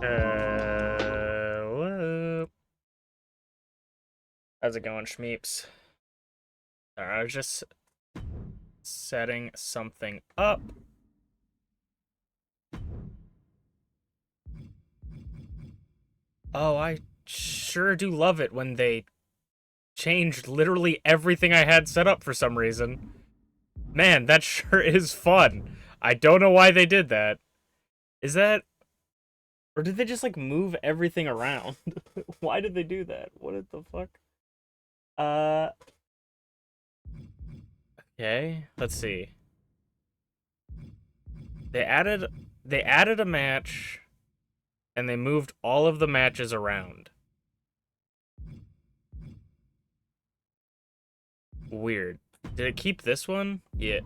Whoop. How's it going, Schmeeps? I was just setting something up. Oh, I sure do love it when they changed literally everything I had set up for some reason. Man, that sure is fun. I don't know why they did that. Is that... Or did they just, like, move everything around? Why did they do that? What the fuck? Uh... Okay, let's see. They added a match, and they moved all of the matches around. Weird. Did it keep this one? Yeah.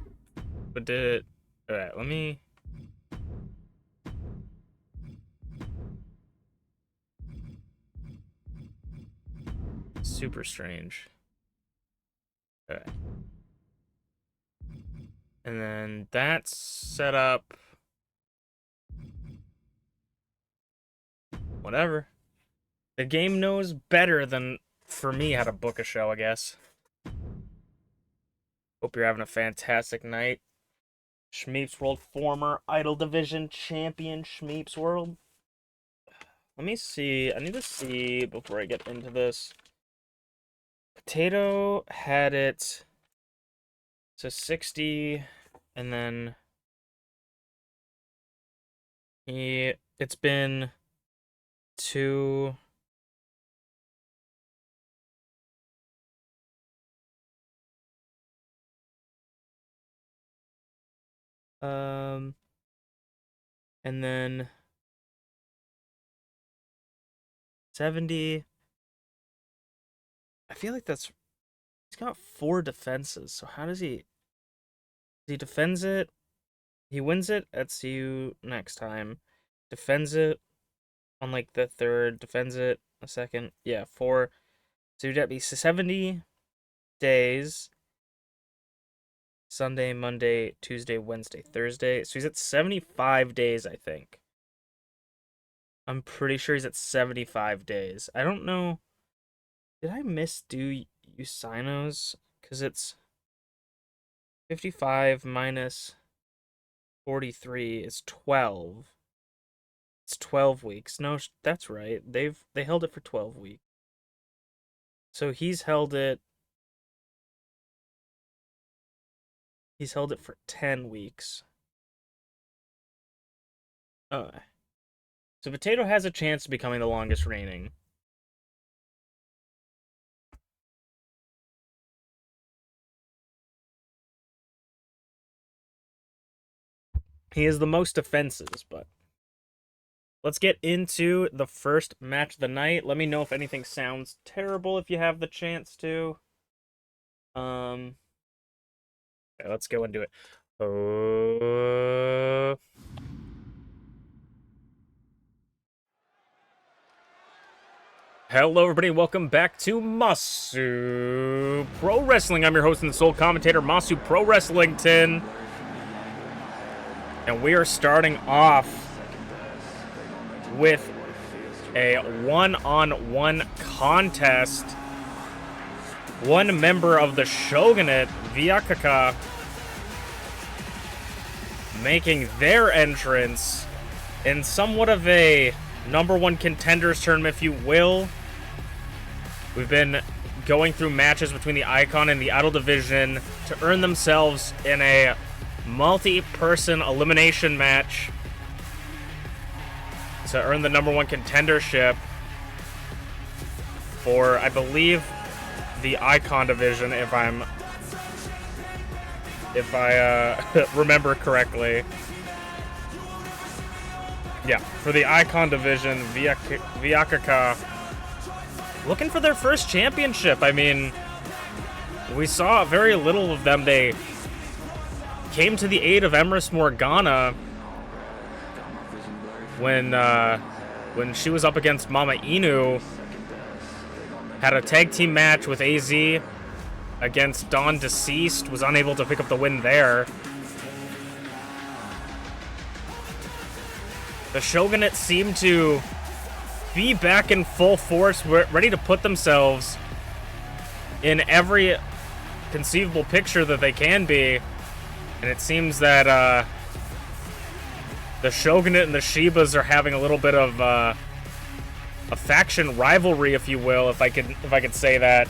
But did it... Alright, let me... Super strange. Alright. And then that's set up... Whatever. The game knows better than for me how to book a show, I guess. Hope you're having a fantastic night. Schmeeps World, former Idol Division champion Schmeeps World. Let me see. I need to see before I get into this. Potato had it. So 60, and then it's been 2. And then 70. I feel like he's got 4 defenses. So how does he defends it? He wins it at see you next time. Defends it on like the 3rd. Defends it a second. Yeah, 4. So that'd be 70 days. Sunday, Monday, Tuesday, Wednesday, Thursday. So he's at 75 days, I think. I'm pretty sure he's at 75 days. I don't know. Did I misdo Usinos? Because it's 55 minus 43 is 12. It's 12 weeks. No, that's right. They held it for 12 weeks. So he's held it for 10 weeks. So Potato has a chance of becoming the longest reigning. He is the most defenses, but let's get into the first match of the night. Let me know if anything sounds terrible if you have the chance to. Okay, let's go and do it. Hello, everybody. Welcome back to Masu Pro Wrestling. I'm your host and the sole commentator, Masu Pro Wrestlington. And we are starting off with a one-on-one contest. One member of the Shogunate, Vyakaka, making their entrance in somewhat of a #1 contenders tournament, if you will. We've been going through matches between the Icon and the Idol Division to earn themselves in a multi-person elimination match to earn the #1 contendership for, I believe, the Icon Division, if I remember correctly. Yeah, for the Icon Division, Vyakaka looking for their first championship. I mean, we saw very little of them. They came to the aid of Empress Morgana when she was up against Mama Inu. Had a tag team match with AZ against Dawn Deceased. Was unable to pick up the win there. The Shogunate seemed to be back in full force, ready to put themselves in every conceivable picture that they can be. And it seems that the Shogunate and the Shibas are having a little bit of a faction rivalry, if you will, if I could say that.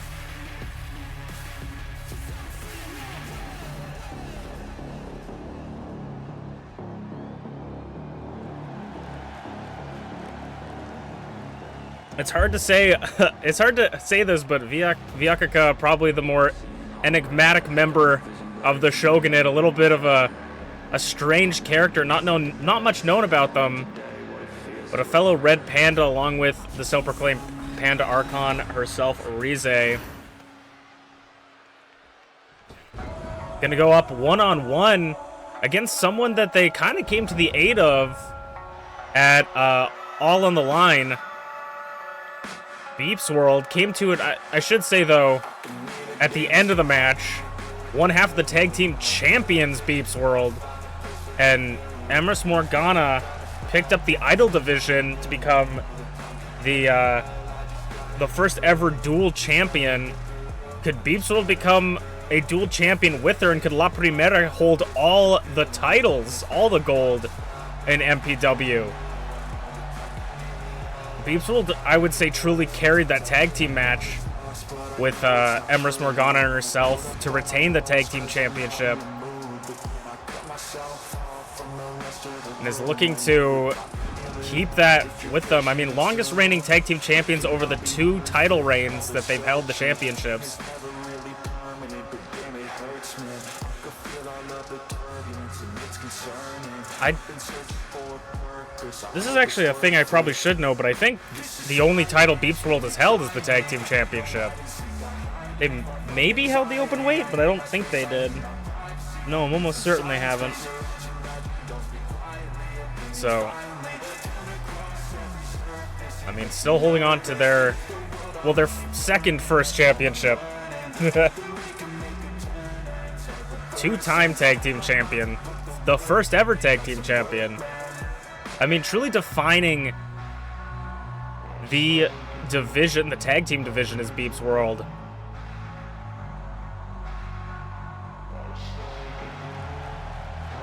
It's hard to say. It's hard to say this, but Vyakaka, probably the more enigmatic member of the Shogunate, a little bit of a strange character, not much known about them, but a fellow Red Panda, along with the self-proclaimed Panda Archon herself, Rize. Gonna go up one-on-one against someone that they kind of came to the aid of at All on the Line. Beeps World came to it, I should say, though, at the end of the match. One half of the tag team champions, Beeps World, and Emrys Morgana picked up the Idol division to become the first ever dual champion. Could Beeps World become a dual champion with her, and could La Primera hold all the titles, all the gold in MPW? Beeps World, I would say, truly carried that tag team match with Emrys Morgana and herself to retain the tag team championship, and is looking to keep that with them. I mean, longest reigning tag team champions over the 2 title reigns that they've held the championships. This is actually a thing I probably should know, but I think the only title Beeps World has held is the Tag Team Championship. They maybe held the open weight, but I don't think they did. No, I'm almost certain they haven't. So, I mean, still holding on to their second first championship. 2-time Tag Team Champion. The first ever Tag Team Champion. I mean, truly defining the division, the tag team division, is Beeps World.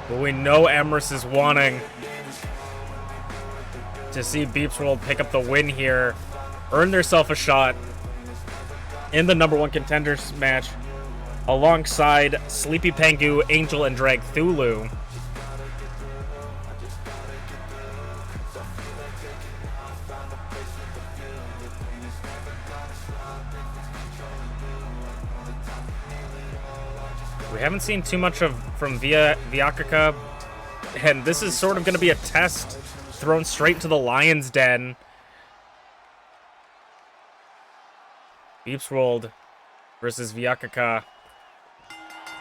But we know Emrys is wanting to see Beeps World pick up the win here, earn themselves a shot in the #1 contenders match alongside Sleepy Pangu, Angel, and Drag Thulu. We haven't seen too much from Vyakaka, and this is sort of going to be a test thrown straight into the lion's den. Beeps World versus Vyakaka,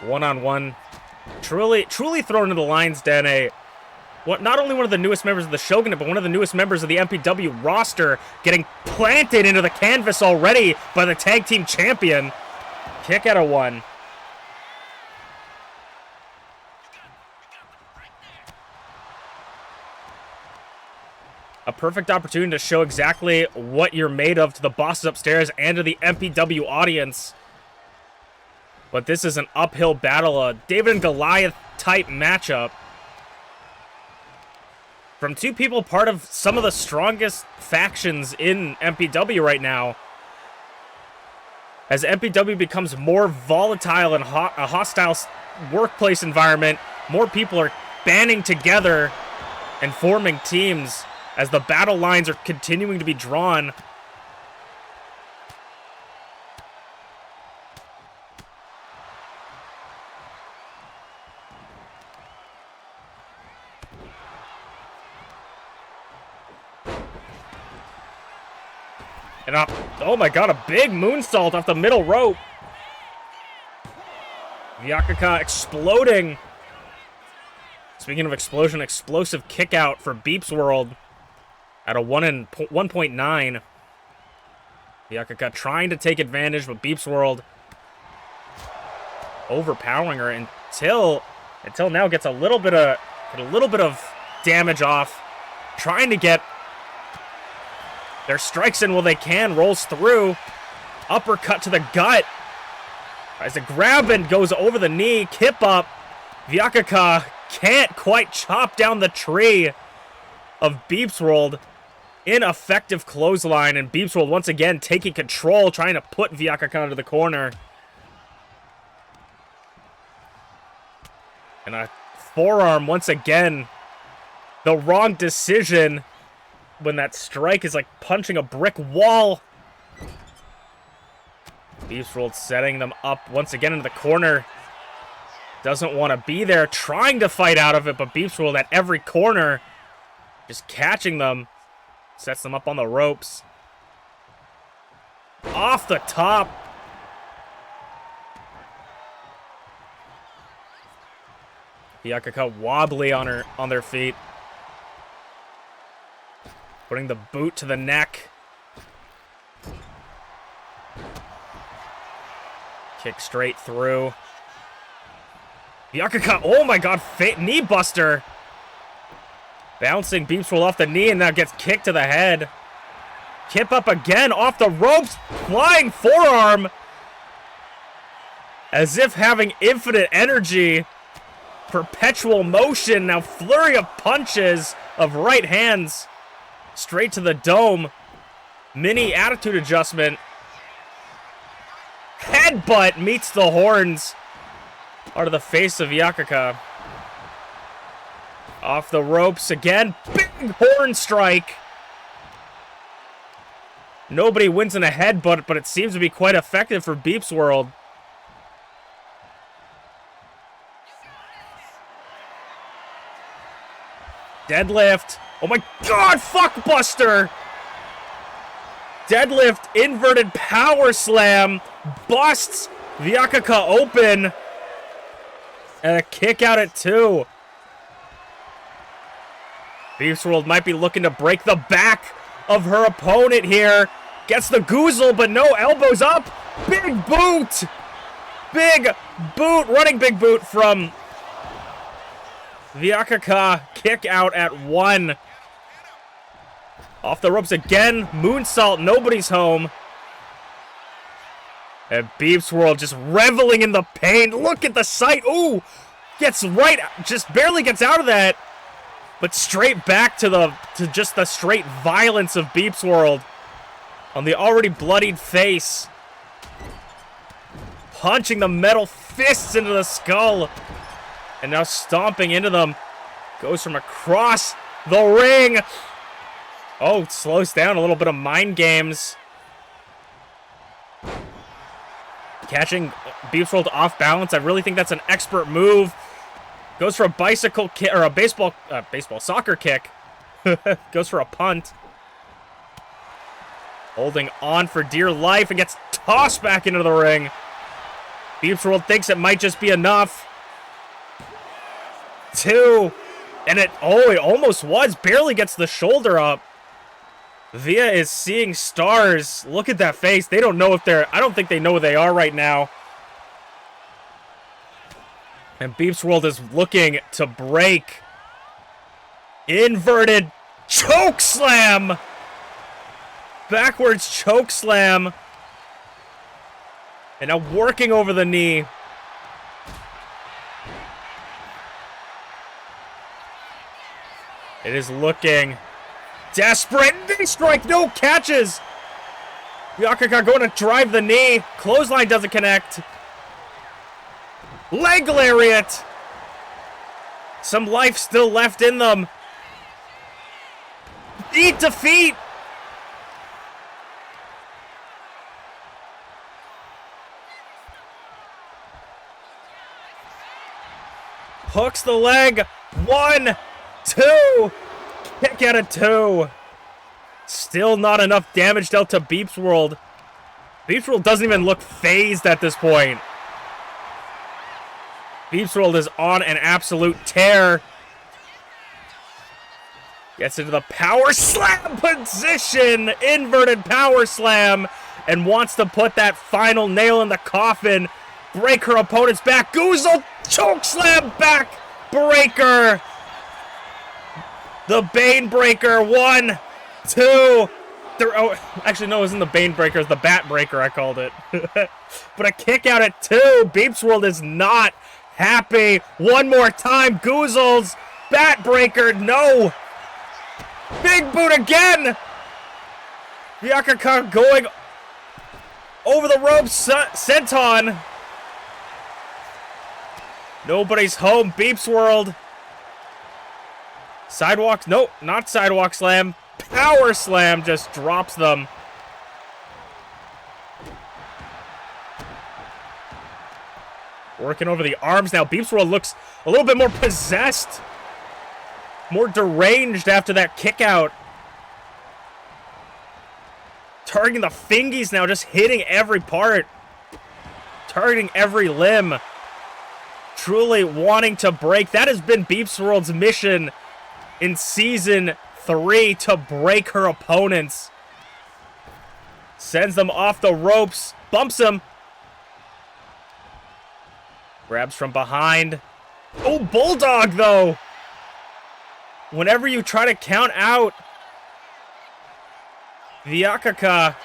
one-on-one, truly thrown into the lion's den. Not only one of the newest members of the Shogunate, but one of the newest members of the MPW roster, getting planted into the canvas already by the tag team champion. Kick out of 1. A perfect opportunity to show exactly what you're made of to the bosses upstairs and to the MPW audience. But this is an uphill battle, a David and Goliath type matchup. From 2 people part of some of the strongest factions in MPW right now. As MPW becomes more volatile and a hostile workplace environment, more people are banding together and forming teams as the battle lines are continuing to be drawn. And up, oh my god, a big moonsault off the middle rope. Vyakaka exploding. Speaking of explosion, explosive kick out for Beeps World at a 1.9. Vyakaka trying to take advantage, but Beeps World overpowering her until now gets a little bit of damage off, trying to get their strikes in while they can. Rolls through, uppercut to the gut as a grab and goes over the knee, kip up. Vyakaka can't quite chop down the tree of Beeps World. Ineffective clothesline, and Beeps World once again taking control, trying to put Vyakaka into the corner. And a forearm once again. The wrong decision when that strike is like punching a brick wall. Beeps World setting them up once again into the corner. Doesn't want to be there, trying to fight out of it, but Beeps World at every corner, just catching them. Sets them up on the ropes. Off the top. Vyakaka wobbly on their feet. Putting the boot to the neck. Kick straight through. Vyakaka, oh my god, knee buster. Bouncing Beeps World off the knee and now gets kicked to the head. Kip up again off the ropes. Flying forearm. As if having infinite energy. Perpetual motion. Now flurry of punches of right hands. Straight to the dome. Mini attitude adjustment. Headbutt meets the horns. Out of the face of Vyakaka. Off the ropes again. Big horn strike. Nobody wins in a headbutt, but it seems to be quite effective for Beeps World. Deadlift. Oh my god, fuckbuster. Deadlift, inverted power slam. Busts Vyakaka open. And a kick out at 2. Beeps World might be looking to break the back of her opponent here. Gets the goozle, but no, elbows up. Big boot. Big boot. Running big boot from Vyakaka. Kick out at 1. Off the ropes again. Moonsault. Nobody's home. And Beeps World just reveling in the pain. Look at the sight. Ooh. Gets right. Just barely gets out of that. But straight back to just the straight violence of Beeps World. On the already bloodied face. Punching the metal fists into the skull. And now stomping into them. Goes from across the ring. Oh, slows down. A little bit of mind games. Catching Beeps World off balance. I really think that's an expert move. Goes for a bicycle kick, or a soccer kick. Goes for a punt. Holding on for dear life and gets tossed back into the ring. Beeps World thinks it might just be enough. 2. And it almost was. Barely gets the shoulder up. Via is seeing stars. Look at that face. They don't know if I don't think they know where they are right now. And Beeps World is looking to break. Inverted choke slam. Backwards choke slam. And now working over the knee. It is looking desperate. Knee strike, no catches. Vyakaka going to drive the knee. Clothesline doesn't connect. Leg lariat. Some life still left in them. Eat defeat. Hooks the leg. 1, 2. Kick out at 2. Still not enough damage dealt to Beeps World. Beeps World doesn't even look phased at this point. Beeps World is on an absolute tear. Gets into the power slam position. Inverted power slam. And wants to put that final nail in the coffin. Break her opponent's back. Goozle choke slam back breaker. The Bane Breaker. 1, 2, 3. Oh, actually, no, it wasn't the Bane Breaker. It was the Bat Breaker, I called it. But a kick out at 2. Beeps World is not happy. One more time. Goozles. Bat Breaker. No. Big boot again. Vyakaka going over the ropes. Senton. Nobody's home. Beeps World. Sidewalks. Nope, not sidewalk slam. Power slam just drops them. Working over the arms now. Beeps World looks a little bit more possessed. More deranged after that kick out. Targeting the fingies now, just hitting every part. Targeting every limb. Truly wanting to break. That has been Beeps World's mission in Season 3, to break her opponents. Sends them off the ropes. Bumps them. Grabs from behind. Oh, Bulldog, though. Whenever you try to count out Vyakaka,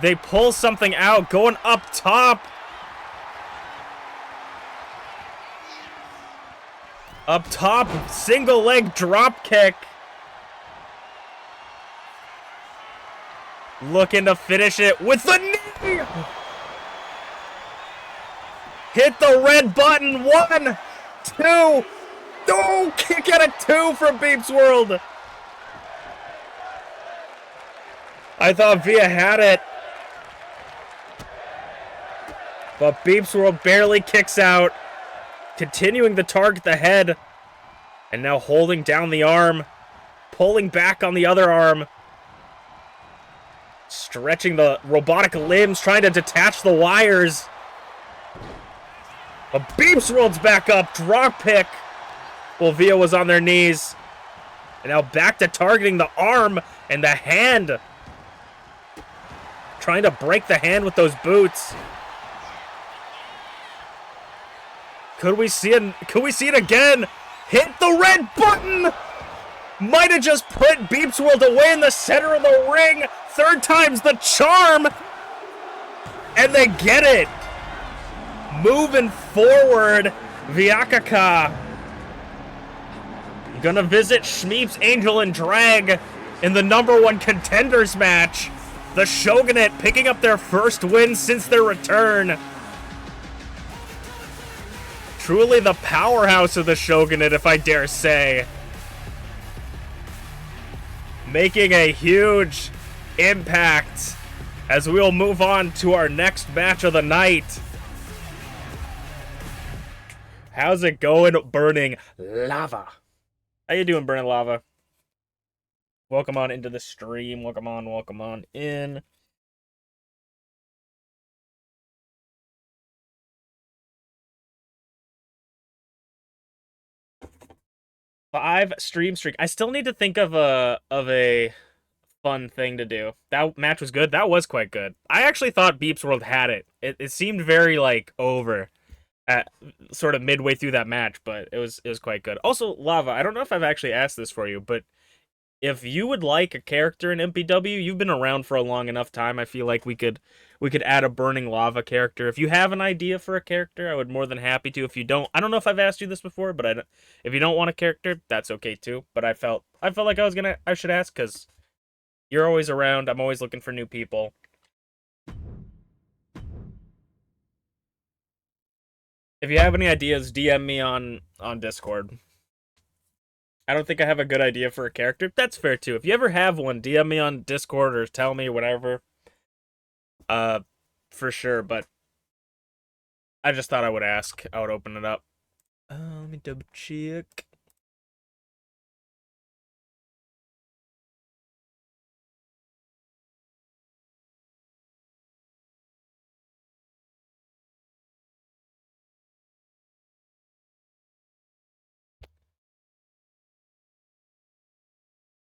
they pull something out. Going up top. Up top, single leg drop kick. Looking to finish it with the knee. Hit the red button. 1, 2. Oh, kick out of 2 from Beeps World. I thought Via had it. But Beeps World barely kicks out. Continuing to target the head. And now holding down the arm. Pulling back on the other arm. Stretching the robotic limbs. Trying to detach the wires. But Beeps World's back up. Drop pick. Well, Via was on their knees. And now back to targeting the arm and the hand. Trying to break the hand with those boots. Could we see it? Could we see it again? Hit the red button! Might have just put Beeps World away in the center of the ring. 3rd time's the charm. And they get it. Moving forward, Vyakaka. Gonna visit Shmeep's Angel and Drag in the #1 contenders match. The Shogunate picking up their first win since their return. Truly the powerhouse of the Shogunate, if I dare say. Making a huge impact as we'll move on to our next match of the night. How's it going, Burning Lava? How you doing, Burning Lava? Welcome on into the stream. Welcome on in. Five stream streak. I still need to think of a fun thing to do. That match was good. That was quite good. I actually thought Beeps World had it. It seemed very like over at sort of midway through that match, but it was quite good. Also, Lava, I don't know if I've actually asked this for you, but if you would like a character in MPW, you've been around for a long enough time. I feel like we could add a Burning Lava character. If you have an idea for a character, I would more than happy to. If you don't, I don't know if I've asked you this before, but if you don't want a character, that's okay too. But I felt like I should ask because you're always around. I'm always looking for new people. If you have any ideas, DM me on Discord. I don't think I have a good idea for a character. That's fair too. If you ever have one, DM me on Discord or tell me whatever. For sure, but I just thought I would ask. I would open it up. Let me double check.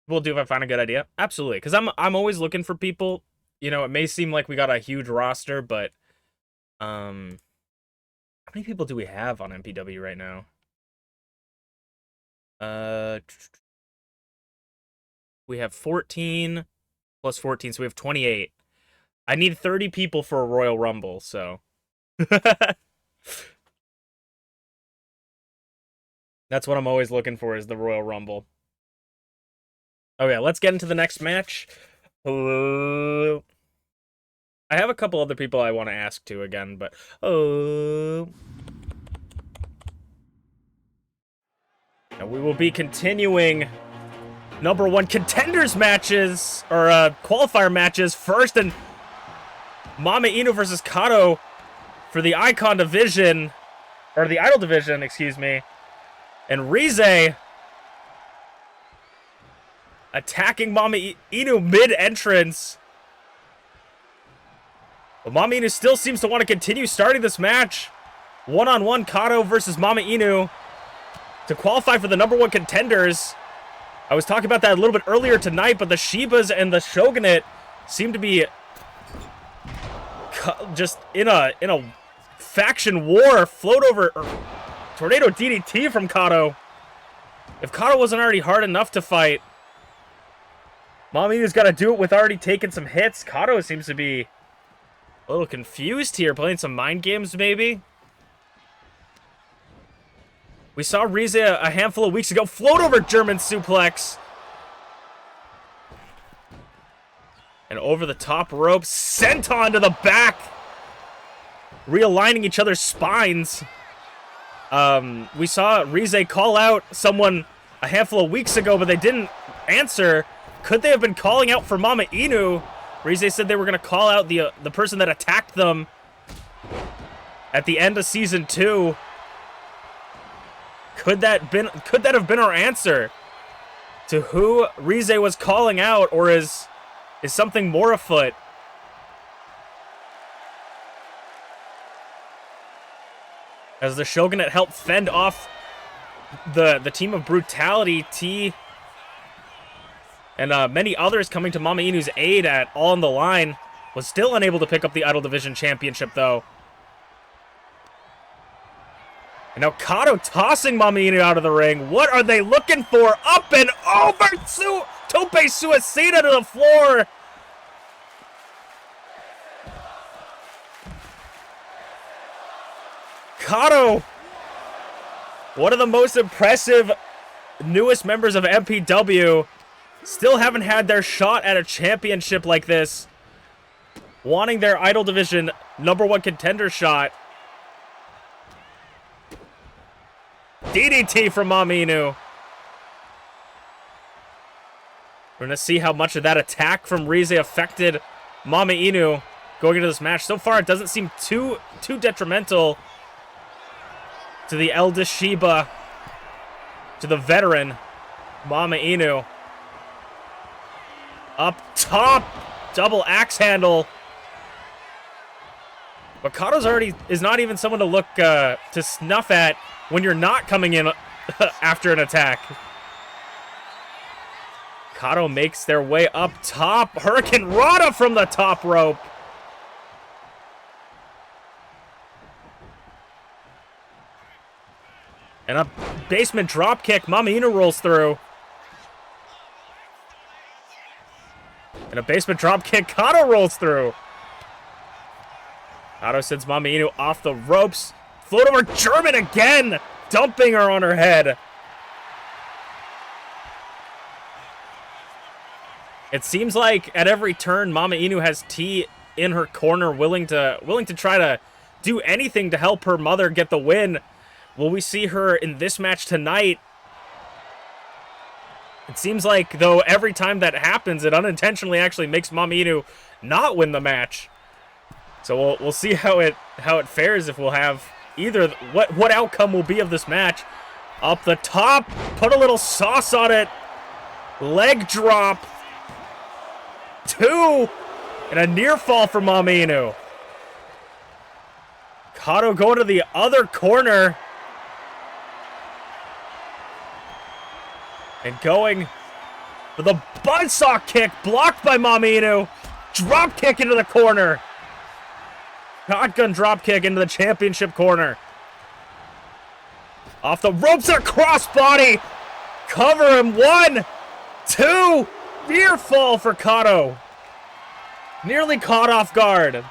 We'll do if I find a good idea. Absolutely, because I'm always looking for people. You know, it may seem like we got a huge roster, but how many people do we have on MPW right now? We have 14 plus 14, so we have 28. I need 30 people for a Royal Rumble, so that's what I'm always looking for, is the Royal Rumble. Okay, let's get into the next match. I have a couple other people I want to ask to again, but and we will be continuing number one contenders matches, or qualifier matches first, and Mama Inu versus Kato for the Icon division, or the Idol division, excuse me. And Rize attacking Mama Inu mid-entrance. But Mama Inu still seems to want to continue starting this match. One-on-one Kato versus Mama Inu to qualify for the number one contenders. I was talking about that a little bit earlier tonight, but the Shibas and the Shogunate seem to be just in a faction war. Float over tornado DDT from Kato. If Kato wasn't already hard enough to fight, Mama Inu's got to do it with already taking some hits. Kato seems to be a little confused here, playing some mind games maybe. We saw Rize a handful of weeks ago float over German suplex. And over the top rope, senton to the back. Realigning each other's spines. We saw Rize call out someone a handful of weeks ago, but they didn't answer. Could they have been calling out for Mama Inu? Rize said they were going to call out the person that attacked them at the end of season 2. Could that have been our answer to who Rize was calling out, or is something more afoot? As the Shogunate helped fend off the team of Brutality, T, and many others coming to Mama Inu's aid at All on the Line, was still unable to pick up the Idol Division Championship, though. And now Kato tossing Mama Inu out of the ring. What are they looking for? Up and over! Tope Suicida to the floor! Kato, one of the most impressive newest members of MPW, still haven't had their shot at a championship like this. Wanting their Idol Division number one contender shot. DDT from Mama Inu. We're going to see how much of that attack from Rize affected Mama Inu going into this match. So far, it doesn't seem too detrimental to the eldest Shiba, to the veteran Mama Inu. Up top, double axe handle. But Kato's is not even someone to look to snuff at when you're not coming in after an attack. Kato makes their way up top. Hurricane Rana from the top rope. And a basement drop kick. Mama Inu rolls through. And a basement drop kick. Kato rolls through. Kato sends Mama Inu off the ropes. Float over German again, dumping her on her head. It seems like at every turn, Mama Inu has T in her corner, willing to try to do anything to help her mother get the win. Will we see her in this match tonight? It seems like, though, every time that happens, it unintentionally actually makes Mama Inu not win the match. So we'll see how it fares, if we'll have either what outcome will be of this match. Up the top, put a little sauce on it. Leg drop. 2, and a near fall for Mama Inu. Kato going to the other corner. And going for the buzzsaw kick, blocked by Mama Inu. Drop kick into the corner. Shotgun drop kick into the championship corner. Off the ropes, a crossbody. Cover him. 1, 2. Near fall for Kato. Nearly caught off guard.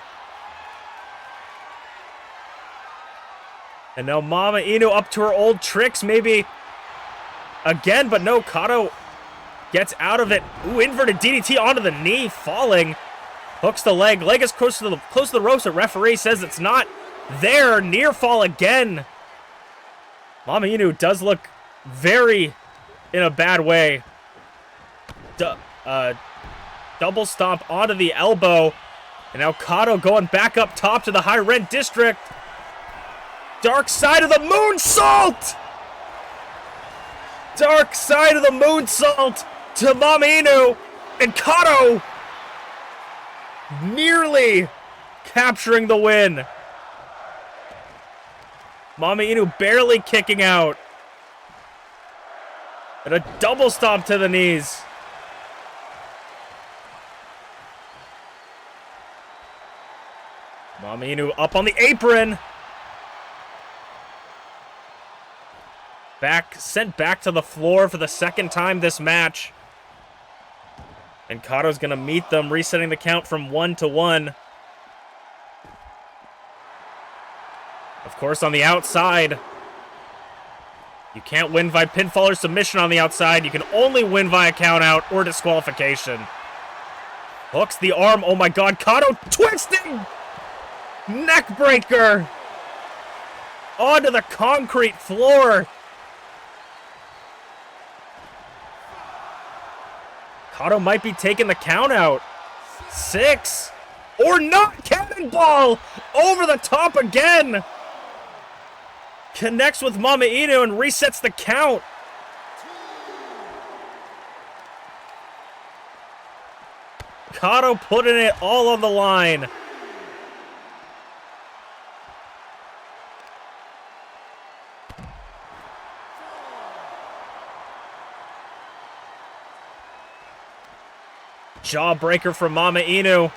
And now Mama Inu up to her old tricks, maybe again, but no, Kato Gets out of it. Ooh, inverted DDT onto the knee, falling. Hooks the leg. Leg is close to the ropes. The referee says it's not there. Near fall again. Mama Inu does look very in a bad way. Double stomp onto the elbow. And now Kato going back up top to the high rent district. Dark side of the moonsault! Dark side of the moonsault to Mama Inu. And Kato nearly capturing the win. Mama Inu barely kicking out. And a double stomp to the knees. Mama Inu up on the apron. Sent back to the floor for the second time this match. And Kato's gonna meet them, resetting the count from 1-1. Of course, on the outside, you can't win via pinfall or submission on the outside. You can only win via countout or disqualification. Hooks the arm. Oh my god, Kato twisting! Neckbreaker! Onto the concrete floor. Kato might be taking the count out. 6. Or not! Cannonball! Over the top again! Connects with Mama Inu and resets the count. Kato putting it all on the line. Jawbreaker from Mama Inu.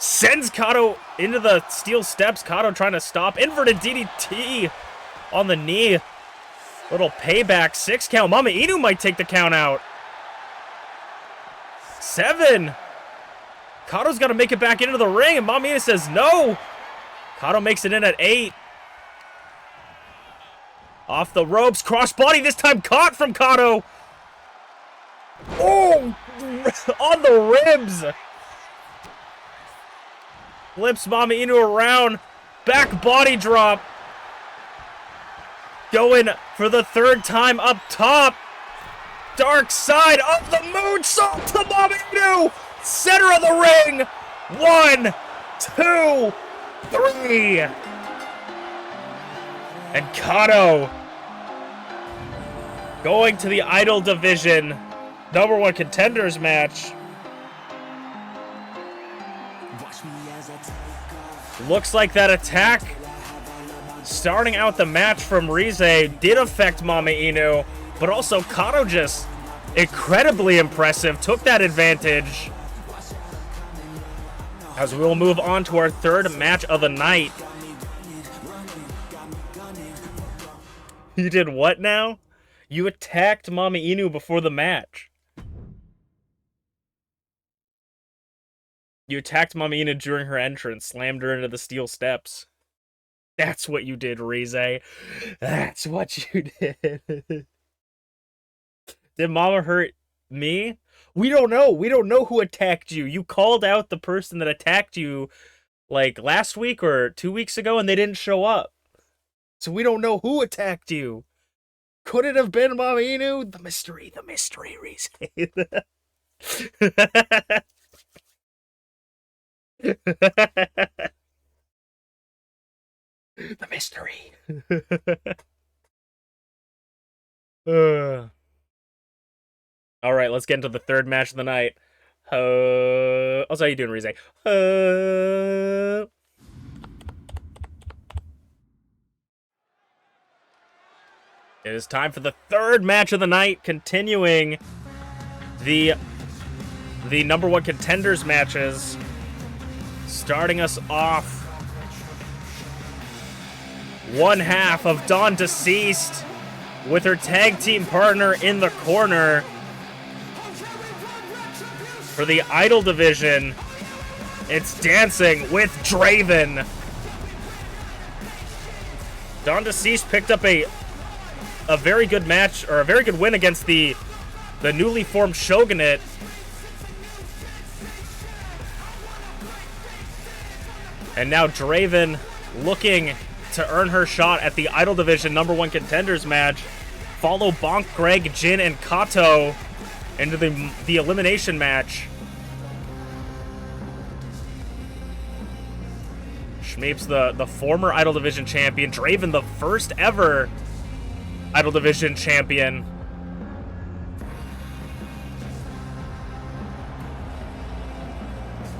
Sends Kato into the steel steps. Kato trying to stop. Inverted DDT on the knee. Little payback. 6 count. Mama Inu might take the count out. 7. Kato's got to make it back into the ring, and Mama Inu says no. Kato makes it in at 8. Off the ropes. Crossbody this time caught from Kato. Oh! On the ribs. Flips Mama Inu around. Back body drop. Going for the 3rd time up top. Dark side of the moonsault to Mama Inu. Center of the ring. 1, 2, 3. And Kato going to the Idol division. #1 contenders match. Looks like that attack starting out the match from Rize did affect Mama Inu, but also Kato just incredibly impressive, took that advantage. As we will move on to our 3rd match of the night. You did what now? You attacked Mama Inu before the match. You attacked Mama Inu during her entrance, slammed her into the steel steps. That's what you did, Rize. That's what you did. Did Mama hurt me? We don't know. We don't know who attacked you. You called out the person that attacked you, like, last week or 2 weeks ago, and they didn't show up. So we don't know who attacked you. Could it have been Mama Inu? The mystery, Rize. The mystery. All right, let's get into the 3rd match of the night. Also, how you doing, Rize? It is time for the 3rd match of the night, continuing the #1 contenders matches. Starting us off, one half of Dawn Deceased with her tag team partner in the corner for the Idol division. It's Dancing with Draven. Dawn Deceased picked up a very good match, or a very good win against the the newly formed Shogunate. And now Draven looking to earn her shot at the Idol Division #1 Contenders match. Follow Bonk, Greg, Jin, and Kato into the elimination match. Schmeep's the former Idol Division champion. Draven, the first ever Idol Division champion.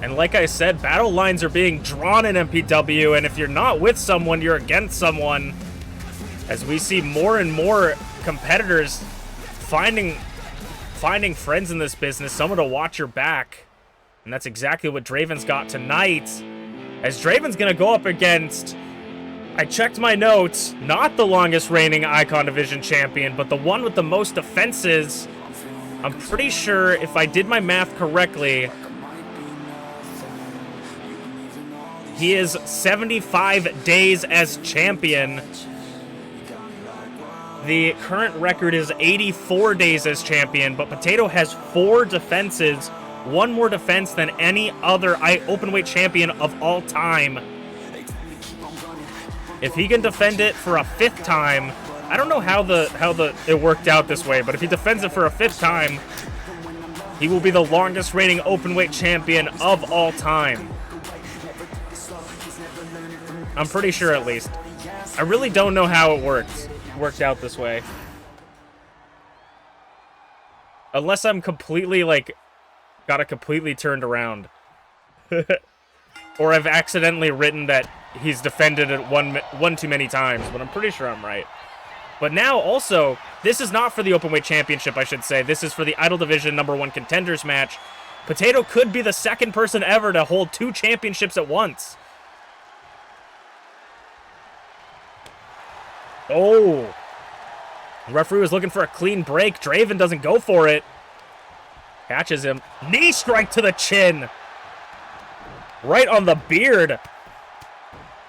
And like I said, battle lines are being drawn in MPW, and if you're not with someone, you're against someone. As we see more and more competitors finding friends in this business, someone to watch your back. And that's exactly what Draven's got tonight. As Draven's gonna go up against, I checked my notes, not the longest reigning Icon Division champion, but the one with the most defenses. I'm pretty sure, if I did my math correctly, he is 75 days as champion. The current record is 84 days as champion, but Potato has 4 defenses, one more defense than any other openweight champion of all time. If he can defend it for a 5th time, I don't know how it worked out this way, but if he defends it for a 5th time, he will be the longest reigning openweight champion of all time. I'm pretty sure, at least. I really don't know how it worked out this way. Unless I'm completely, like, got it completely turned around. Or I've accidentally written that he's defended it one too many times, but I'm pretty sure I'm right. But now, also, this is not for the Openweight Championship, I should say. This is for the Idol Division #1 Contenders match. Potato could be the second person ever to hold 2 championships at once. Oh. The referee was looking for a clean break. Draven doesn't go for it. Catches him. Knee strike to the chin. Right on the beard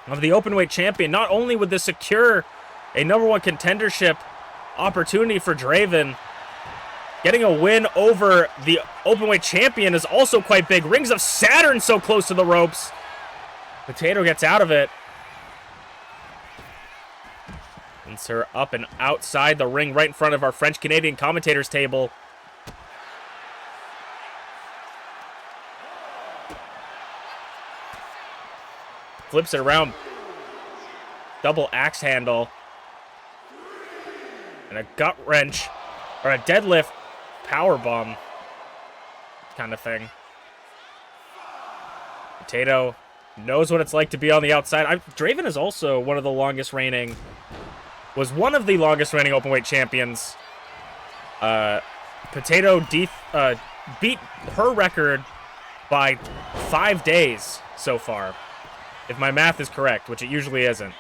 of the Openweight champion. Not only would this secure a #1 contendership opportunity for Draven, getting a win over the Openweight champion is also quite big. Rings of Saturn so close to the ropes. Potato gets out of it. Sends her up and outside the ring, right in front of our French-Canadian commentators table. Flips it around. Double axe handle. And a gut wrench. Or a deadlift power bomb kind of thing. Potato knows what it's like to be on the outside. Draven is also one of the longest reigning... was one of the longest reigning openweight champions. Potato beat her record by 5 days so far, if my math is correct, which it usually isn't.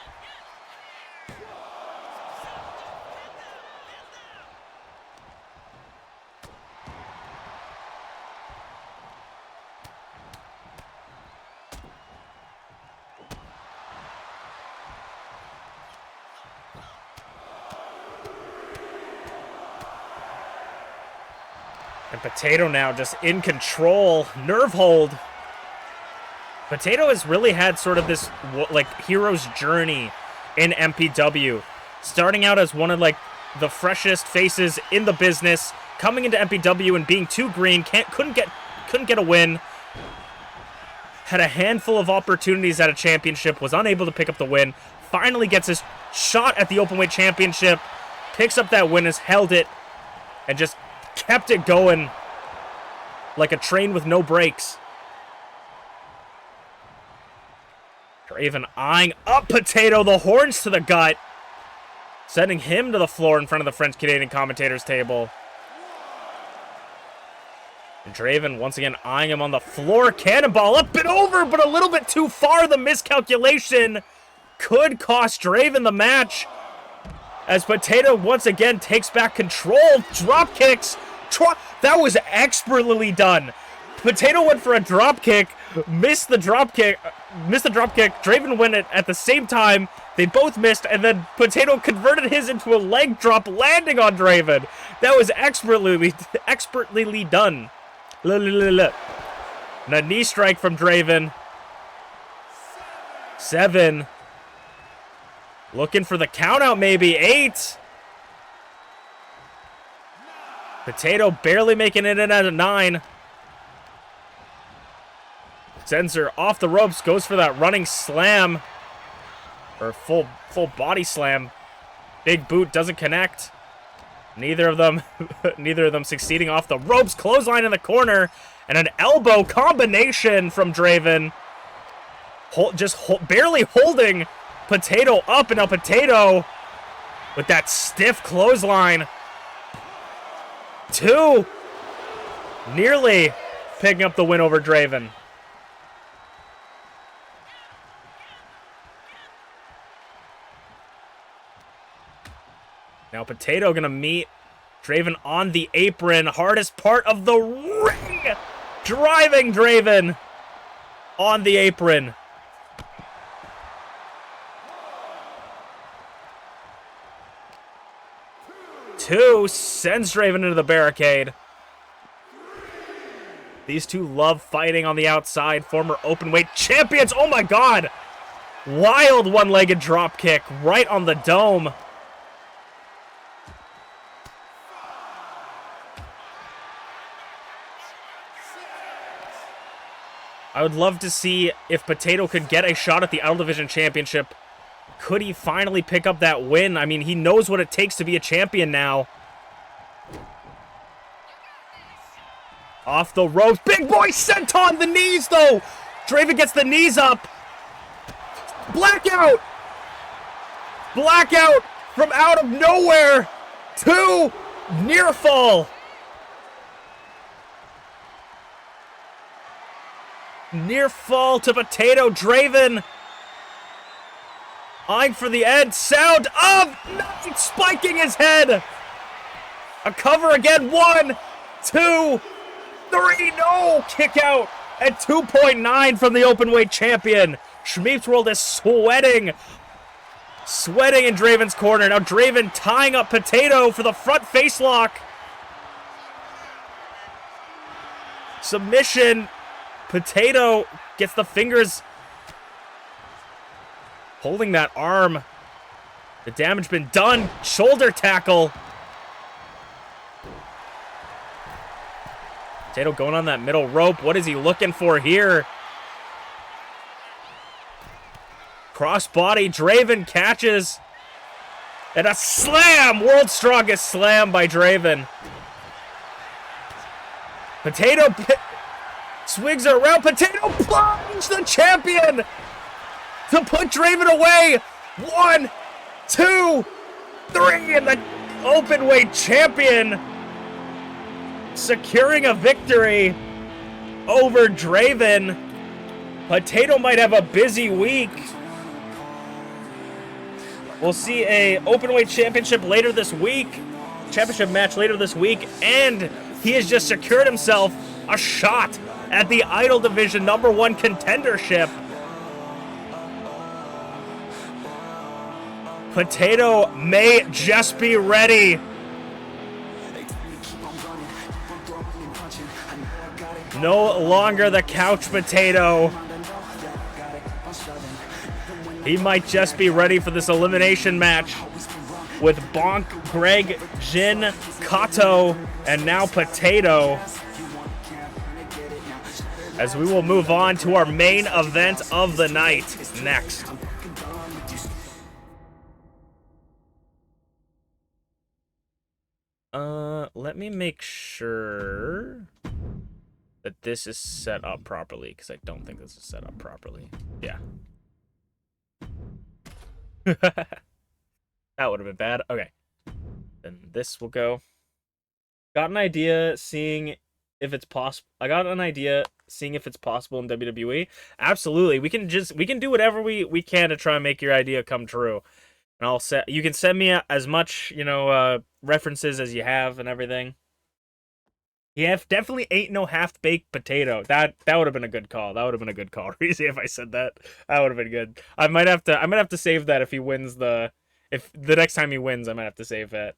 And Potato now just in control. Nerve hold. Potato has really had sort of this, like, hero's journey in MPW. Starting out as one of, like, the freshest faces in the business. Coming into MPW and being too green. Couldn't get a win. Had a handful of opportunities at a championship. Was unable to pick up the win. Finally gets his shot at the Openweight Championship. Picks up that win, has held it. And just kept it going like a train with no brakes. Draven eyeing up Potato, the horns to the gut, sending him to the floor in front of the French-Canadian commentators table. And Draven once again eyeing him on the floor. Cannonball up and over, but a little bit too far. The miscalculation could cost Draven the match, as Potato once again takes back control. Drop kicks. That was expertly done. Potato went for a drop kick, missed the drop kick. Draven went it at the same time. They both missed, and then Potato converted his into a leg drop, landing on Draven. That was expertly done. And a knee strike from Draven. 7. Looking for the countout, maybe. 8. Potato barely making it in at a 9. Sensor off the ropes, goes for that running slam. Or full body slam. Big boot doesn't connect. Neither of them succeeding off the ropes. Clothesline in the corner. And an elbow combination from Draven. Barely holding Potato up. And now Potato with that stiff clothesline. 2. Nearly picking up the win over Draven. Now Potato gonna meet Draven on the apron. Hardest part of the ring. Driving Draven on the apron. Two sends Draven into the barricade. These two love fighting on the outside. Former openweight champions. Oh my god. Wild one-legged drop kick right on the dome. I would love to see if Potato could get a shot at the Idol Division Championship. Could he finally pick up that win? I mean, he knows what it takes to be a champion now. Off the ropes. Big boy senton the knees, though. Draven gets the knees up. Blackout. Blackout from out of nowhere. 2. Near fall. Near fall to Potato. Draven eyeing for the end. Sound of Knight spiking his head. A cover again. 1, 2, 3. No! Kick out at 2.9 from the openweight champion. Schmeep's World is sweating. Sweating in Draven's corner. Now Draven tying up Potato for the front face lock. Submission. Potato gets the fingers holding that arm. The damage been done. Shoulder tackle. Potato going on that middle rope. What is he looking for here? Crossbody. Draven catches. And a slam. World's strongest slam by Draven. Potato swings it around. Potato plunge the champion to put Draven away. 1, 2, 3. And the openweight champion securing a victory over Draven. Potato might have a busy week. We'll see a openweight championship later this week. Championship match later this week. And he has just secured himself a shot at the Idol Division #1 contendership. Potato may just be ready. No longer the couch potato. He might just be ready for this elimination match with Bonk, Greg, Jin, Kato, and now Potato. As we will move on to our main event of the night next. Let me make sure that this is set up properly, because I don't think this is set up properly. Yeah. That would have been bad. Okay. Then this will go. Got an idea seeing if it's possible. I got an idea seeing if it's possible in WWE. Absolutely. We can do whatever we can to try and make your idea come true. And you can send me as much, references as you have and everything. Yeah, definitely ain't no half-baked potato. That would have been a good call. That would have been a good call. Easy if I said that. That would have been good. I might have to save that if he wins if the next time he wins, I might have to save that.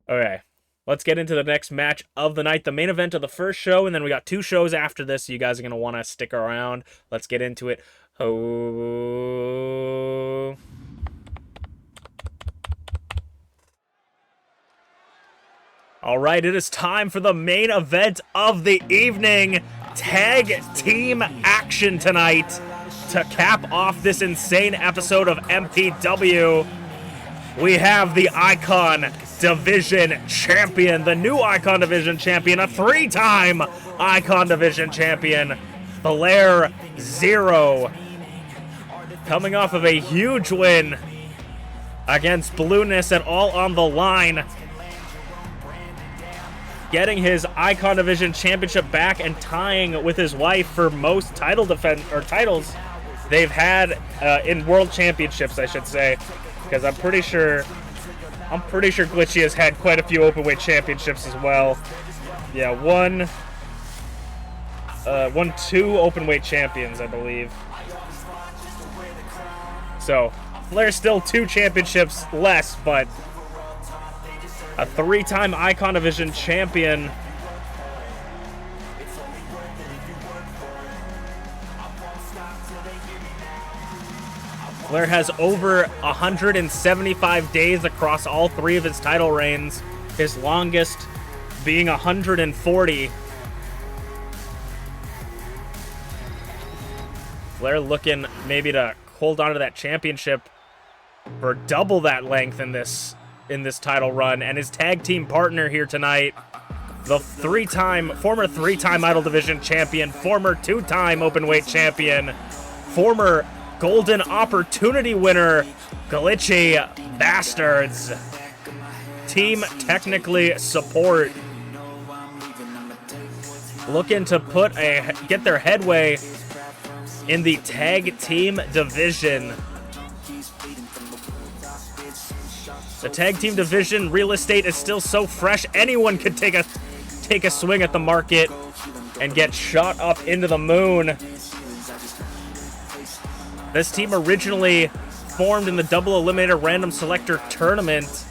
Okay. Let's get into the next match of the night, the main event of the first show, and then we got 2 shows after this, so you guys are going to want to stick around. Let's get into it. Oh. All right, it is time for the main event of the evening. Tag team action tonight to cap off this insane episode of MPW. We have the Icon Division Champion, the new Icon Division Champion, a 3-time Icon Division Champion, Flair Zero, coming off of a huge win against Blueness at All on the Line, getting his Icon Division Championship back and tying with his wife for most titles they've had in World Championships, I should say, because I'm pretty sure Glitchy has had quite a few openweight championships as well. Yeah, won 2 openweight champions, I believe. So Flair's still 2 championships less, but a 3-time Icon Division champion. Flair has over 175 days across all 3 of his title reigns, his longest being 140. Flair looking maybe to hold on to that championship for double that length in this title run, and his tag team partner here tonight, the former 3-time Idol Division champion, former 2-time openweight champion, former Golden Opportunity winner, Glitchy Bastards. Team Technically Support looking to get their headway in the tag team division. The tag team division real estate is still so fresh, anyone could take a swing at the market and get shot up into the moon. This team originally formed in the Double Eliminator Random Selector Tournament,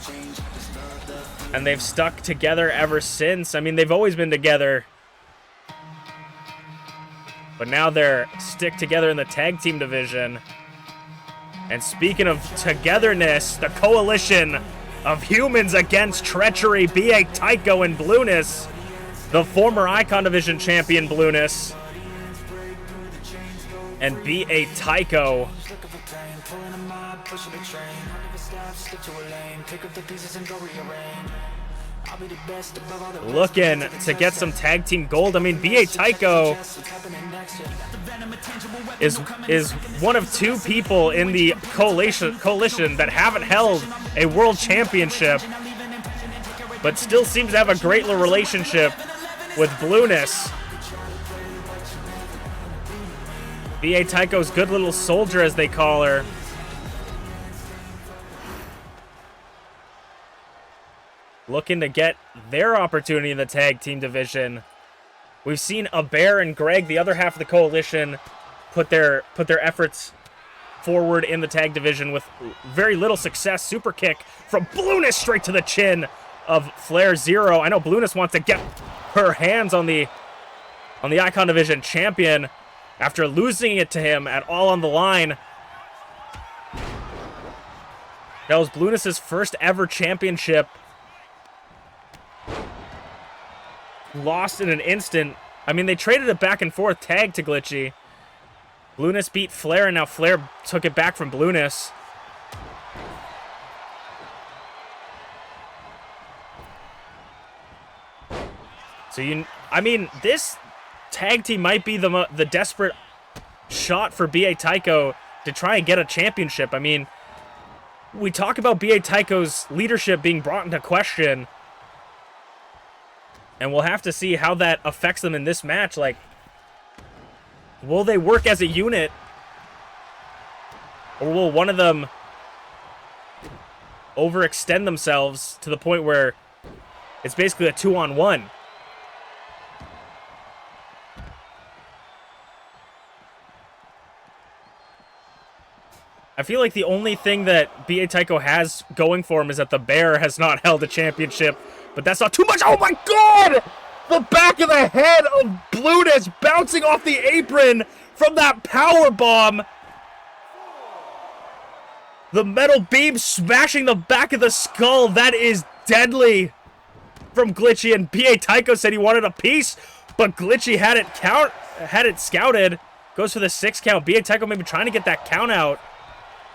and they've stuck together ever since. I mean, they've always been together, but now they're stick together in the tag team division. And speaking of togetherness, the coalition of humans against treachery, B.A. Tycho and Blueness, the former Icon Division champion Blueness, and B.A. Tycho looking to get some tag team gold. I mean, B.A. Tycho is one of 2 people in the coalition that haven't held a world championship, but still seems to have a great relationship with Blueness. B.A. Tycho's good little soldier, as they call her. Looking to get their opportunity in the tag team division. We've seen Bear and Greg, the other half of the coalition, put their efforts forward in the tag division with very little success. Super kick from Blueness straight to the chin of Flair Zero. I know Blueness wants to get her hands on the Icon Division champion after losing it to him at All on the Line. That was Blueness' first ever championship. Lost in an instant. I mean, they traded it back and forth, tag to Glitchy. Blueness beat Flair, and now Flair took it back from Blueness. So I mean, this tag team might be the desperate shot for B.A. Tycho to try and get a championship. I mean, we talk about B.A. Tycho's leadership being brought into question, and we'll have to see how that affects them in this match. Like, will they work as a unit, or will one of them overextend themselves to the point where it's basically a 2-on-1? I feel like the only thing that B.A. Taiko has going for him is that the Bear has not held a championship, but that's not too much. Oh my god! The back of the head of Blueness bouncing off the apron from that power bomb. The metal beam smashing the back of the skull. That is deadly from Glitchy, and B.A. Taiko said he wanted a piece, but Glitchy had it scouted. Goes for the 6 count. B.A. Taiko maybe trying to get that count out.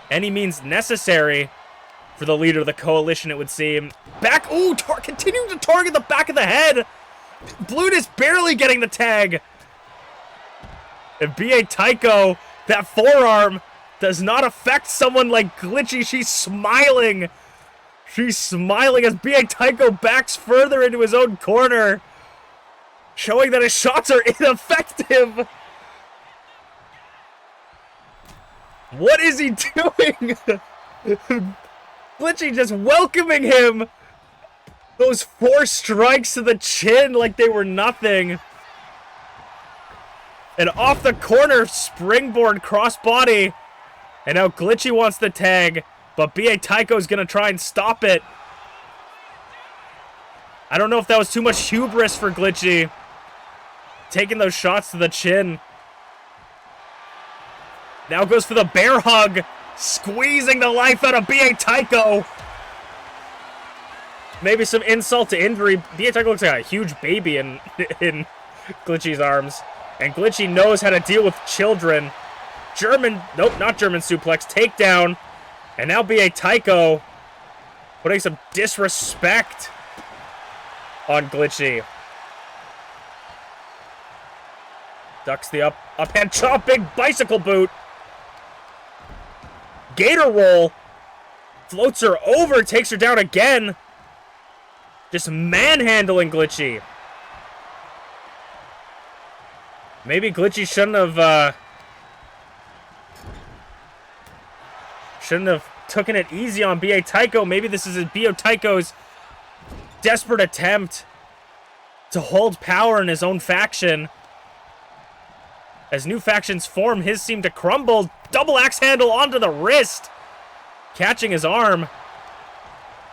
Any means necessary for the leader of the coalition, it would seem. Back, ooh, continuing to target the back of the head. Blueness barely getting the tag. And B.A. Taiko, that forearm does not affect someone like Glitchy. She's smiling. She's smiling as B.A. Taiko backs further into his own corner, showing that his shots are ineffective. What is he doing? Glitchy just welcoming him. Those 4 strikes to the chin like they were nothing. And off the corner, springboard crossbody. And now Glitchy wants the tag, but B.A. Taiko's going to try and stop it. I don't know if that was too much hubris for Glitchy. Taking those shots to the chin. Now goes for the bear hug, squeezing the life out of B.A. Taiko. Maybe some insult to injury. B.A. Taiko looks like a huge baby in Glitchy's arms. And Glitchy knows how to deal with children. Nope, not German suplex, takedown. And now B.A. Taiko putting some disrespect on Glitchy. Ducks the uphand chop, big bicycle boot. Gator roll. Floats her over, takes her down again. Just manhandling Glitchy. Maybe Glitchy shouldn't have taken it easy on B.A. Taiko. Maybe this is B.A. Taiko's desperate attempt to hold power in his own faction. As new factions form, his seem to crumble. Double axe handle onto the wrist. Catching his arm.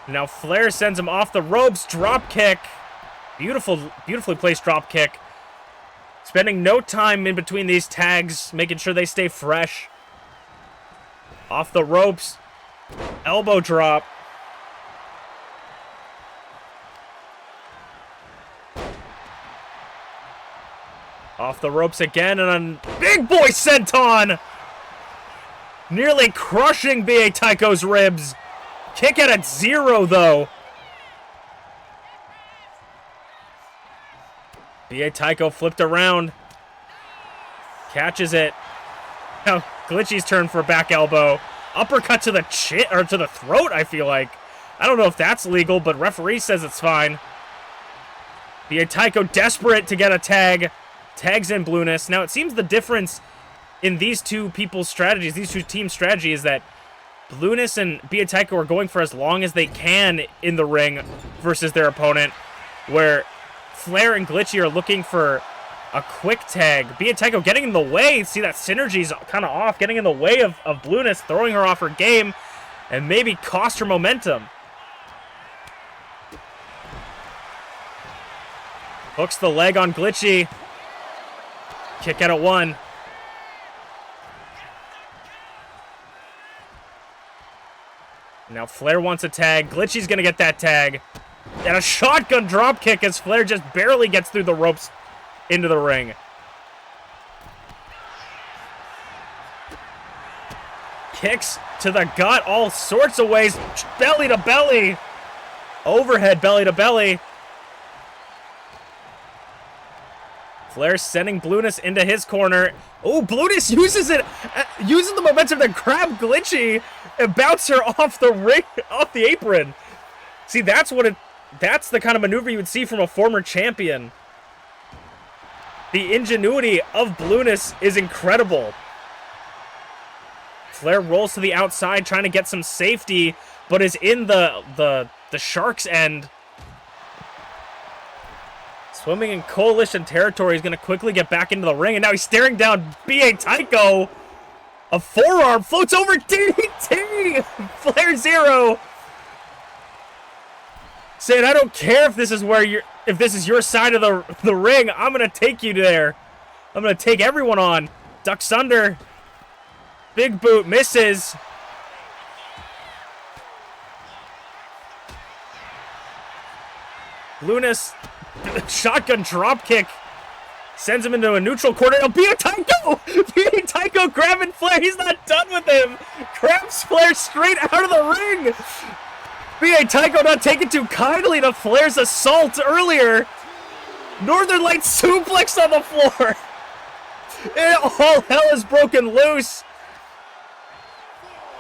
Now Flair sends him off the ropes. Drop kick. Beautifully placed drop kick. Spending no time in between these tags, making sure they stay fresh. Off the ropes. Elbow drop. Off the ropes again, and a big boy senton! Nearly crushing B.A. Taiko's ribs. Kick out at 0, though. B.A. Taiko flipped around. Catches it. Now, Glitchy's turn for a back elbow. Uppercut to the chin, or to the throat, I feel like. I don't know if that's legal, but referee says it's fine. B.A. Taiko desperate to get a tag. Tags in Blueness. Now, it seems the difference in these two people's strategies, these two teams' strategy, is that Blueness and B.A. Taiko are going for as long as they can in the ring versus their opponent, where Flair and Glitchy are looking for a quick tag. B.A. Taiko getting in the way. See, that synergy's kind of off, getting in the way of Blueness, throwing her off her game, and maybe cost her momentum. Hooks the leg on Glitchy. Kick out at 1. Now Flair wants a tag. Glitchy's going to get that tag. And a shotgun drop kick as Flair just barely gets through the ropes into the ring. Kicks to the gut all sorts of ways. Belly to belly. Overhead belly to belly. Flair sending Blueness into his corner. Oh, Blueness uses it, using the momentum to grab Glitchy and bounce her off the ring, off the apron. See, that's the kind of maneuver you would see from a former champion. The ingenuity of Blueness is incredible. Flair rolls to the outside, trying to get some safety, but is in the Shark's end. Swimming in coalition territory. He's going to quickly get back into the ring, and now he's staring down B.A. Taiko. A forearm floats over DDT! Flair 0. Saying, I don't care if this is your side of the ring, I'm gonna take you there. I'm gonna take everyone on. Ducks under. Big boot misses. Lunas, shotgun drop kick. Sends him into a neutral corner. Oh, B.A. Taiko! B.A. Taiko grabbing Flair. He's not done with him. Grabs Flair straight out of the ring. B.A. Taiko not taking too kindly to Flair's assault earlier. Northern Light suplex on the floor. And all hell is broken loose.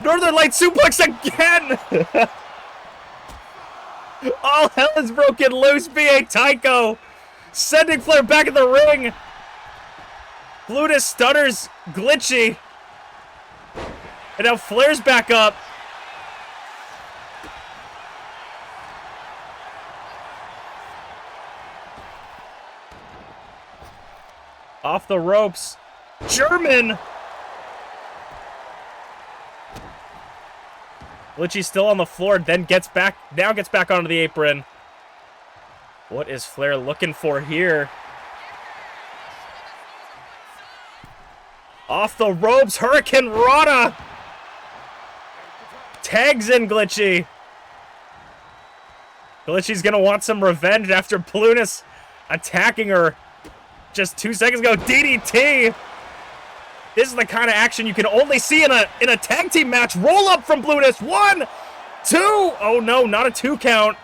Northern Light suplex again. All hell is broken loose. B.A. Taiko sending Flair back in the ring. Lunas stunners Glitchy. And now Flair's back up. Off the ropes. German. Glitchy's still on the floor, then now gets back onto the apron. What is Flair looking for here? Off the ropes, Hurricane Rana. Tags in Glitchy. Glitchy's gonna want some revenge after Blunis attacking her just 2 seconds ago. DDT. This is the kind of action you can only see in a tag team match. Roll up from Blunis. 1, 2. Oh no, not a 2 count.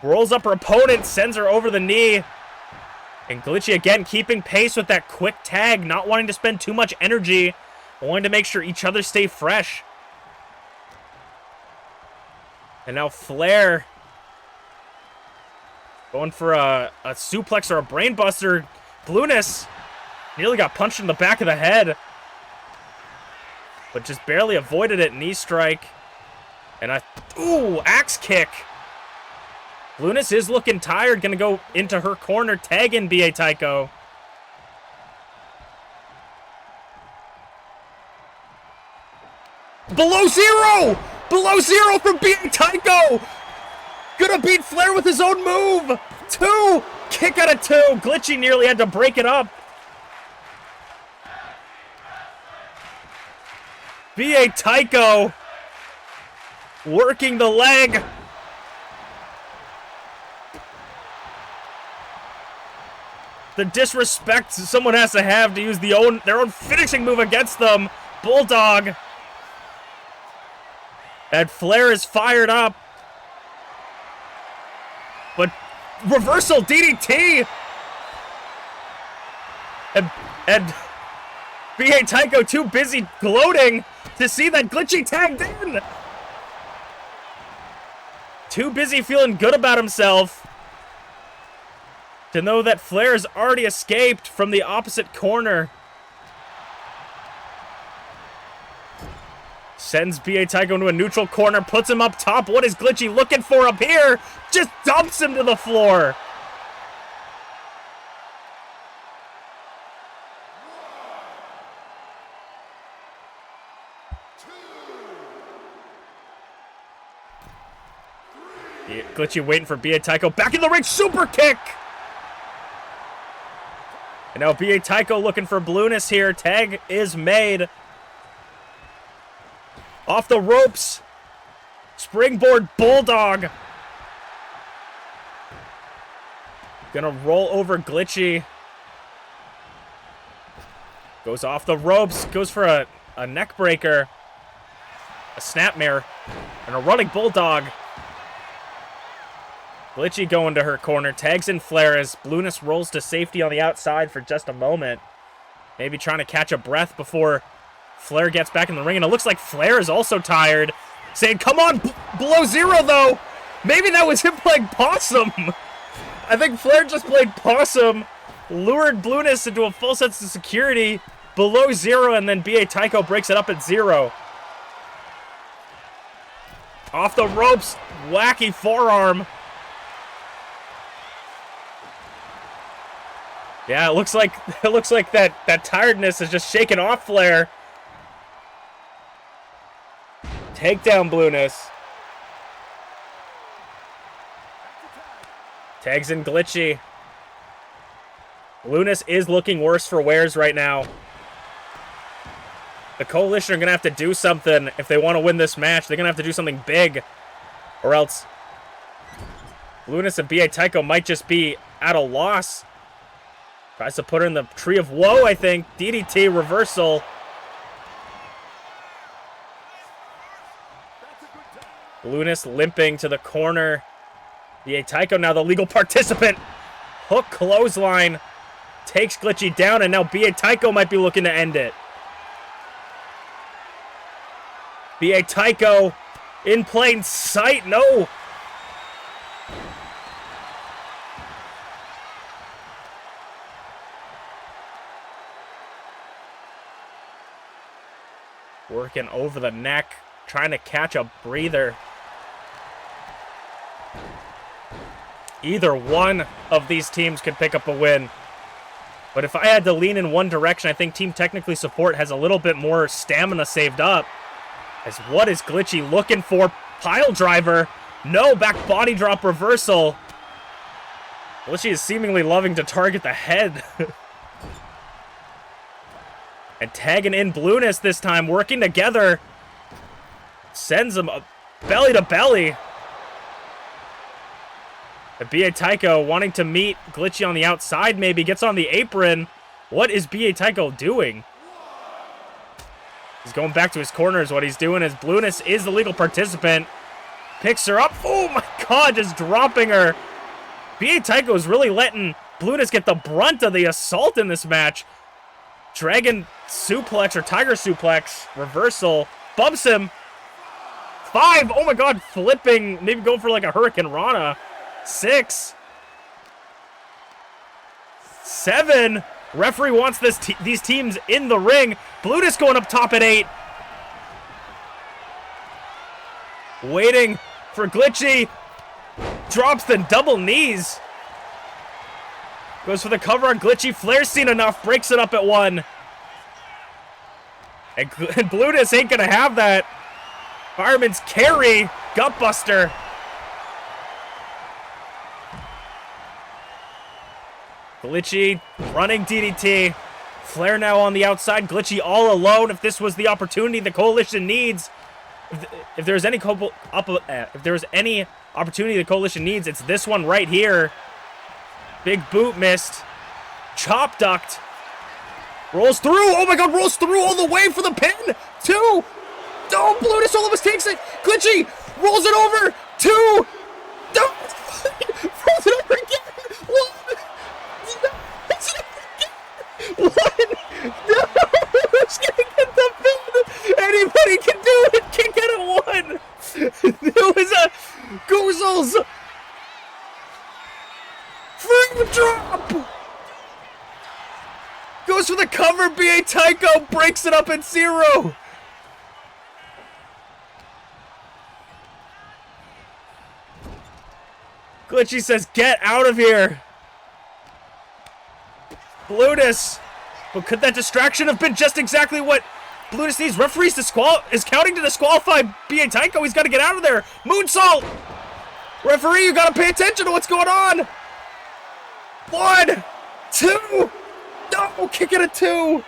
Rolls up her opponent, sends her over the knee. And Glitchy again keeping pace with that quick tag, not wanting to spend too much energy, wanting to make sure each other stay fresh. And now Flair going for a suplex or a brainbuster. Blunis nearly got punched in the back of the head, but just barely avoided it. Knee strike. And axe kick. Blunis is looking tired. Gonna go into her corner, tagging B.A. Taiko. Below zero! Below zero from B.A. Taiko! Gonna beat Flair with his own move! 2! Kick out of 2! Glitchy nearly had to break it up. B.A. Taiko working the leg. The disrespect someone has to have to use their own finishing move against them. Bulldog. And Flair is fired up. But reversal DDT. And B.A. Taiko too busy gloating to see that Glitchy tagged in. Too busy feeling good about himself to know that Flair has already escaped from the opposite corner. Sends B.A. Taiko into a neutral corner, puts him up top. What is Glitchy looking for up here? Just dumps him to the floor. Glitchy waiting for B.A. Taiko. Back in the ring, super kick! And now B.A. Taiko looking for Blunis here. Tag is made. Off the ropes. Springboard Bulldog. Gonna roll over Glitchy. Goes off the ropes. Goes for a neck breaker. A snapmare. And a running Bulldog. Glitchy going to her corner. Tags in Flair as Blunis rolls to safety on the outside for just a moment. Maybe trying to catch a breath before Flair gets back in the ring. And it looks like Flair is also tired. Saying, come on, below zero, though. Maybe that was him playing possum. I think Flair just played possum. Lured Blunis into a full sense of security. Below zero, and then B.A. Taiko breaks it up at 0. Off the ropes. Wacky forearm. Yeah, it looks like that tiredness is just shaking off Flair. Take down Blueness. Tags in Glitchy. Blueness is looking worse for wears right now. The Coalition are going to have to do something if they want to win this match. They're going to have to do something big. Or else Blueness and B.A. Tycho might just be at a loss. Tries to put her in the Tree of Woe, I think. DDT reversal. Blueness limping to the corner. B.A. Tycho now the legal participant. Hook clothesline. Takes Glitchy down, and now B.A. Tycho might be looking to end it. B.A. Tycho in plain sight. No. Working over the neck, trying to catch a breather. Either one of these teams could pick up a win. But if I had to lean in one direction, I think Team Technically Support has a little bit more stamina saved up. As what is Glitchy looking for? Pile driver. No, back body drop reversal. Glitchy is seemingly loving to target the head. And tagging in Blueness this time, working together. Sends him belly to belly. And B.A. Tycho wanting to meet Glitchy on the outside maybe. Gets on the apron. What is B.A. Tycho doing? He's going back to his corner is what he's doing as Blueness is the legal participant. Picks her up. Oh my god, just dropping her. B.A. Tycho is really letting Blueness get the brunt of the assault in this match. Dragon suplex or tiger suplex. Reversal. Bumps him. 5. Oh my god, flipping. Maybe going for like a Hurricane Rana. 6. 7. Referee wants these teams in the ring. Blueness going up top at 8. Waiting for Glitchy. Drops the double knees. Goes for the cover on Glitchy. Flair's seen enough. Breaks it up at 1. And Blueness ain't going to have that. Fireman's carry. Gutbuster. Glitchy running DDT. Flair now on the outside. Glitchy all alone. If this was the opportunity the Coalition needs. If there's any opportunity the Coalition needs, it's this one right here. Big boot missed. Chop ducked. Rolls through. Oh my god, rolls through all the way for the pin. 2. Oh, Blueness all of us takes it. Glitchy rolls it over. 2. No. Rolls it over again. 1. No. Rolls it over again. 1. No. Who's gonna get the pin? Anybody can do it. Can get a 1. It was a Goozles. Frame drop! Goes for the cover. B.A. Tycho breaks it up at 0. Glitchy says, get out of here. Blueness. But could that distraction have been just exactly what Blueness needs? Referees is counting to disqualify B.A. Tycho. He's got to get out of there. Moonsault. Referee, you got to pay attention to what's going on. 1, 2. No, kick it at 2.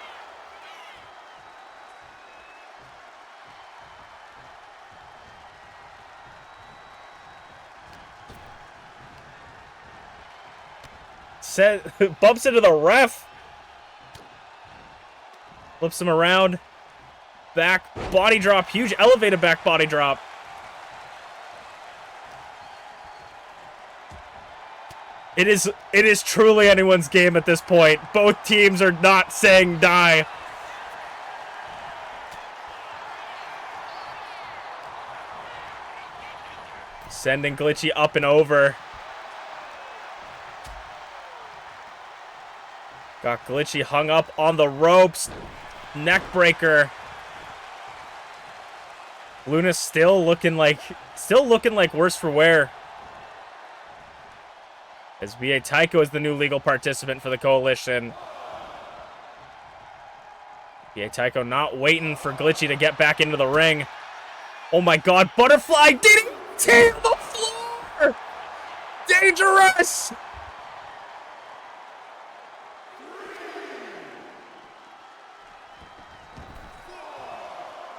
Bumps into the ref. Flips him around. Back body drop. Huge elevated back body drop. It is truly anyone's game at this point. Both teams are not saying die. Sending Glitchy up and over. Got Glitchy hung up on the ropes. Neck breaker. Luna's still looking like worse for wear. As B.A. Tycho is the new legal participant for the Coalition. B.A. Tycho not waiting for Glitchy to get back into the ring. Oh my god, butterfly DDT on the floor! Dangerous!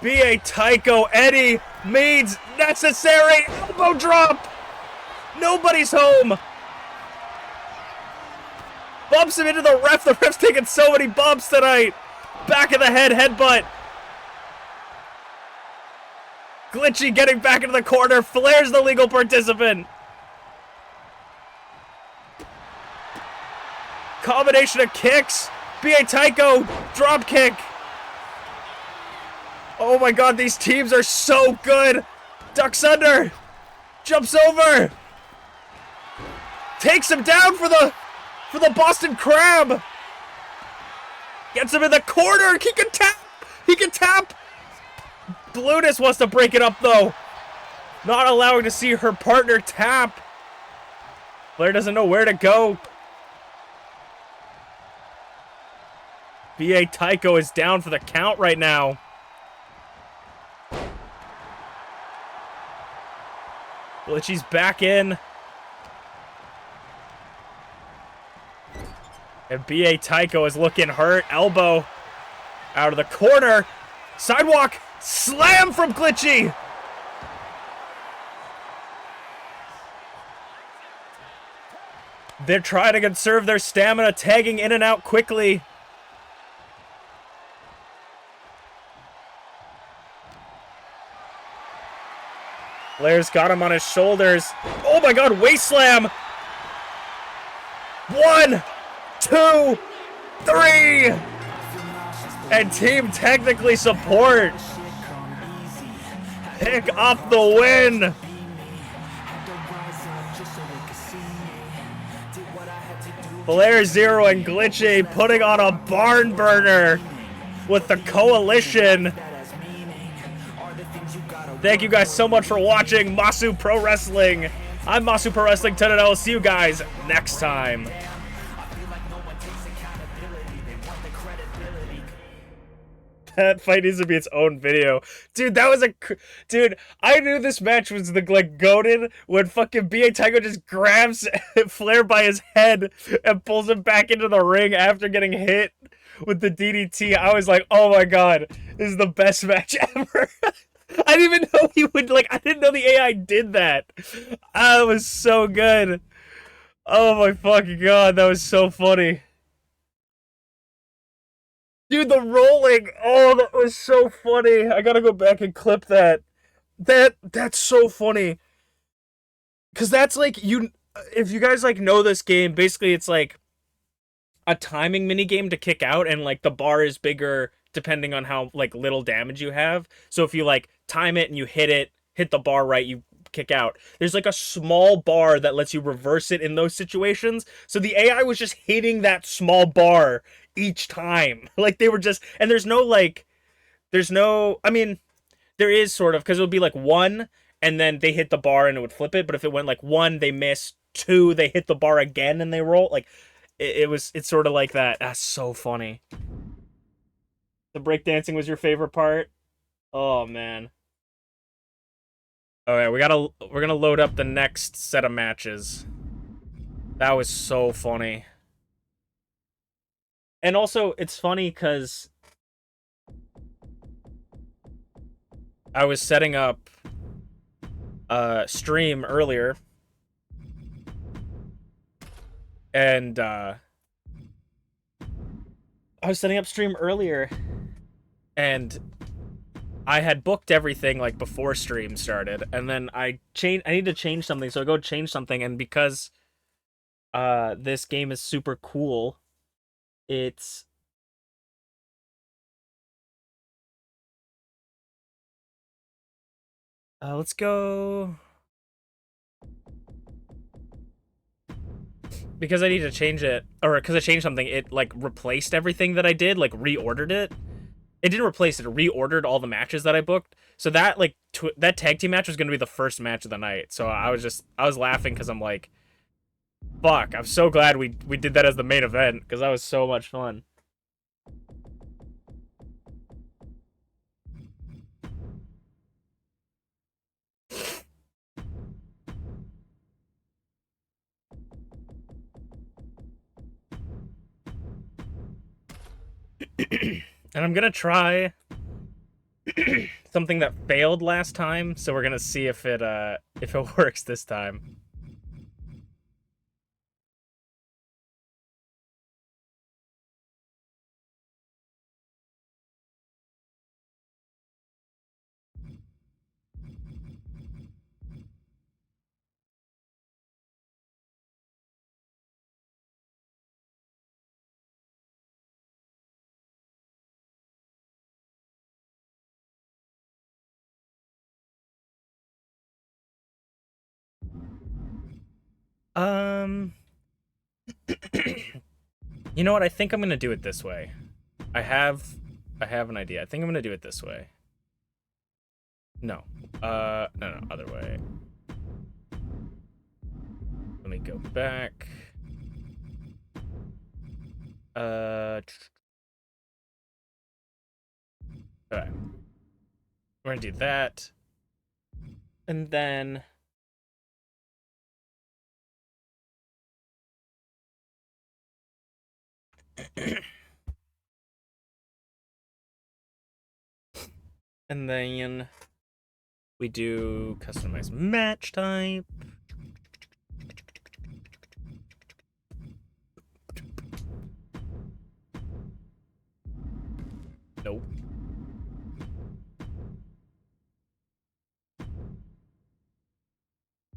B.A. Tycho, Eddie, means necessary elbow drop! Nobody's home! Bumps him into the ref. The ref's taking so many bumps tonight. Back of the head, headbutt. Glitchy getting back into the corner. Flair's the legal participant. Combination of kicks. B.A. Tycho, drop kick. Oh my god, these teams are so good. Ducks under. Jumps over. Takes him down for the Boston Crab. Gets him in the corner. He can tap. He can tap. Blutus wants to break it up though. Not allowing to see her partner tap. Flair doesn't know where to go. B.A. Tycho is down for the count right now. Glitchy's back in. And B.A. Tycho is looking hurt. Elbow out of the corner. Sidewalk slam from Glitchy. They're trying to conserve their stamina, tagging in and out quickly. Flair's got him on his shoulders. Oh my god, waist slam. 1, 2, 3. And team technically support pick up the win. Flair Zero and Glitchy putting on a barn burner with the coalition. Thank you guys so much for watching Masu Pro Wrestling. I'm Masu Pro Wrestling 10, and I will see you guys next time. That fight needs to be its own video. Dude, that was dude, I knew this match was the goated when fucking B.A. Tycho just grabs Flair by his head and pulls him back into the ring after getting hit with the DDT. I was like, oh my god, this is the best match ever. I didn't even know he would, I didn't know the AI did that. That was so good. Oh my fucking god, that was so funny. Dude, the rolling, oh, that was so funny. I gotta go back and clip that. That's so funny. Because that's if you guys know this game, basically it's like a timing minigame to kick out, and the bar is bigger depending on how little damage you have. So if you time it and you hit the bar right, you kick out. There's a small bar that lets you reverse it in those situations. So the AI was just hitting that small bar each time. They were just, and there's no I mean, there is sort of, because it would be 1 and then they hit the bar and it would flip it. But if it went 1, they miss, 2, they hit the bar again and they roll. It's sort of like that. That's so funny. The breakdancing was your favorite part? Oh man. Okay, we're gonna load up the next set of matches. That was so funny. And also, it's funny because I was setting up a stream earlier, and I was setting up stream earlier, and I had booked everything before stream started, and then I need to change something, so I go change something, and because this game is super cool, it's let's go, because I need to change it, or because I changed something, it replaced everything that I did, reordered it. It didn't replace it, it reordered all the matches that I booked. So that that tag team match was going to be the first match of the night. So I was laughing because I'm like, fuck, I'm so glad we did that as the main event, because that was so much fun. And I'm gonna try something that failed last time, so we're gonna see if it works this time. You know what? I think I'm gonna do it this way. I have an idea. I think I'm gonna do it this way. No. No, other way. Let me go back. Okay. We're gonna do that. And then... and then we do customize match type. Nope.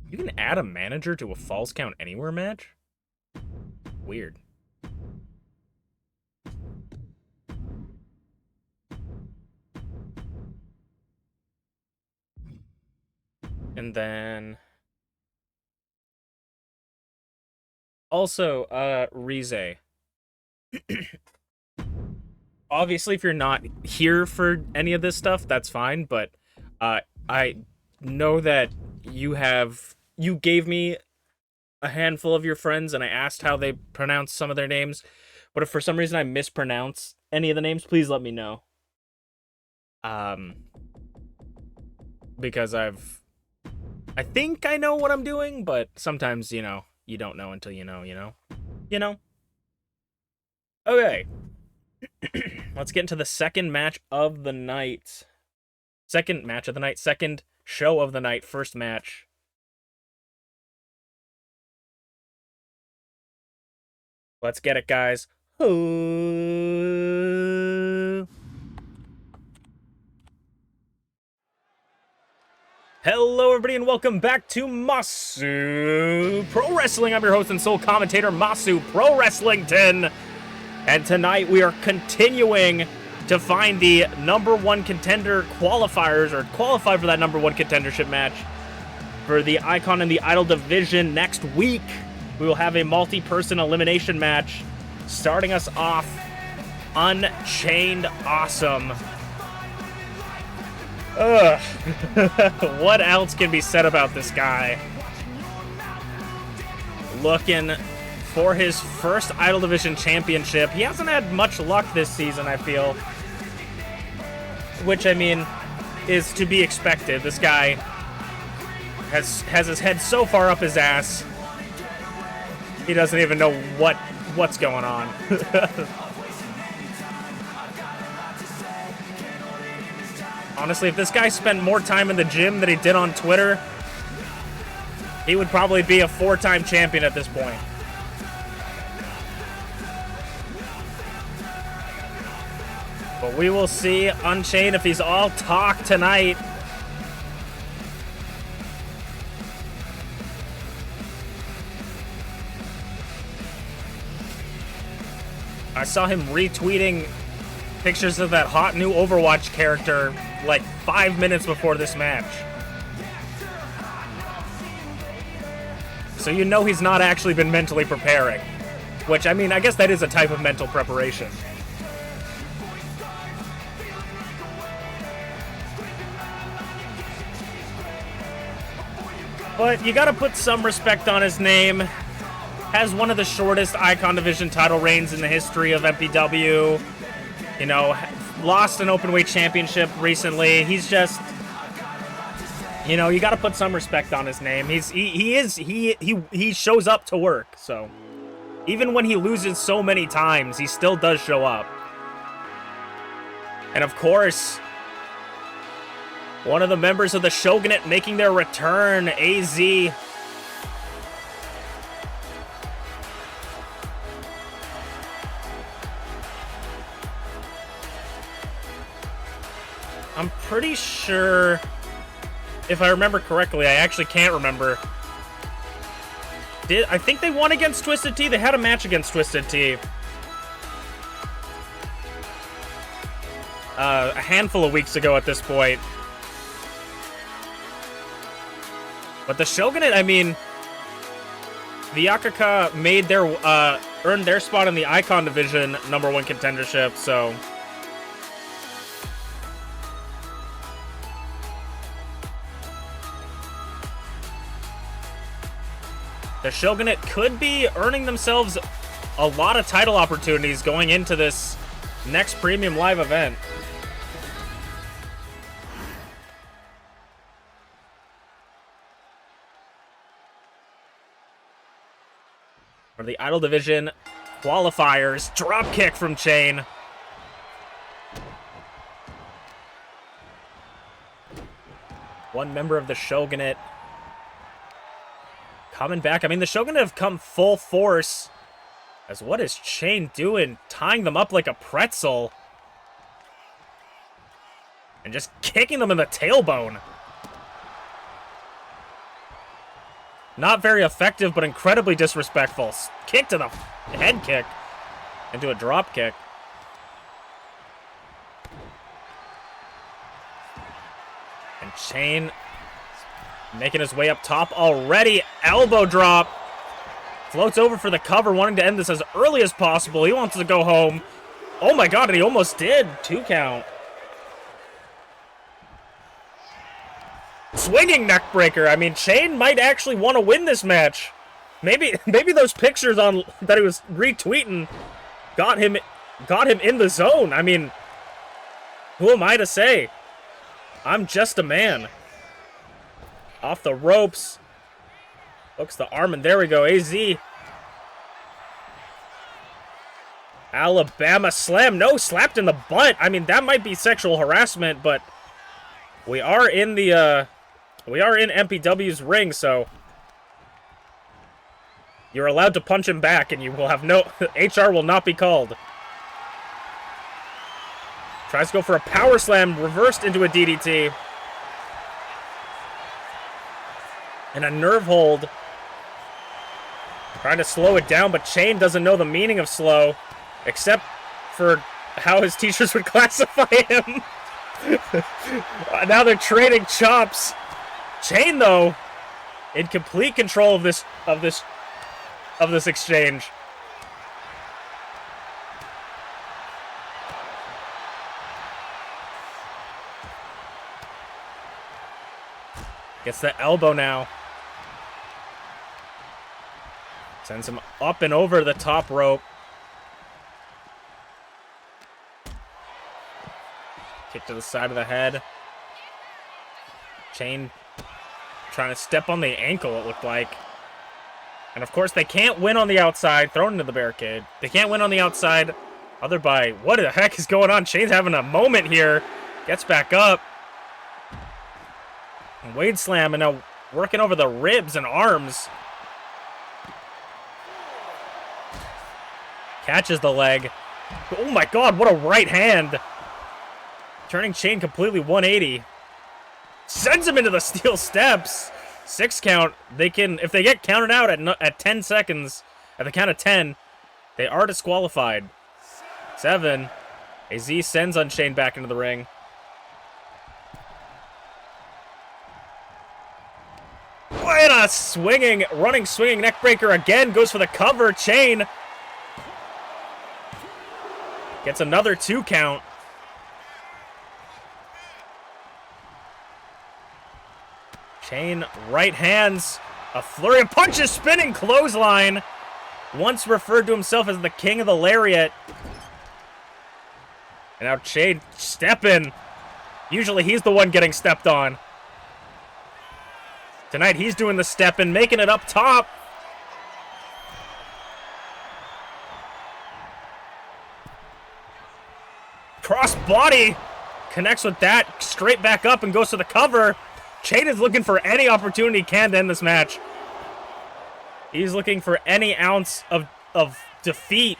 You can add a manager to a false count anywhere match? Weird. And then... also, Rize. Obviously, if you're not here for any of this stuff, that's fine, but I know that you gave me a handful of your friends, and I asked how they pronounce some of their names, but if for some reason I mispronounce any of the names, please let me know. Because I think I know what I'm doing, but sometimes, you know, you don't know until you know, you know? You know? Okay. Let's get into the second match of the night. Second match of the night. Second show of the night. First match. Let's get it, guys. Ooh. Hello, everybody, and welcome back to Masu Pro Wrestling. I'm your host and sole commentator, Masu Pro Wrestlington. And tonight we are continuing to find the #1 contender qualifiers, or qualify for that #1 contendership match for the Icon and the Idol division. Next week, we will have a multi-person elimination match starting us off. Unchained Awesome. Ugh. What else can be said about this guy? Looking for his first Idol Division championship. He hasn't had much luck this season, I feel. Which, I mean, is to be expected. This guy has his head so far up his ass, he doesn't even know what's going on. Honestly, if this guy spent more time in the gym than he did on Twitter, he would probably be a 4-time champion at this point. But we will see Unchained if he's all talk tonight. I saw him retweeting pictures of that hot new Overwatch character like 5 minutes before this match. So you know he's not actually been mentally preparing. Which, I mean, I guess that is a type of mental preparation. But you gotta put some respect on his name. Has one of the shortest Icon Division title reigns in the history of MPW. You know, lost an Openweight championship recently. He's just, you know, you gotta put some respect on his name. He shows up to work, so. Even when he loses so many times, he still does show up. And of course, one of the members of the Shogunate making their return, AZ. I'm pretty sure, if I remember correctly, I actually can't remember. I think they won against Twisted Tea? They had a match against Twisted Tea. A handful of weeks ago at this point. But the Shogunate, I mean, the Yakuza made their, earned their spot in the Icon Division #1 contendership, so... The Shogunate could be earning themselves a lot of title opportunities going into this next Premium Live event. For the Idol Division qualifiers, drop kick from Chain. One member of the Shogunate coming back. I mean, the Shogunate have come full force. As what is Chain doing? Tying them up like a pretzel. And just kicking them in the tailbone. Not very effective, but incredibly disrespectful. Kick to the head kick. Into a drop kick. And Chain making his way up top already. Elbow drop. Floats over for the cover, wanting to end this as early as possible. He wants to go home. Oh my god, and he almost did. 2 count. Swinging neck breaker. I mean, Chain might actually want to win this match. Maybe those pictures on that he was retweeting got him in the zone. I mean, who am I to say? I'm just a man. Off the ropes. Hooks the arm, and there we go. AZ. Alabama slam. No, slapped in the butt. I mean, that might be sexual harassment, but we are in the, we are in MPW's ring, so you're allowed to punch him back, and you will have no... HR will not be called. Tries to go for a power slam, reversed into a DDT. And a nerve hold. Trying to slow it down, but Chain doesn't know the meaning of slow, except for how his teachers would classify him. Now they're trading chops. Chain, though, in complete control of this exchange. Gets the elbow now. Sends him up and over the top rope. Kick to the side of the head. Chain trying to step on the ankle, it looked like. And of course, they can't win on the outside. Thrown into the barricade. They can't win on the outside. Other by, what the heck is going on? Chain's having a moment here. Gets back up. And Wade slam, and now working over the ribs and arms. Catches the leg. Oh my god, what a right hand. Turning Chain completely 180. Sends him into the steel steps. 6 count. They can, if they get counted out at 10 seconds, at the count of 10, they are disqualified. 7. AZ sends Unchained back into the ring. What a swinging, running, swinging neck breaker again. Goes for the cover. Chain gets another 2 count. Chain right hands. A flurry of punches. Spinning clothesline. Once referred to himself as the king of the lariat. And now Chain stepping. Usually he's the one getting stepped on. Tonight he's doing the stepping, making it up top. Cross body connects with that, straight back up and goes to the cover. Chain is looking for any opportunity he can to end this match. He's looking for any ounce of defeat.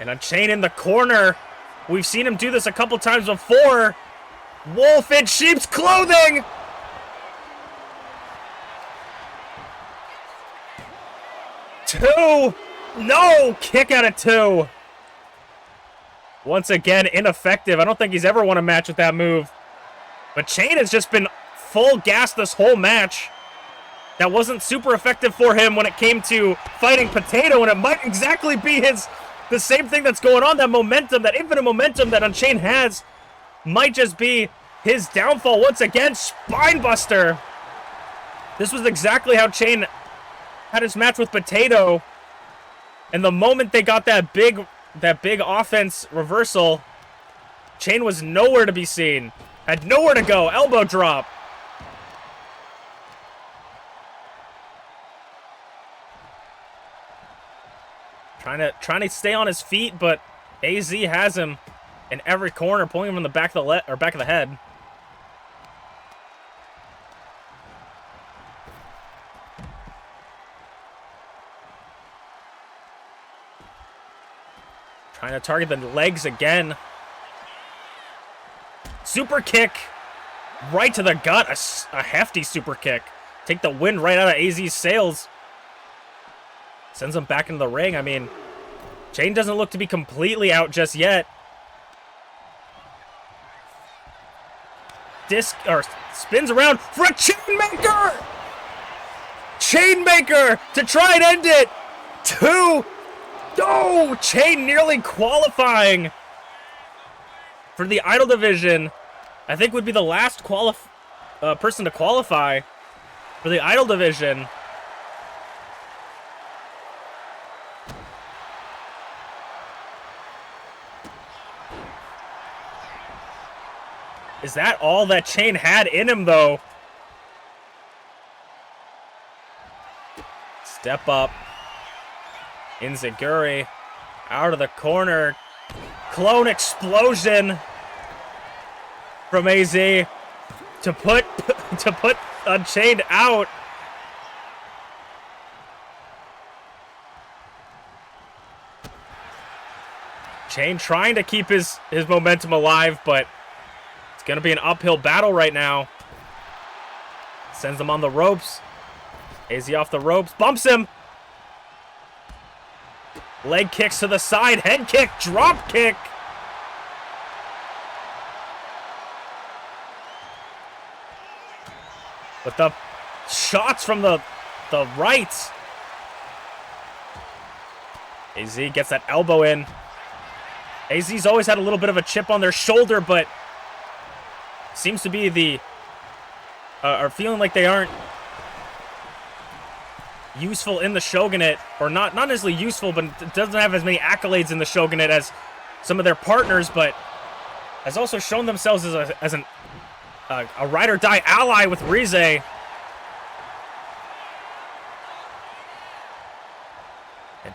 And a Chain in the corner. We've seen him do this a couple times before. Wolf in sheep's clothing. Two. No, kick out of two. Once again, ineffective. I don't think he's ever won a match with that move. But Chain has just been full gas this whole match. That wasn't super effective for him when it came to fighting Potato, and it might exactly be the same thing that's going on. That momentum, that infinite momentum that Unchained has, might just be his downfall once again. Spinebuster. This was exactly how Chain had his match with Potato. And the moment they got that big offense reversal, Chain was nowhere to be seen. Had nowhere to go. Elbow drop. Trying to stay on his feet, but AZ has him in every corner, pulling him from the back of the head. Trying to target the legs again. Super kick right to the gut. A hefty super kick. Take the wind right out of AZ's sails. Sends him back into the ring. I mean, Chain doesn't look to be completely out just yet. Spins around for a Chainmaker! Chainmaker to try and end it! Two! Oh! Chain nearly qualifying for the Idol division. I think would be the last person to qualify for the Idol division. Is that all that Chain had in him, though? Step up. Enziguri out of the corner. Clone explosion from AZ to put Unchained out. Chain trying to keep his momentum alive, but it's going to be an uphill battle right now. Sends him on the ropes. AZ off the ropes. Bumps him. Leg kicks to the side. Head kick. Drop kick. With the shots from the right. AZ gets that elbow in. AZ's always had a little bit of a chip on their shoulder, but seems to be are feeling like they aren't useful in the Shogunate, or not necessarily useful, but doesn't have as many accolades in the Shogunate as some of their partners, but has also shown themselves as a ride or die ally with Rize. And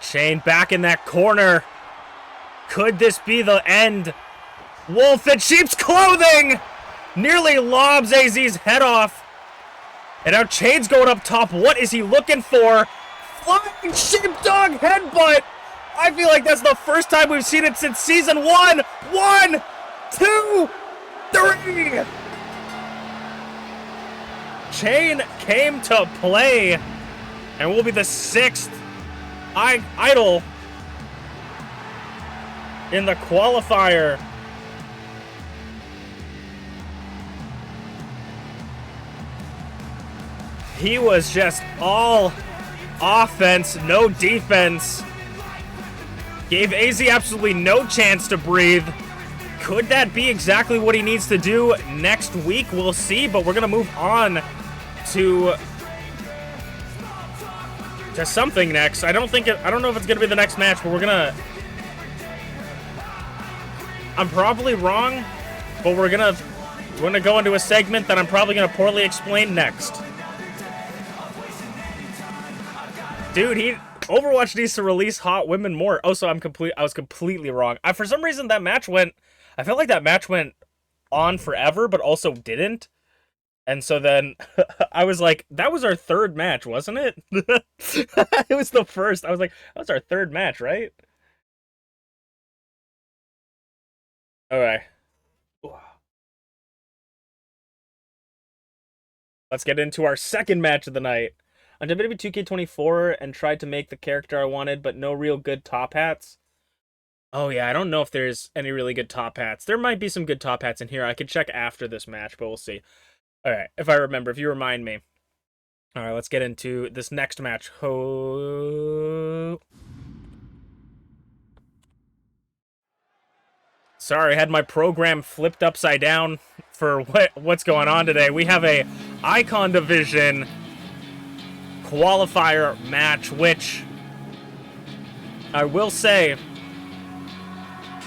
Chain back in that corner. Could this be the end? Wolf in sheep's clothing nearly lobs AZ's head off. And now Chain's going up top. What is he looking for? Flying sheepdog headbutt. I feel like that's the first time we've seen it since season 1. 1, 2, 3. Chain came to play and will be the 6th idol in the qualifier. He was just all offense, no defense. Gave AZ absolutely no chance to breathe. Could that be exactly what he needs to do next week? We'll see, but we're going to move on to something next. I don't know if it's going to be the next match, but we're going to... I'm probably wrong, but we're going to go into a segment that I'm probably going to poorly explain next. Dude, Overwatch needs to release hot women more. Oh, so I was completely wrong. For some reason that match went. I felt like that match went on forever, but also didn't. And so then I was like, that was our third match, wasn't it? It was the first. I was like, that was our third match, right? Okay. Let's get into our second match of the night. On WWE 2K24 and tried to make the character I wanted, but no real good top hats. Oh yeah, I don't know if there's any really good top hats. There might be some good top hats in here. I could check after this match, but we'll see. Alright, if I remember, if you remind me. Alright, let's get into this next match. Sorry, I had my program flipped upside down for what's going on today. We have a Icon Division qualifier match, which I will say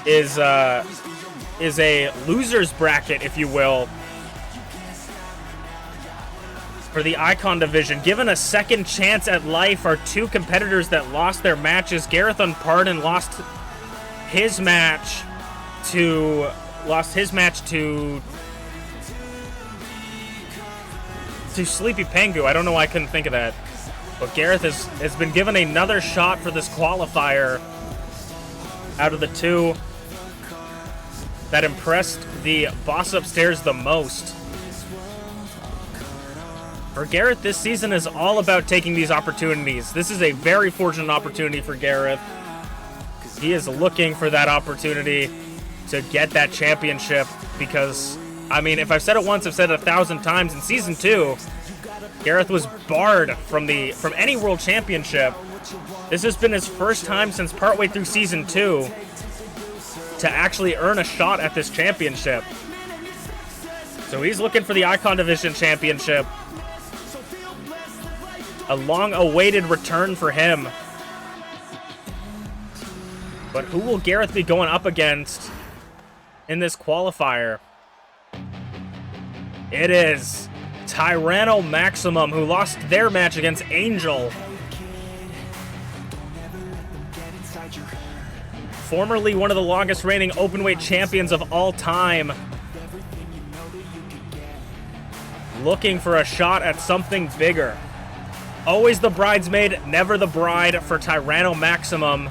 is a loser's bracket, if you will, for the Icon Division. Given a second chance at life are two competitors that lost their matches. Gareth Unpardoned lost his match to Sleepy Pengu. I don't know why I couldn't think of that. But Gareth has been given another shot for this qualifier out of the two that impressed the boss upstairs the most. For Gareth, this season is all about taking these opportunities. This is a very fortunate opportunity for Gareth. He is looking for that opportunity to get that championship because, I mean, if I've said it once, I've said it 1,000 times. In Season 2, Gareth was barred from any World Championship. This has been his first time since partway through Season 2 to actually earn a shot at this championship. So he's looking for the Icon Division Championship. A long-awaited return for him. But who will Gareth be going up against in this qualifier? It is Tyranno Maximum, who lost their match against Angel. Formerly one of the longest reigning openweight champions of all time. Looking for a shot at something bigger. Always the bridesmaid, never the bride for Tyranno Maximum.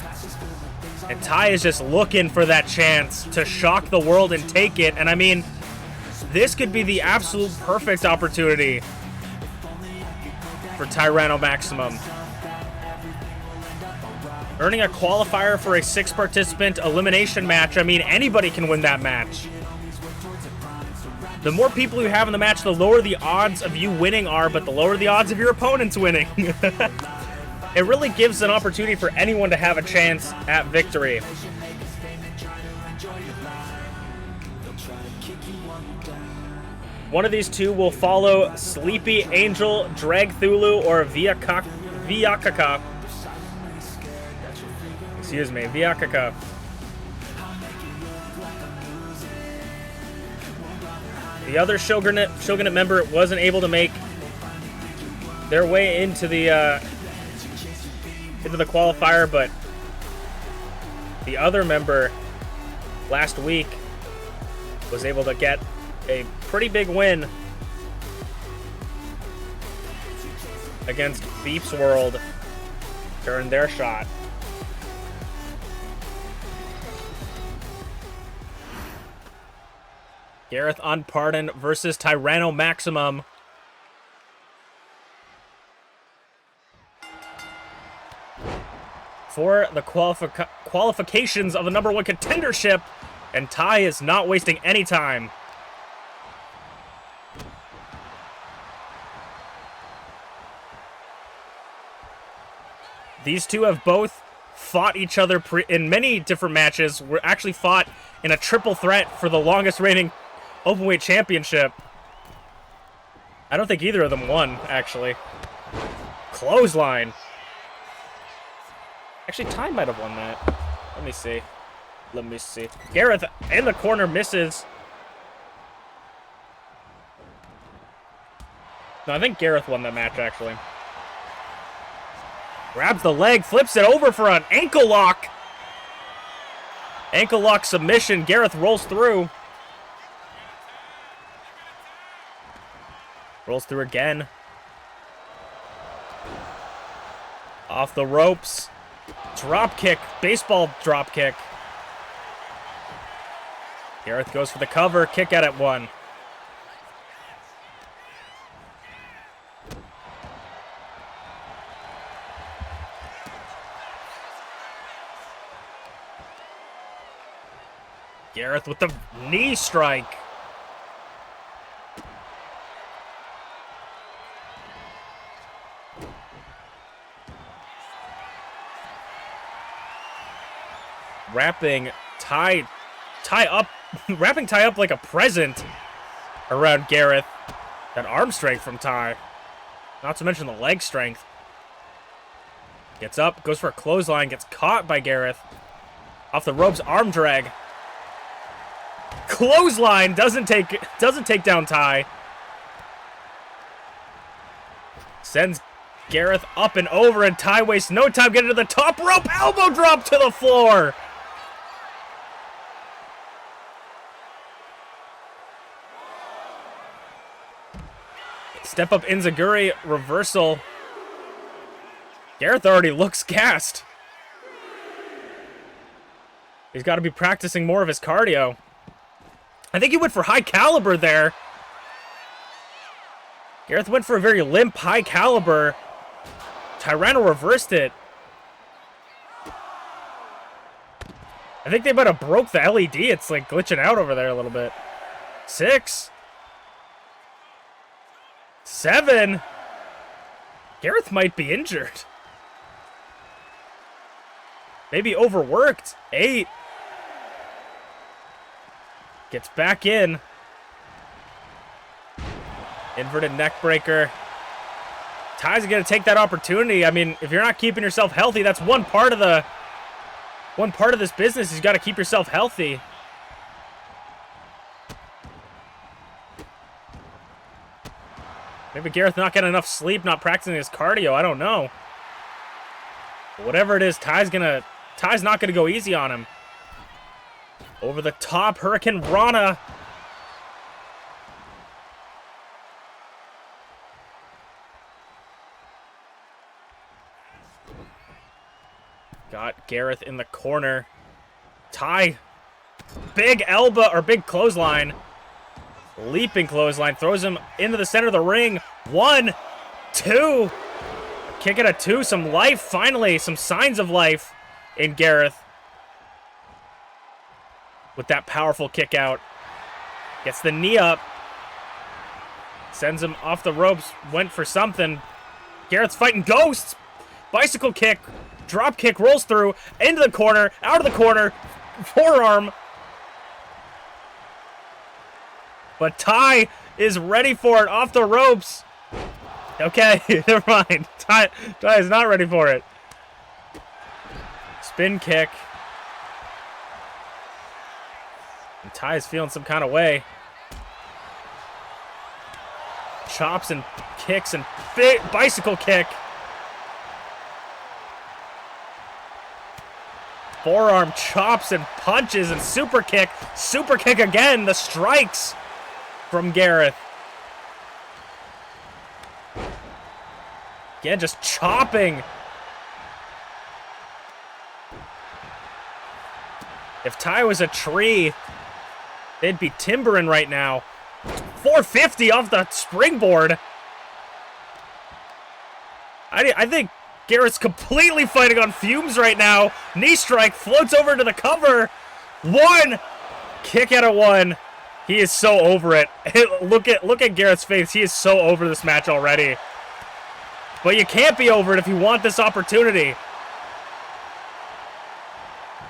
And Ty is just looking for that chance to shock the world and take it. And I mean, this could be the absolute perfect opportunity for Tyranno Maximum. Earning a qualifier for a 6-participant elimination match. I mean, anybody can win that match. The more people you have in the match, the lower the odds of you winning are, but the lower the odds of your opponents winning. It really gives an opportunity for anyone to have a chance at victory. One of these two will follow Sleepy Angel, Drag Thulu, or Viakaka. Excuse me, Viakaka. The other Shogunate member wasn't able to make their way into the qualifier, but the other member last week was able to get a pretty big win against Beeps World during their shot. Gareth Unpardoned versus Tyranno Maximum. For the qualifications of the #1 contendership, and Ty is not wasting any time. These two have both fought each other in many different matches. Were actually fought in a triple threat for the longest reigning openweight championship. I don't think either of them won, actually. Clothesline. Actually, Ty might have won that. Let me see. Let me see. Gareth in the corner misses. No, I think Gareth won that match, actually. Grabs the leg, flips it over for an ankle lock. Ankle lock submission. Gareth rolls through. Rolls through again. Off the ropes. Drop kick. Baseball drop kick. Gareth goes for the cover. Kick out at 1. Gareth with the knee strike. Wrapping Ty up like a present around Gareth. That arm strength from Ty. Not to mention the leg strength. Gets up, goes for a clothesline, gets caught by Gareth. Off the ropes, arm drag. Clothesline doesn't take down Ty. Sends Gareth up and over, and Ty wastes no time getting to the top rope. Elbow drop to the floor. Step up Enziguri, reversal. Gareth already looks gassed. He's got to be practicing more of his cardio. I think he went for high caliber there. Gareth went for a very limp high caliber. Tyranno reversed it. I think they might have broke the LED. It's like glitching out over there a little bit. 6. 7. Gareth might be injured. Maybe overworked. 8. Gets back in. Inverted neck breaker. Ty's going to take that opportunity. I mean, if you're not keeping yourself healthy, that's one part of this business. You've got to keep yourself healthy. Maybe Gareth not getting enough sleep, not practicing his cardio. I don't know. But whatever it is, Ty's not gonna go easy on him. Over the top, Hurricane Rana. Got Gareth in the corner. Ty, big elbow, or big clothesline. Leaping clothesline, throws him into the center of the ring. 1, 2. Kick it at 2, some life, finally, some signs of life in Gareth. With that powerful kick out. Gets the knee up. Sends him off the ropes, went for something. Gareth's fighting ghosts. Bicycle kick, drop kick, rolls through, into the corner, out of the corner, forearm. But Ty is ready for it, off the ropes. Okay, never mind. Ty is not ready for it. Spin kick. And Ty is feeling some kind of way. Chops and kicks and big bicycle kick. Forearm chops and punches and super kick. Super kick again, the strikes from Gareth. Again, just chopping. If Ty was a tree, they'd be timbering right now. 450 off the springboard. I think Garrett's completely fighting on fumes right now. Knee strike, floats over to the cover. 1. Kick out of 1. He is so over it. Look at Garrett's face. He is so over this match already. But you can't be over it if you want this opportunity.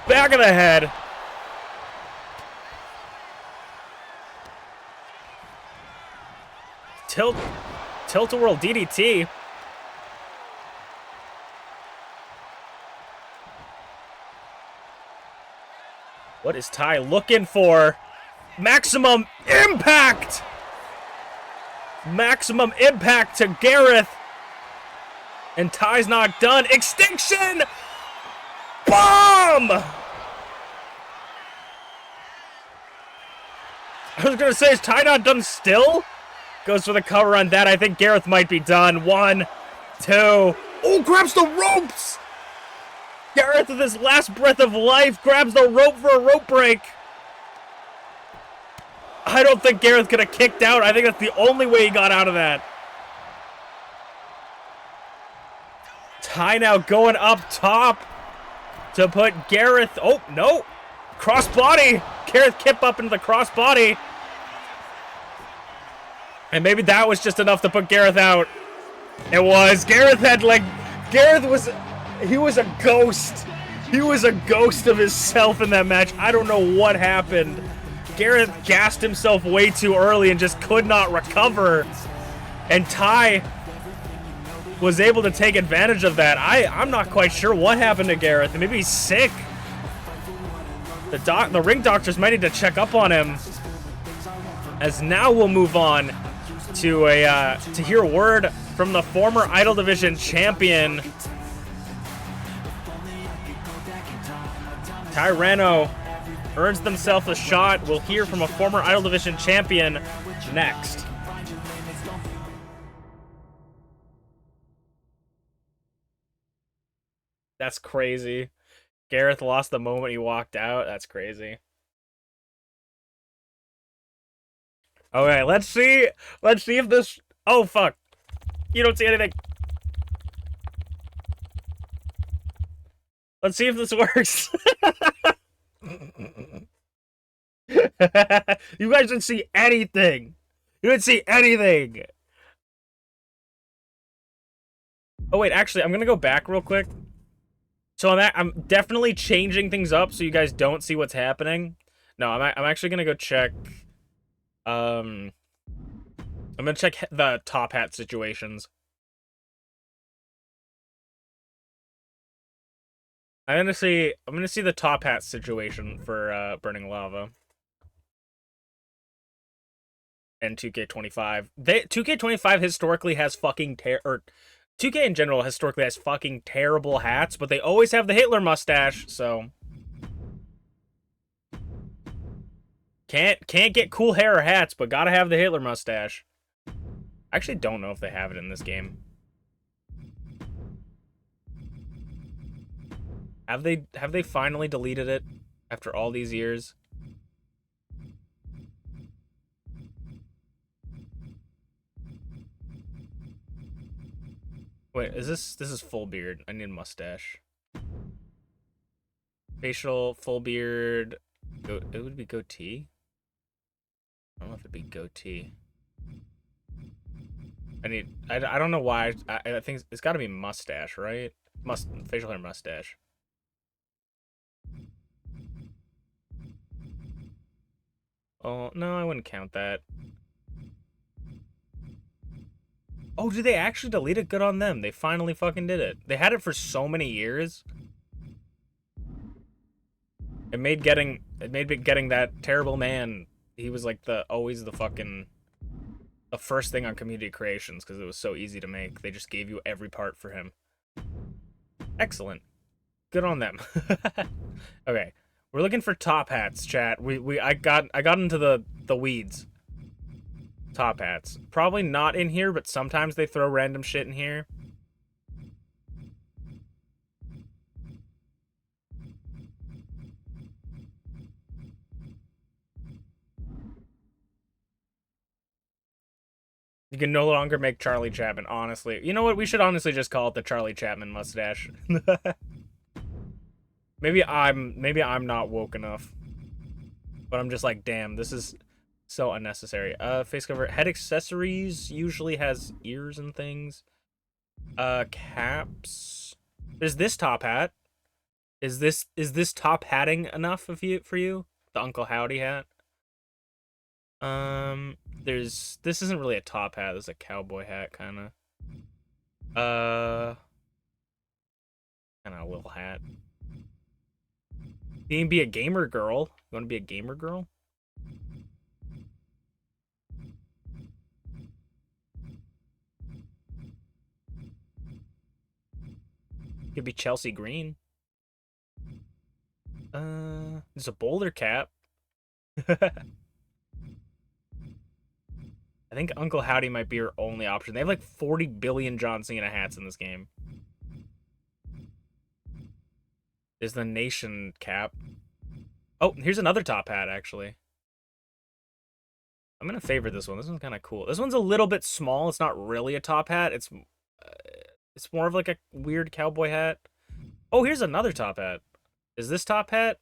Back of the head. Tilt-a-whirl DDT. What is Ty looking for? Maximum impact! Maximum impact to Gareth. And Ty's not done. Extinction! Bomb! I was gonna say, is Ty not done still? Goes for the cover on that. I think Gareth might be done. 1, 2. Oh, grabs the ropes! Gareth, with his last breath of life, grabs the rope for a rope break. I don't think Gareth could have kicked out. I think that's the only way he got out of that. Ty now going up top to put Gareth... Oh, no. Crossbody. Gareth kip up into the crossbody. And maybe that was just enough to put Gareth out. It was. Gareth had, like... Gareth was... He was a ghost. He was a ghost of himself in that match. I don't know what happened. Gareth gassed himself way too early and just could not recover. And Ty was able to take advantage of that. I'm not quite sure what happened to Gareth. Maybe he's sick. The ring doctors might need to check up on him. As now we'll move on to hear word from the former Idol Division champion, Tyranno earns themselves a shot. We'll hear from a former Idol Division champion next. That's crazy. Gareth lost the moment he walked out. That's crazy. Okay, let's see if this... Oh, fuck. You don't see anything. Let's see if this works. You guys didn't see anything. You didn't see anything. Oh, wait, actually, I'm gonna go back real quick. So I'm definitely changing things up so you guys don't see what's happening. No, I'm actually gonna go check... I'm gonna check the top hat situations. I'm gonna see the top hat situation for Burning Lava and 2K25. 2K25 historically has fucking 2K in general historically has fucking terrible hats, but they always have the Hitler mustache, so can't get cool hair or hats, but gotta have the Hitler mustache. I actually don't know if they have it in this game. Have they finally deleted it after all these years? Wait, this is full beard. I need a mustache. Facial, full beard. It would be goatee. I don't know if it'd be goatee. I don't know why. I think it's got to be mustache, right? Facial hair, mustache. Oh no, I wouldn't count that. Oh, did they actually delete it? Good on them. They finally fucking did it. They had it for so many years. It made getting that terrible man. He was like always the first thing on community creations because it was so easy to make. They just gave you every part for him. Excellent. Good on them. Okay, we're looking for top hats, chat. I got into the weeds. Top hats. Probably not in here, but sometimes they throw random shit in here. You can no longer make Charlie Chapman, honestly. You know what? We should honestly just call it the Charlie Chapman mustache. Maybe I'm not woke enough. But I'm just like, damn, this is so unnecessary. Face cover. Head accessories usually has ears and things. Caps. There's this top hat. Is this top hatting enough for you? The Uncle Howdy hat? This isn't really a top hat. This is a cowboy hat, kind of. Kind of a little hat. You can be a gamer girl. You want to be a gamer girl? Could be Chelsea Green. There's a Boulder Cap. I think Uncle Howdy might be your only option. They have like 40 billion John Cena hats in this game. There's the Nation Cap. Oh, here's another top hat, actually. I'm going to favor this one. This one's kind of cool. This one's a little bit small. It's not really a top hat. It's more of like a weird cowboy hat. Oh, here's another top hat. Is this top hat?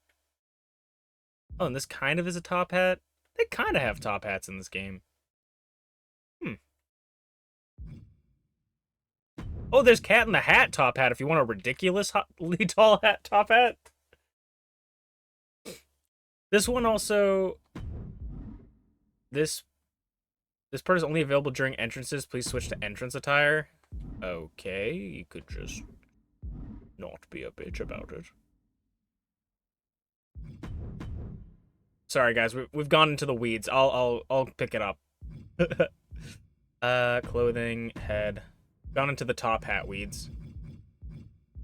Oh, and this kind of is a top hat. They kind of have top hats in this game. Oh, there's Cat in the Hat top hat if you want a ridiculously tall hat top hat. This one also... This part is only available during entrances. Please switch to entrance attire. Okay, you could just not be a bitch about it. Sorry, guys, we've gone into the weeds. I'll pick it up. Clothing, head. Gone into the top hat weeds.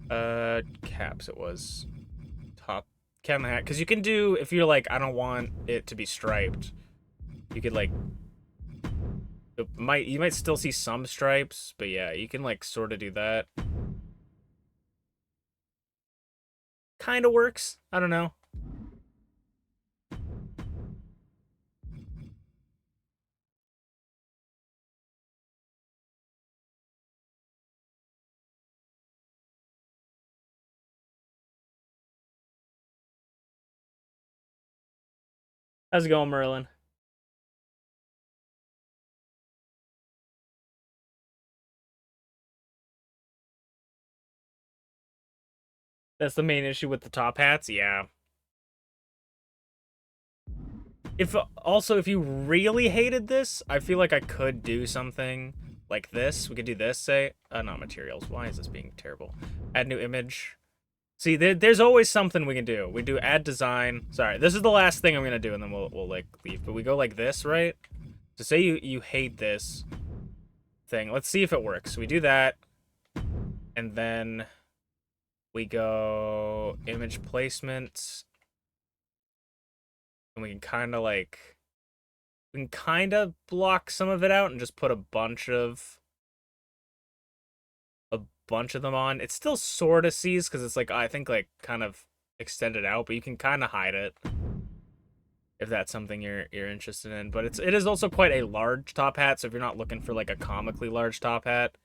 Caps it was. Top cat in the hat. Because you can do, if you're like, I don't want it to be striped, you could like, you might still see some stripes, but yeah, you can like sort of do that. Kind of works. I don't know. How's it going, Merlin? That's the main issue with the top hats, yeah. If you really hated this, I feel like I could do something like this. We could do this, say. Not materials. Why is this being terrible? Add new image. See, there's always something we can do. We do add design. Sorry, this is the last thing I'm gonna do, and then we'll like leave. But we go like this, right? So say you hate this thing. Let's see if it works. We do that, and then we go image placement, and we can kind of block some of it out and just put a bunch of them on. It still sort of sees because it's like, I think like kind of extended out, but you can kind of hide it if that's something you're interested in. But it is also quite a large top hat, so if you're not looking for like a comically large top hat,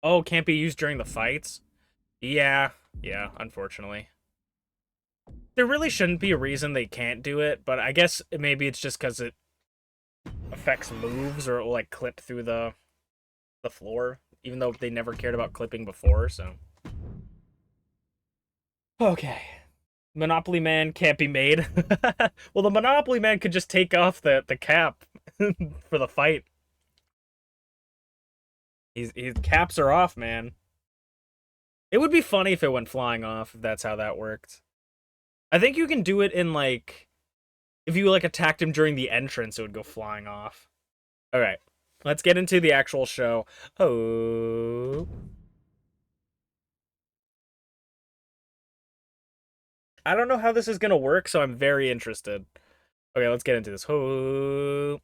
oh, can't be used during the fights. Yeah, unfortunately. There really shouldn't be a reason they can't do it, but I guess maybe it's just because it affects moves or it will like clip through the floor, even though they never cared about clipping before, so. Okay. Monopoly Man can't be made. Well, the Monopoly Man could just take off the cap for the fight. His caps are off, man. It would be funny if it went flying off, if that's how that worked. I think you can do it in, like, if you, like, attacked him during the entrance, it would go flying off. Alright, let's get into the actual show. Oh. I don't know how this is gonna work, so I'm very interested. Okay, let's get into this. Oh.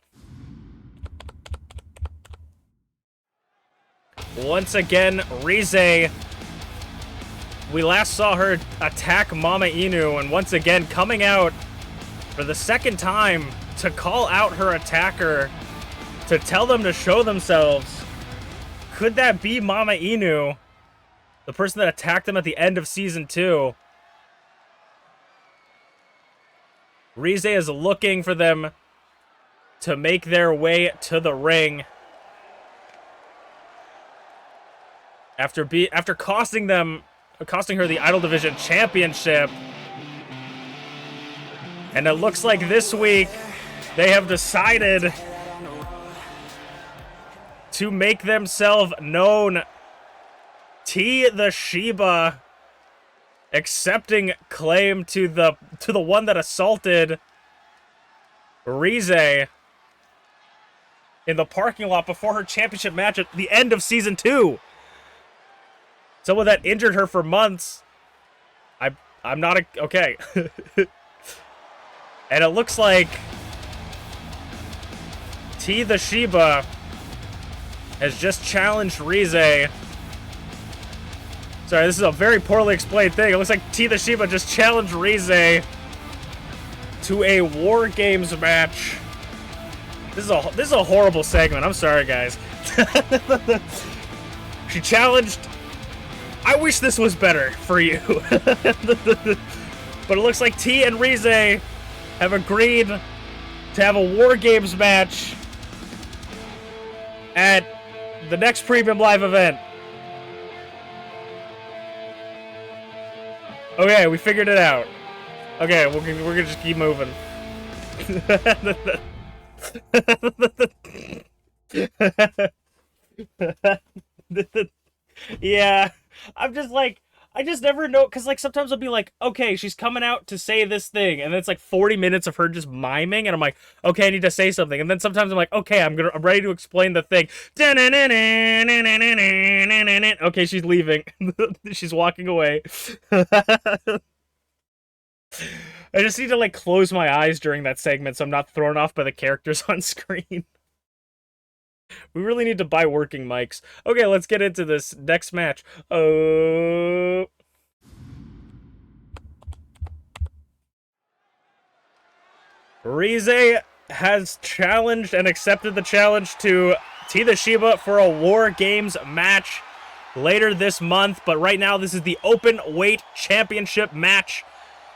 Once again, Rize. We last saw her attack Mama Inu, and once again coming out for the second time to call out her attacker, to tell them to show themselves. Could that be Mama Inu, the person that attacked them at the end of Season 2? Rize is looking for them to make their way to the ring. After costing her the Idol Division Championship. And it looks like this week they have decided to make themselves known. T the Sheba accepting claim to the one that assaulted Rize. in the parking lot before her championship match at the end of Season 2. Someone that injured her for months. I'm not a... Okay. And it looks like T the Shiba has just challenged Rize. Sorry, this is a very poorly explained thing. It looks like T the Shiba just challenged Rize to a War Games match. This is a horrible segment. I'm sorry, guys. She challenged... I wish this was better for you. But it looks like T and Rize have agreed to have a War Games match at the next Premium Live event. Okay, we figured it out. Okay, we're gonna just keep moving. Yeah, I'm just like, I just never know, because like sometimes I'll be like, okay, she's coming out to say this thing, and then it's like 40 minutes of her just miming, and I'm like, okay, I need to say something, and then sometimes I'm like, okay, I'm ready to explain the thing. Okay, she's leaving. She's walking away. I just need to like close my eyes during that segment so I'm not thrown off by the characters on screen. We really need to buy working mics. Okay, let's get into this next match. Rize has challenged and accepted the challenge to T the Shiba for a War Games match later this month. But right now, this is the Open Weight Championship match.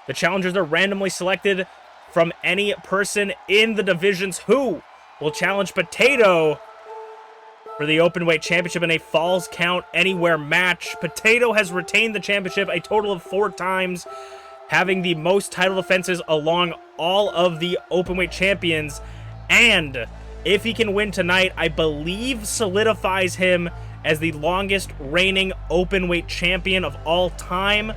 The challengers are randomly selected from any person in the divisions who will challenge Potato for the Openweight Championship in a Falls Count Anywhere match. Potato has retained the championship a total of 4 times, having the most title defenses along all of the Openweight champions. And if he can win tonight, I believe solidifies him as the longest reigning Openweight champion of all time.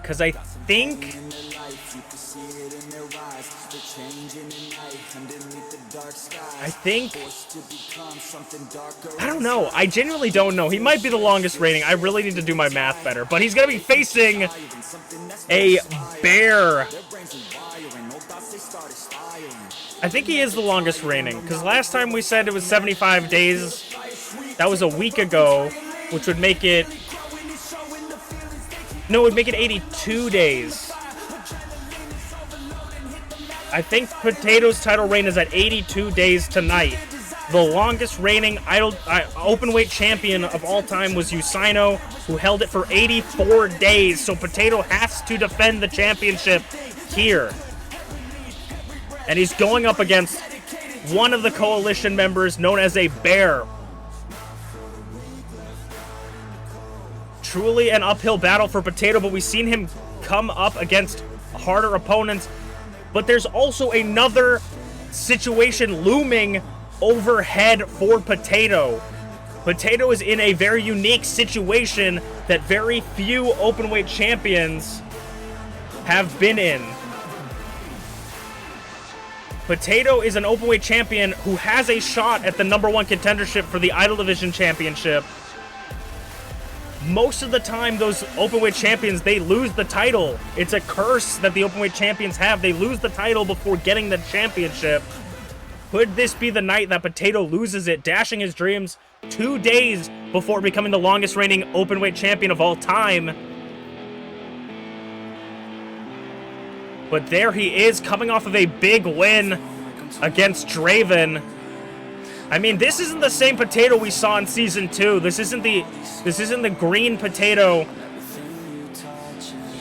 Because I think... I don't know. I genuinely don't know. He might be the longest reigning. I really need to do my math better. But he's going to be facing a bear. I think he is the longest reigning. Because last time we said it was 75 days. That was a week ago. Which would make it... No, it would make it 82 days. I think Potato's title reign is at 82 days tonight. The longest reigning openweight champion of all time was Usaino, who held it for 84 days. So Potato has to defend the championship here. And he's going up against one of the coalition members known as a bear. Truly an uphill battle for Potato, but we've seen him come up against harder opponents. But there's also another situation looming overhead for Potato. Potato is in a very unique situation that very few openweight champions have been in. Potato is an openweight champion who has a shot at the #1 contendership for the Idol Division Championship. Most of the time, those openweight champions, they lose the title. It's a curse that the openweight champions have. They lose the title before getting the championship. Could this be the night that Potato loses it, dashing his dreams 2 days before becoming the longest reigning openweight champion of all time? But there he is, coming off of a big win against Draven. I mean, this isn't the same Potato we saw in Season 2. This isn't the green Potato.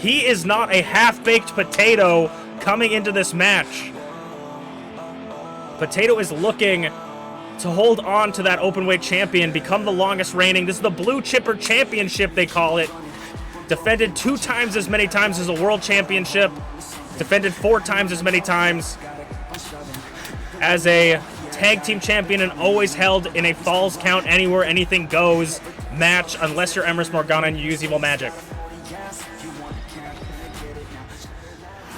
He is not a half-baked Potato coming into this match. Potato is looking to hold on to that openweight champion, become the longest reigning. This is the Blue Chipper Championship, they call it. Defended 2 times as many times as a World Championship. Defended 4 times as many times as a Tag Team Champion, and always held in a Falls Count Anywhere Anything Goes match, unless you're Emrys Morgana and you use Evil Magic.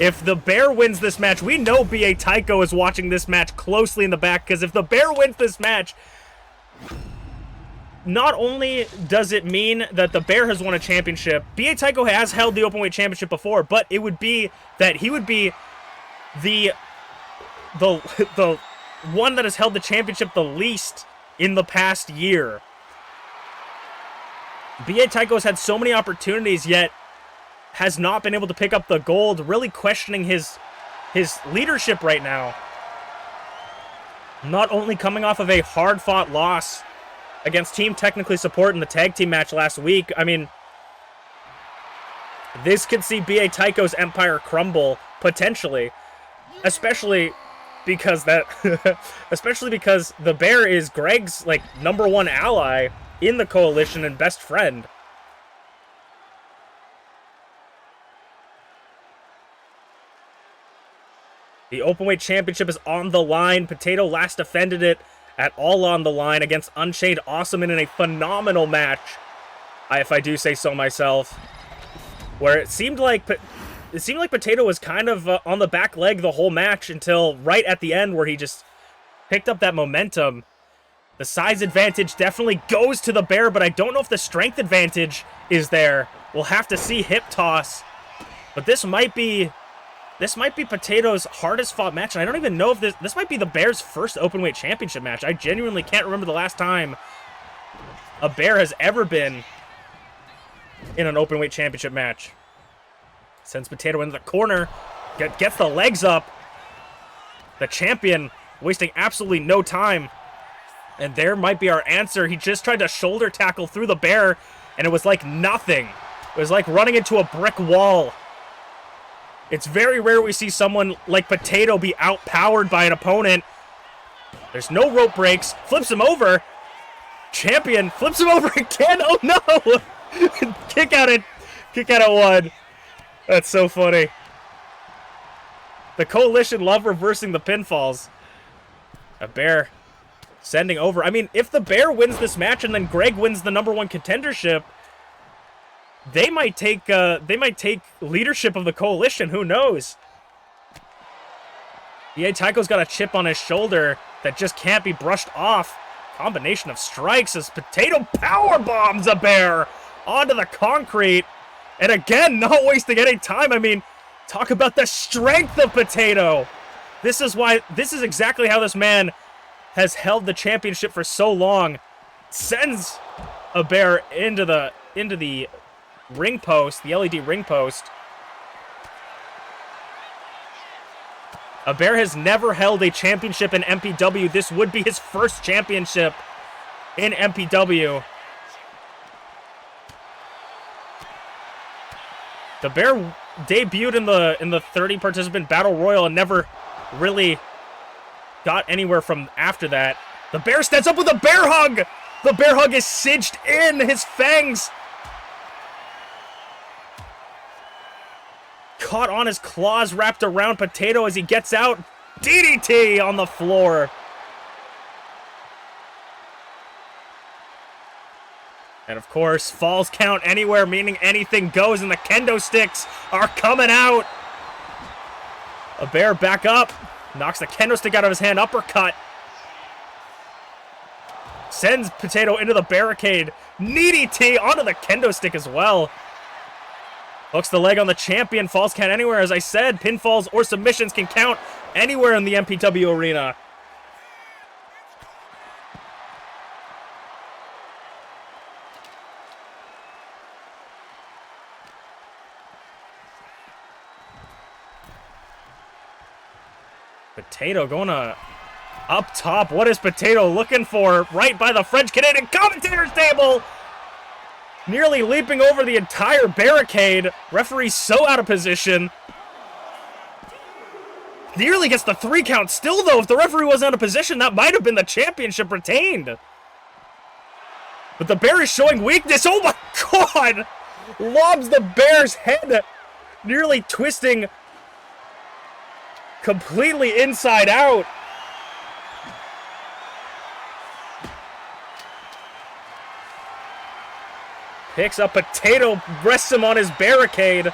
If the Bear wins this match, we know B.A. Taiko is watching this match closely in the back, because if the Bear wins this match, not only does it mean that the Bear has won a championship, B.A. Taiko has held the Openweight Championship before, but it would be that he would be the one that has held the championship the least in the past year. B.A. Taiko's had so many opportunities, yet has not been able to pick up the gold, really questioning his leadership right now. Not only coming off of a hard-fought loss against Team Technically Support in the tag team match last week, I mean, this could see B.A. Taiko's empire crumble, potentially. Especially because the Bear is Greg's, like, #1 ally in the coalition and best friend. The Openweight Championship is on the line. Potato last defended it at All on the Line against Unchained Awesome in a phenomenal match, if I do say so myself, where it seemed like Potato was kind of on the back leg the whole match until right at the end, where he just picked up that momentum. The size advantage definitely goes to the Bear, but I don't know if the strength advantage is there. We'll have to see. Hip toss. But this might be Potato's hardest fought match, and I don't even know if this might be the Bear's first Openweight Championship match. I genuinely can't remember the last time a Bear has ever been in an Openweight Championship match. Sends Potato into the corner, gets the legs up. The champion wasting absolutely no time. And there might be our answer. He just tried to shoulder tackle through the Bear, and it was like nothing. It was like running into a brick wall. It's very rare we see someone like Potato be outpowered by an opponent. There's no rope breaks. Flips him over. Champion flips him over again. Oh no! Kick out at 1. That's so funny. The coalition love reversing the pinfalls. A Bear sending over. I mean, if the Bear wins this match and then Greg wins the #1 contendership, they might take leadership of the coalition. Who knows? B.A. Taiko's got a chip on his shoulder that just can't be brushed off. Combination of strikes as Potato power bombs a Bear onto the concrete. And again, not wasting any time. I mean, talk about the strength of Potato. This is exactly how this man has held the championship for so long. Sends a Bear into the ring post, the LED ring post. A Bear has never held a championship in MPW. This would be his first championship in MPW. The Bear debuted in the 30 participant battle royal and never really got anywhere from after that. The Bear stands up with a bear hug. The bear hug is cinched in. His fangs caught on his claws, wrapped around Potato as he gets out. DDT on the floor. And of course, falls count anywhere, meaning anything goes, and the kendo sticks are coming out. A Bear back up. Knocks the kendo stick out of his hand. Uppercut. Sends Potato into the barricade. DDT onto the kendo stick as well. Hooks the leg on the champion. Falls count anywhere. As I said, pinfalls or submissions can count anywhere in the MPW arena. Potato going to up top. What is Potato looking for? Right by the French-Canadian commentator's table. Nearly leaping over the entire barricade. Referee so out of position. Nearly gets the 3 count. Still, though, if the referee wasn't out of position, that might have been the championship retained. But the Bear is showing weakness. Oh, my God. Lobs the Bear's head. Nearly twisting completely inside out. Picks up Potato, rests him on his barricade.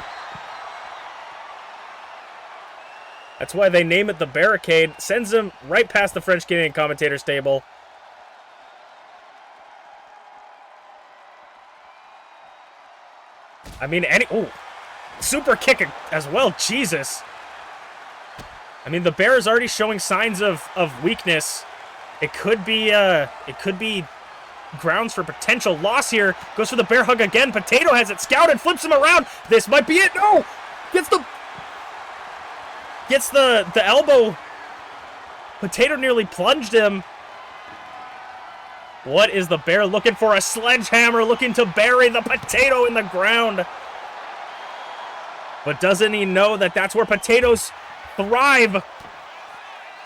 That's why they name it the Barricade. Sends him right past the French Canadian commentator's table. I mean, ooh, super kick as well. Jesus. I mean, the Bear is already showing signs of weakness. It could be grounds for potential loss here. Goes for the bear hug again. Potato has it scouted, flips him around. This might be it. No! Gets the elbow. Potato nearly plunged him. What is the Bear looking for? A sledgehammer, looking to bury the Potato in the ground. But doesn't he know that that's where potatoes thrive?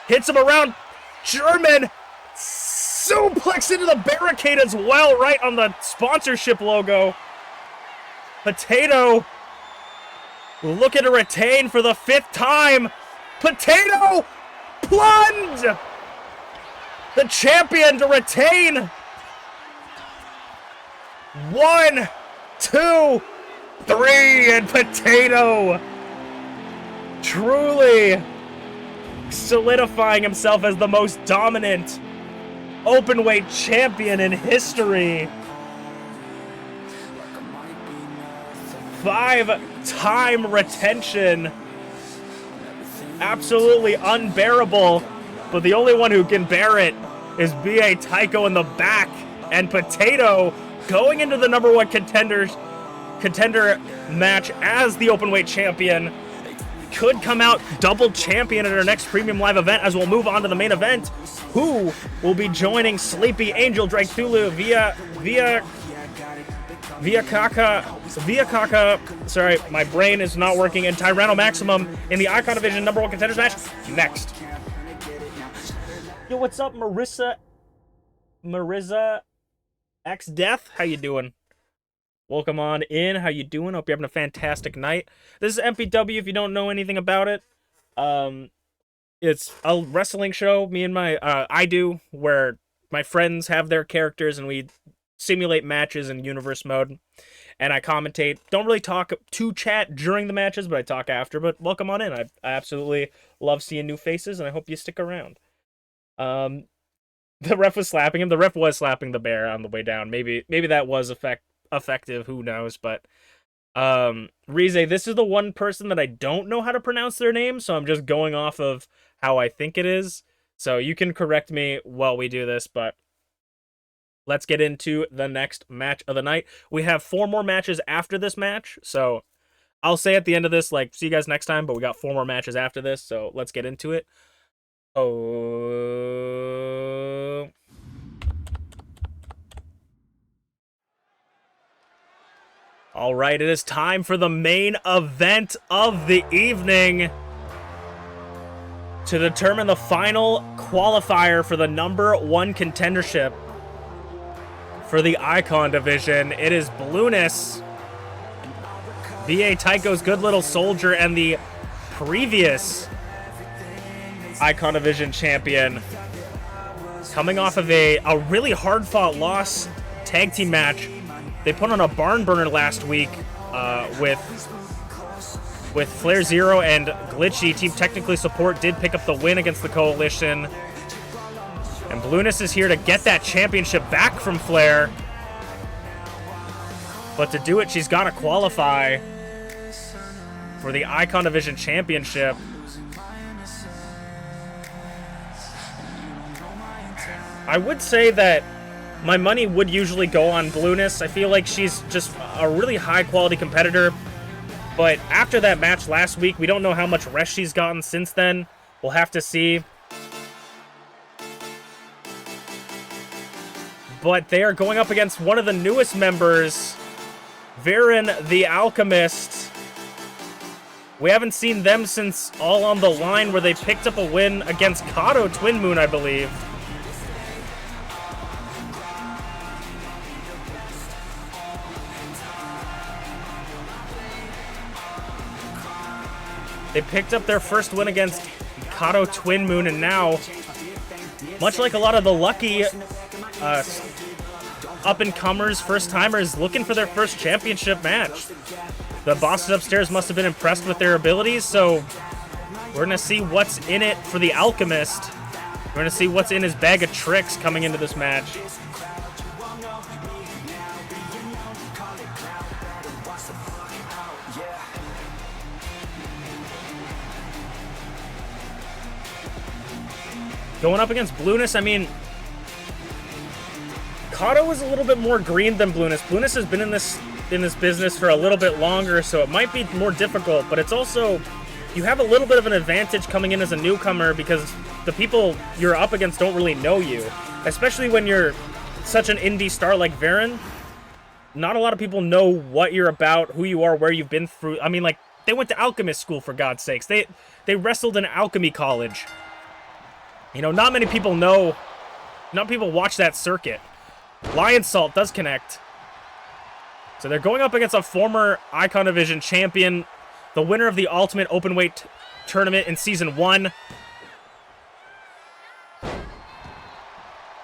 Hits him around. German suplex into the barricade as well, right on the sponsorship logo. Potato looking to retain for the 5th time. Potato plunge! The champion to retain. 1, 2, 3, and Potato truly solidifying himself as the most dominant openweight champion in history. 5-time retention. Absolutely unbearable. But the only one who can bear it is B.A. Tycho in the back. And Potato going into the number 1 contender match as the openweight champion. Could come out double champion at our next Premium Live event, as we'll move on to the main event. Who will be joining Sleepy Angel Dragthulu via Kaka. Sorry, my brain is not working. And Tyranno Maximum in the Icon Division number 1 contenders match next. Yo, what's up, Marissa X Death? How you doing? Welcome on in. How you doing? Hope you're having a fantastic night. This is MPW, if you don't know anything about it. It's a wrestling show I do, where my friends have their characters and we simulate matches in universe mode. And I commentate. Don't really talk to chat during the matches, but I talk after. But welcome on in. I absolutely love seeing new faces, and I hope you stick around. The ref was slapping him. The ref was slapping the Bear on the way down. Maybe that was effective, who knows, but Rize, this is the one person that I don't know how to pronounce their name, so I'm just going off of how I think it is. So you can correct me while we do this, but let's get into the next match of the night. We have 4 more matches after this match, so I'll say at the end of this, like, see you guys next time, but we got 4 more matches after this, so let's get into it. Oh. All right, it is time for the main event of the evening to determine the final qualifier for the number 1 contendership for the Icon Division. It is Blueness, B.A. Tycho's good little soldier, and the previous Icon Division champion, coming off of a really hard-fought loss tag team match. They put on a barn burner last week with Flare Zero and Glitchy. Team Technically Support did pick up the win against the Coalition. And Blueness is here to get that championship back from Flare. But to do it, she's got to qualify for the Icon Division Championship. I would say that my money would usually go on Blueness. I feel like she's just a really high-quality competitor. But after that match last week, we don't know how much rest she's gotten since then. We'll have to see. But they are going up against one of the newest members, Viren the Alchemist. We haven't seen them since All on the Line, where they picked up a win against Kato Twin Moon, I believe. They picked up their first win against Kato Twin Moon, and now, much like a lot of the lucky up-and-comers, first-timers, looking for their first championship match. The bosses upstairs must have been impressed with their abilities, so We're gonna see what's in it for the Alchemist. We're gonna see what's in his bag of tricks coming into this match. Going up against Blueness, I mean, Kato is a little bit more green than Blueness. Blueness has been in this business for a little bit longer, so it might be more difficult, but it's also, you have a little bit of an advantage coming in as a newcomer because the people you're up against don't really know you, especially when you're such an indie star like Varen. Not a lot of people know what you're about, who you are, where you've been through. I mean, like, they went to alchemist school, for God's sakes. They wrestled in alchemy college. You know, not many people know, not people watch that circuit. Lion Salt does connect. So they're going up against a former Icon Division champion, the winner of the Ultimate Openweight tournament in Season 1.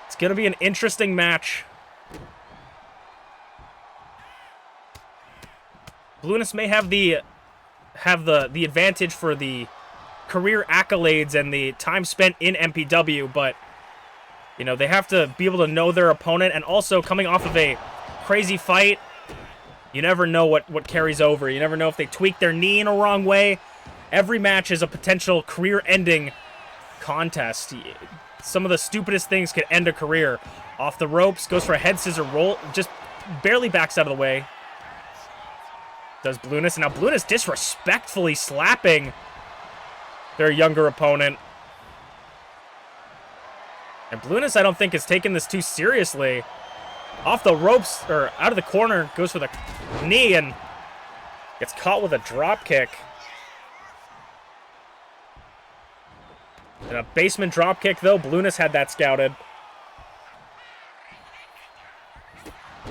It's going to be an interesting match. Blueness may have the advantage for the career accolades and the time spent in MPW, but you know, they have to be able to know their opponent, and also coming off of a crazy fight, you never know what carries over. You never know if they tweak their knee in a wrong way. Every match is a potential career-ending contest. Some of the stupidest things could end a career. Off the ropes, goes for a head scissor roll, just barely backs out of the way. Does Blueness, and now Blueness disrespectfully slapping their younger opponent. And Blueness, I don't think, is taking this too seriously. Off the ropes, or out of the corner, goes for the knee and gets caught with a drop kick. And a basement drop kick, though. Blueness had that scouted.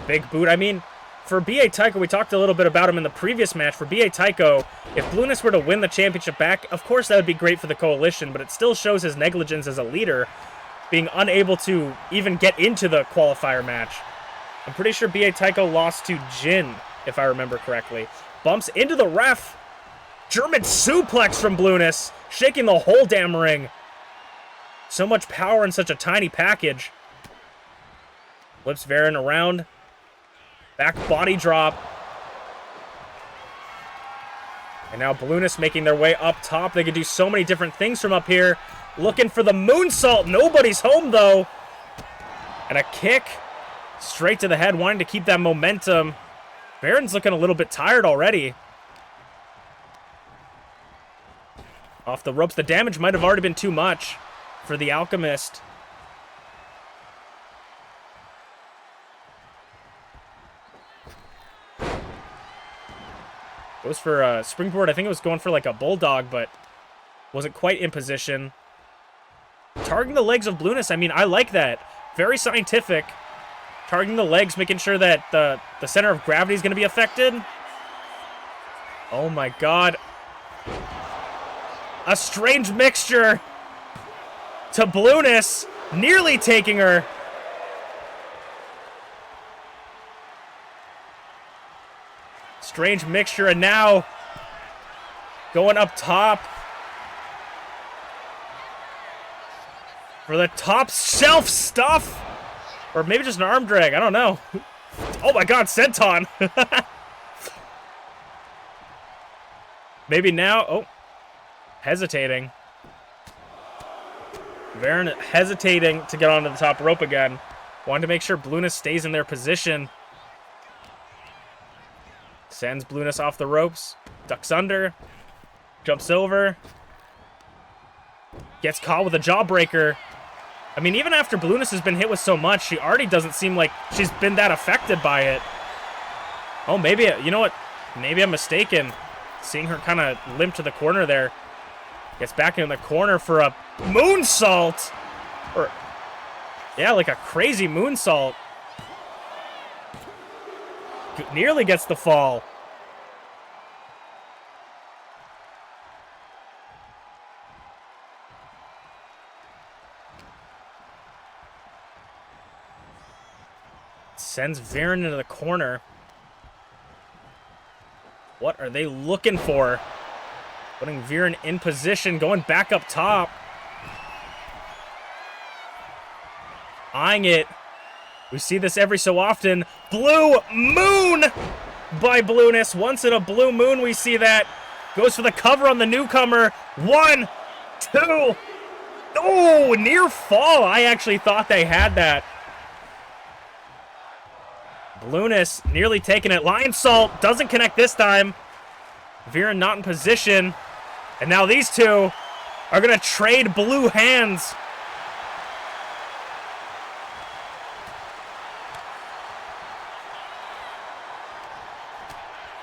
Big boot. I mean, for B.A. Taiko, we talked a little bit about him in the previous match. For B.A. Taiko, if Blueness were to win the championship back, of course that would be great for the Coalition, but it still shows his negligence as a leader, being unable to even get into the qualifier match. I'm pretty sure B.A. Taiko lost to Jin, if I remember correctly. Bumps into the ref. German suplex from Blueness, shaking the whole damn ring. So much power in such a tiny package. Flips Varen around. Back body drop. And now Blueness making their way up top. They could do so many different things from up here. Looking for the moonsault. Nobody's home, though. And a kick straight to the head, wanting to keep that momentum. Varen's looking a little bit tired already. Off the ropes. The damage might have already been too much for the Alchemist. Goes for a springboard. I think it was going for like a bulldog, but wasn't quite in position. Targeting the legs of Blueness, I mean, I like that. Very scientific. Targeting the legs, making sure that the center of gravity is going to be affected. Oh my god. A strange mixture to Blueness, nearly taking her. Strange mixture, and now going up top for the top shelf stuff, or maybe just an arm drag, I don't know. Oh my god, senton. Maybe now. Oh, hesitating. Varen hesitating to get onto the top rope again. Wanted to make sure Blueness stays in their position. Sends Blueness off the ropes. Ducks under. Jumps over. Gets caught with a jawbreaker. I mean, even after Blueness has been hit with so much, she already doesn't seem like she's been that affected by it. Oh, maybe, you know what? Maybe I'm mistaken. Seeing her kind of limp to the corner there. Gets back in the corner for a moonsault. Or, yeah, like a crazy moonsault. Nearly gets the fall. Sends Varen into the corner. What are they looking for? Putting Viren in position, going back up top. Eyeing it. We see this every so often. Blue Moon by Blueness. Once in a blue moon we see that. Goes for the cover on the newcomer. 1, 2. Oh, near fall. I actually thought they had that. Blueness nearly taking it. Lion Salt doesn't connect this time. Viren not in position. And now these two are going to trade blue hands.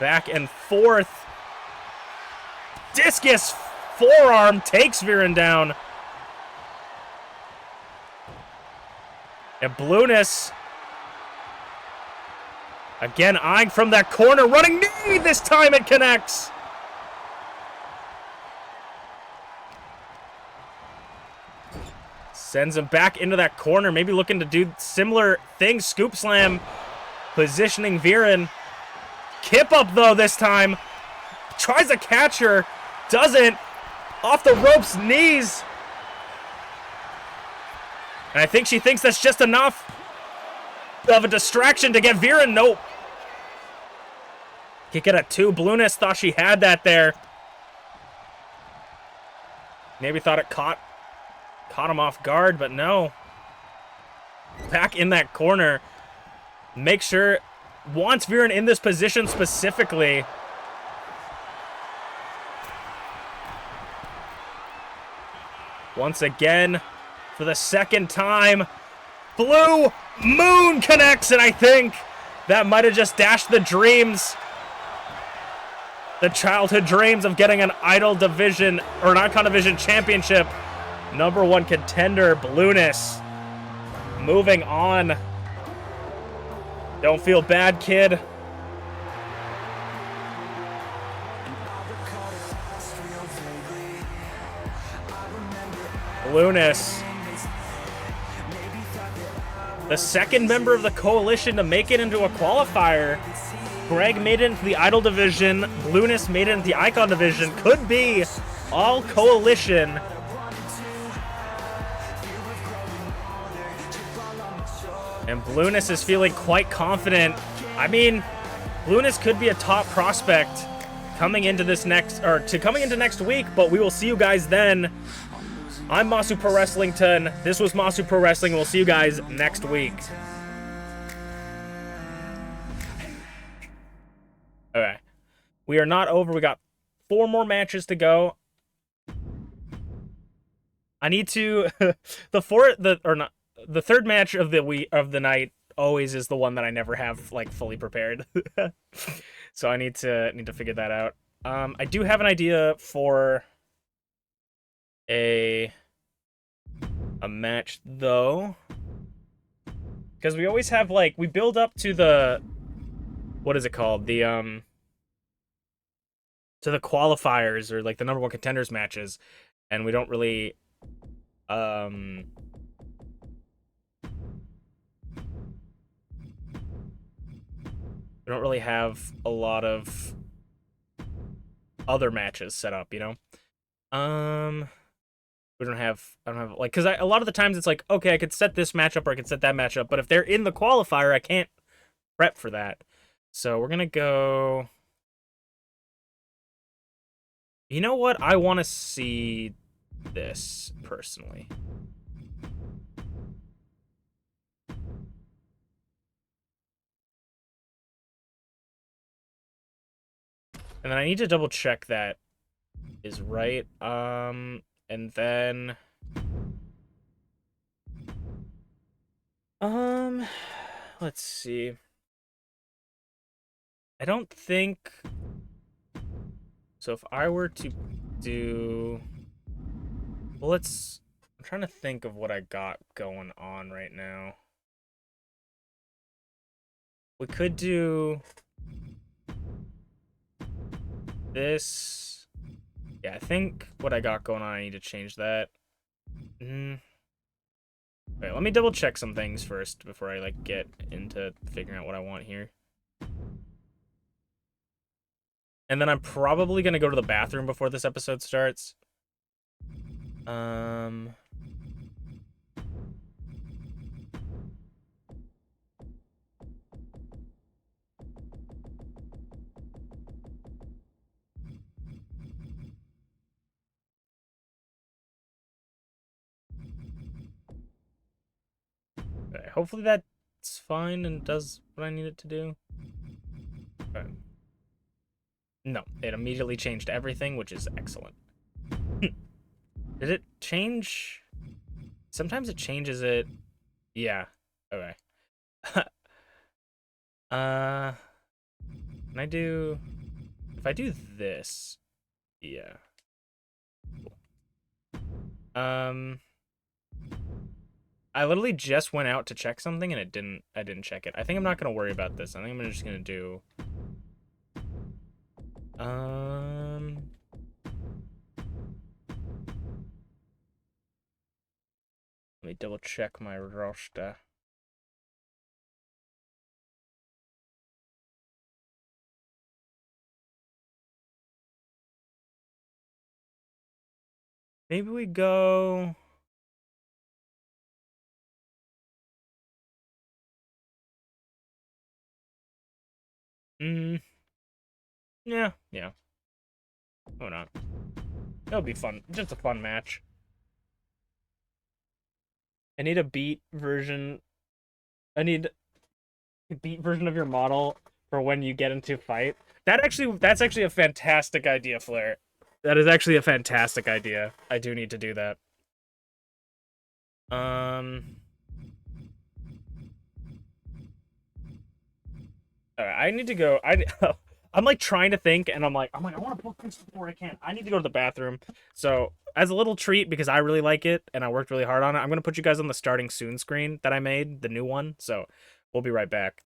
Back and forth. Discus forearm takes Viren down. And Blueness again eyeing from that corner. Running knee. This time it connects. Sends him back into that corner. Maybe looking to do similar things. Scoop slam. Positioning Viren. Kip up, though, this time. Tries to catch her. Doesn't. Off the ropes, knees. And I think she thinks that's just enough of a distraction to get Viren. Nope. Kick it at 2. Blueness thought she had that there. Maybe thought it caught him off guard, but no. Back in that corner. Make sure. Wants Viren in this position specifically. Once again, for the second time, Blue Moon connects, and I think that might have just dashed the dreams. The childhood dreams of getting an Idol Division, or an Icon Division Championship. #1 contender, Blueness. Moving on. Don't feel bad, kid. Blueness. The second member of the coalition to make it into a qualifier. Greg made it into the Idol Division. Blueness made it into the Icon Division. Could be all coalition. And Blueness is feeling quite confident. I mean, Blueness could be a top prospect coming into next week, but we will see you guys then. I'm Masu Pro Wrestlington. This was Masu Pro Wrestling. We'll see you guys next week. Okay. We are not over. We got 4 more matches to go. I need to the third match of the night always is the one that I never have like fully prepared. So I need to figure that out. I do have an idea for a match though, because we always have like we build up to the what is it called, the to the qualifiers or like the #1 contenders matches, and we don't really have a lot of other matches set up, you know? I don't have like, because a lot of the times it's like, okay, I could set this matchup or I could set that matchup, but if they're in the qualifier, I can't prep for that. So we're gonna go. You know what? I want to see this personally. And then I need to double check that is right. And then let's see. I don't think so. If I were to do, well, I'm trying to think of what I got going on right now. We could do this. Yeah, I think what I got going on, I need to change that. Wait, let me double check some things first before I like get into figuring out what I want here. And then I'm probably going to go to the bathroom before this episode starts. Okay, hopefully that's fine and does what I need it to do. Okay. No, it immediately changed everything, which is excellent. Did it change? Sometimes it changes it. Yeah. Okay. Can I do... If I do this... Yeah. Cool. I literally just went out to check something and I didn't check it. I think I'm not gonna worry about this. I think I'm just gonna do... Let me double check my roster. Maybe we go... Yeah. Oh, not. It'll be fun. Just a fun match. I need a beat version. I need a beat version of your model for when you get into fight. That's actually a fantastic idea, Flair. That is actually a fantastic idea. I do need to do that. Alright, I need to go. I'm like trying to think, and I'm like, I want to book this before I can. I need to go to the bathroom. So, as a little treat, because I really like it and I worked really hard on it, I'm gonna put you guys on the starting soon screen that I made, the new one. So, we'll be right back.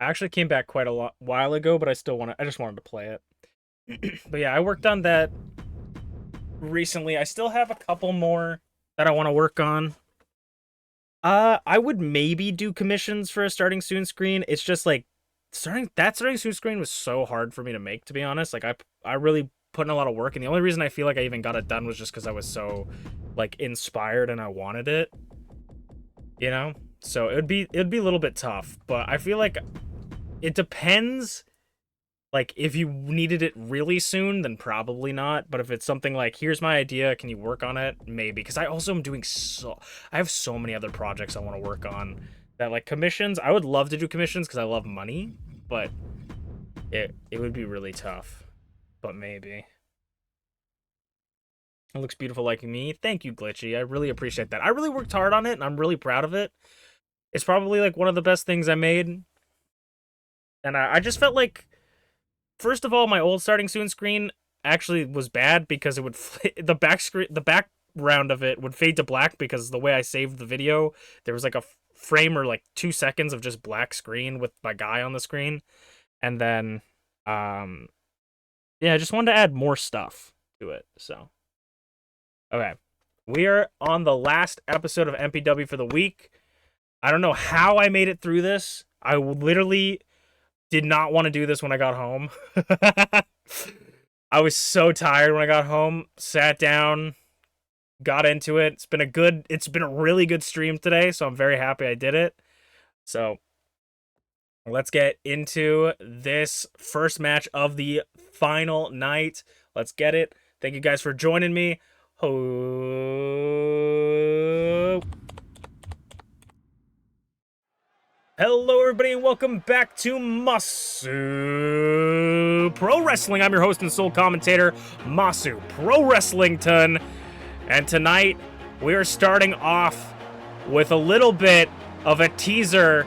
I actually came back quite a while ago, but I just wanted to play it. But yeah, I worked on that recently. I still have a couple more that I want to work on. I would maybe do commissions for a starting soon screen. It's just like starting soon screen was so hard for me to make, to be honest. Like I really put in a lot of work, and the only reason I feel like I even got it done was just because I was so like inspired and I wanted it. You know? So it'd be a little bit tough, but I feel like it depends. Like, if you needed it really soon, then probably not. But if it's something like, here's my idea, can you work on it? Maybe. Because I also am doing I have so many other projects I want to work on. That, like, commissions, I would love to do commissions because I love money. But it would be really tough. But maybe. It looks beautiful like me. Thank you, Glitchy. I really appreciate that. I really worked hard on it, and I'm really proud of it. It's probably, like, one of the best things I made. And I just felt like... First of all, my old starting soon screen actually was bad because it would the background of it would fade to black because the way I saved the video, there was like a frame or like 2 seconds of just black screen with my guy on the screen. And then yeah, I just wanted to add more stuff to it. So okay. We are on the last episode of MPW for the week. I don't know how I made it through this. I literally did not want to do this when I got home. I was so tired when I got home. Sat down, got into it. It's been a really good stream today, so I'm very happy I did it. So let's get into this first match of the final night. Let's get it. Thank you guys for joining me. Hello, everybody, and welcome back to Masu Pro Wrestling. I'm your host and sole commentator, Masu Pro Wrestlington. And tonight, we are starting off with a little bit of a teaser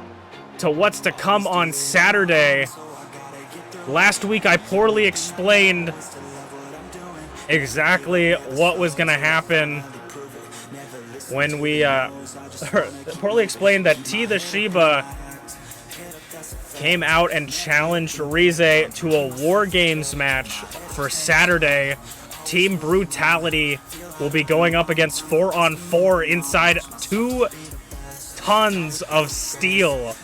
to what's to come on Saturday. Last week, I poorly explained exactly what was going to happen when we poorly explained that T the Shiba came out and challenged Rize to a War Games match for Saturday. Team Brutality will be going up against 4-on-4 inside 2 tons of steel.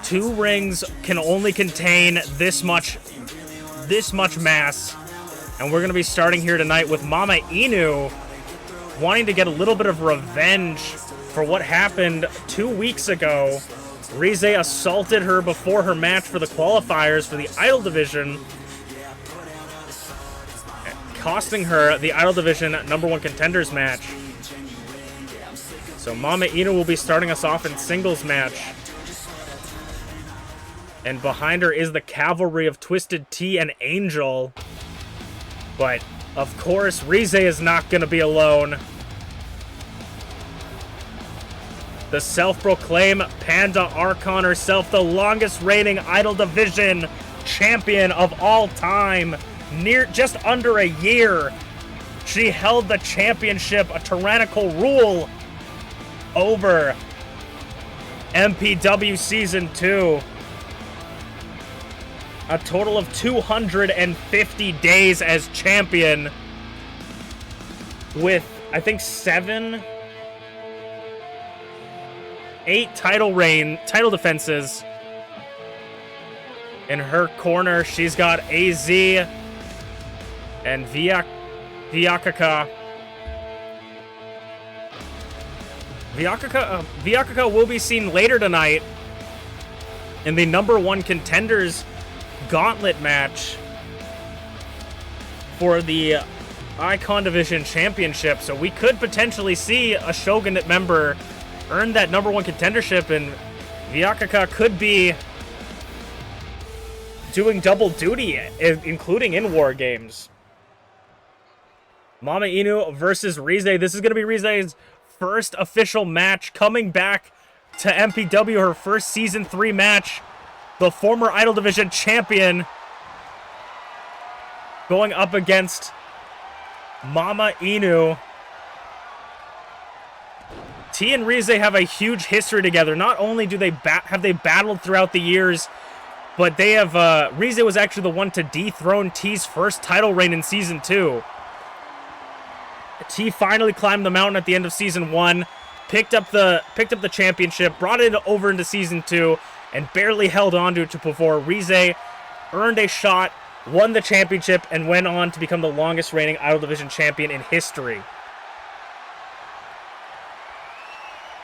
2 rings can only contain this much mass. And we're going to be starting here tonight with Mama Inu wanting to get a little bit of revenge for what happened 2 weeks ago. Rize assaulted her before her match for the qualifiers for the Idol Division, costing her the Idol Division #1 contenders match. So Mama Inu will be starting us off in singles match. And behind her is the cavalry of Twisted Tea and Angel. But, of course, Rize is not going to be alone. The self-proclaimed Panda Archon herself, the longest reigning Idol Division champion of all time. Just under a year, she held the championship, a tyrannical rule over MPW Season 2. A total of 250 days as champion with, I think, 8 title defenses. In her corner, she's got AZ and Vyakaka. Vyakaka will be seen later tonight in the #1 contenders gauntlet match for the Icon Division Championship. So we could potentially see a Shogunate member earn that #1 contendership, and Vyakaka could be doing double duty, including in War Games. Mama Inu versus Rize. This is going to be Rize's first official match coming back to MPW, her first Season 3 match. The former Idol Division champion going up against Mama Inu. T and Rize have a huge history together. Not only do they have they battled throughout the years, but they have Rize was actually the one to dethrone T's first title reign in Season 2. T finally climbed the mountain at the end of Season 1, picked up the championship, brought it over into Season 2, and barely held on to it before Rize earned a shot, won the championship, and went on to become the longest reigning Idol Division champion in history.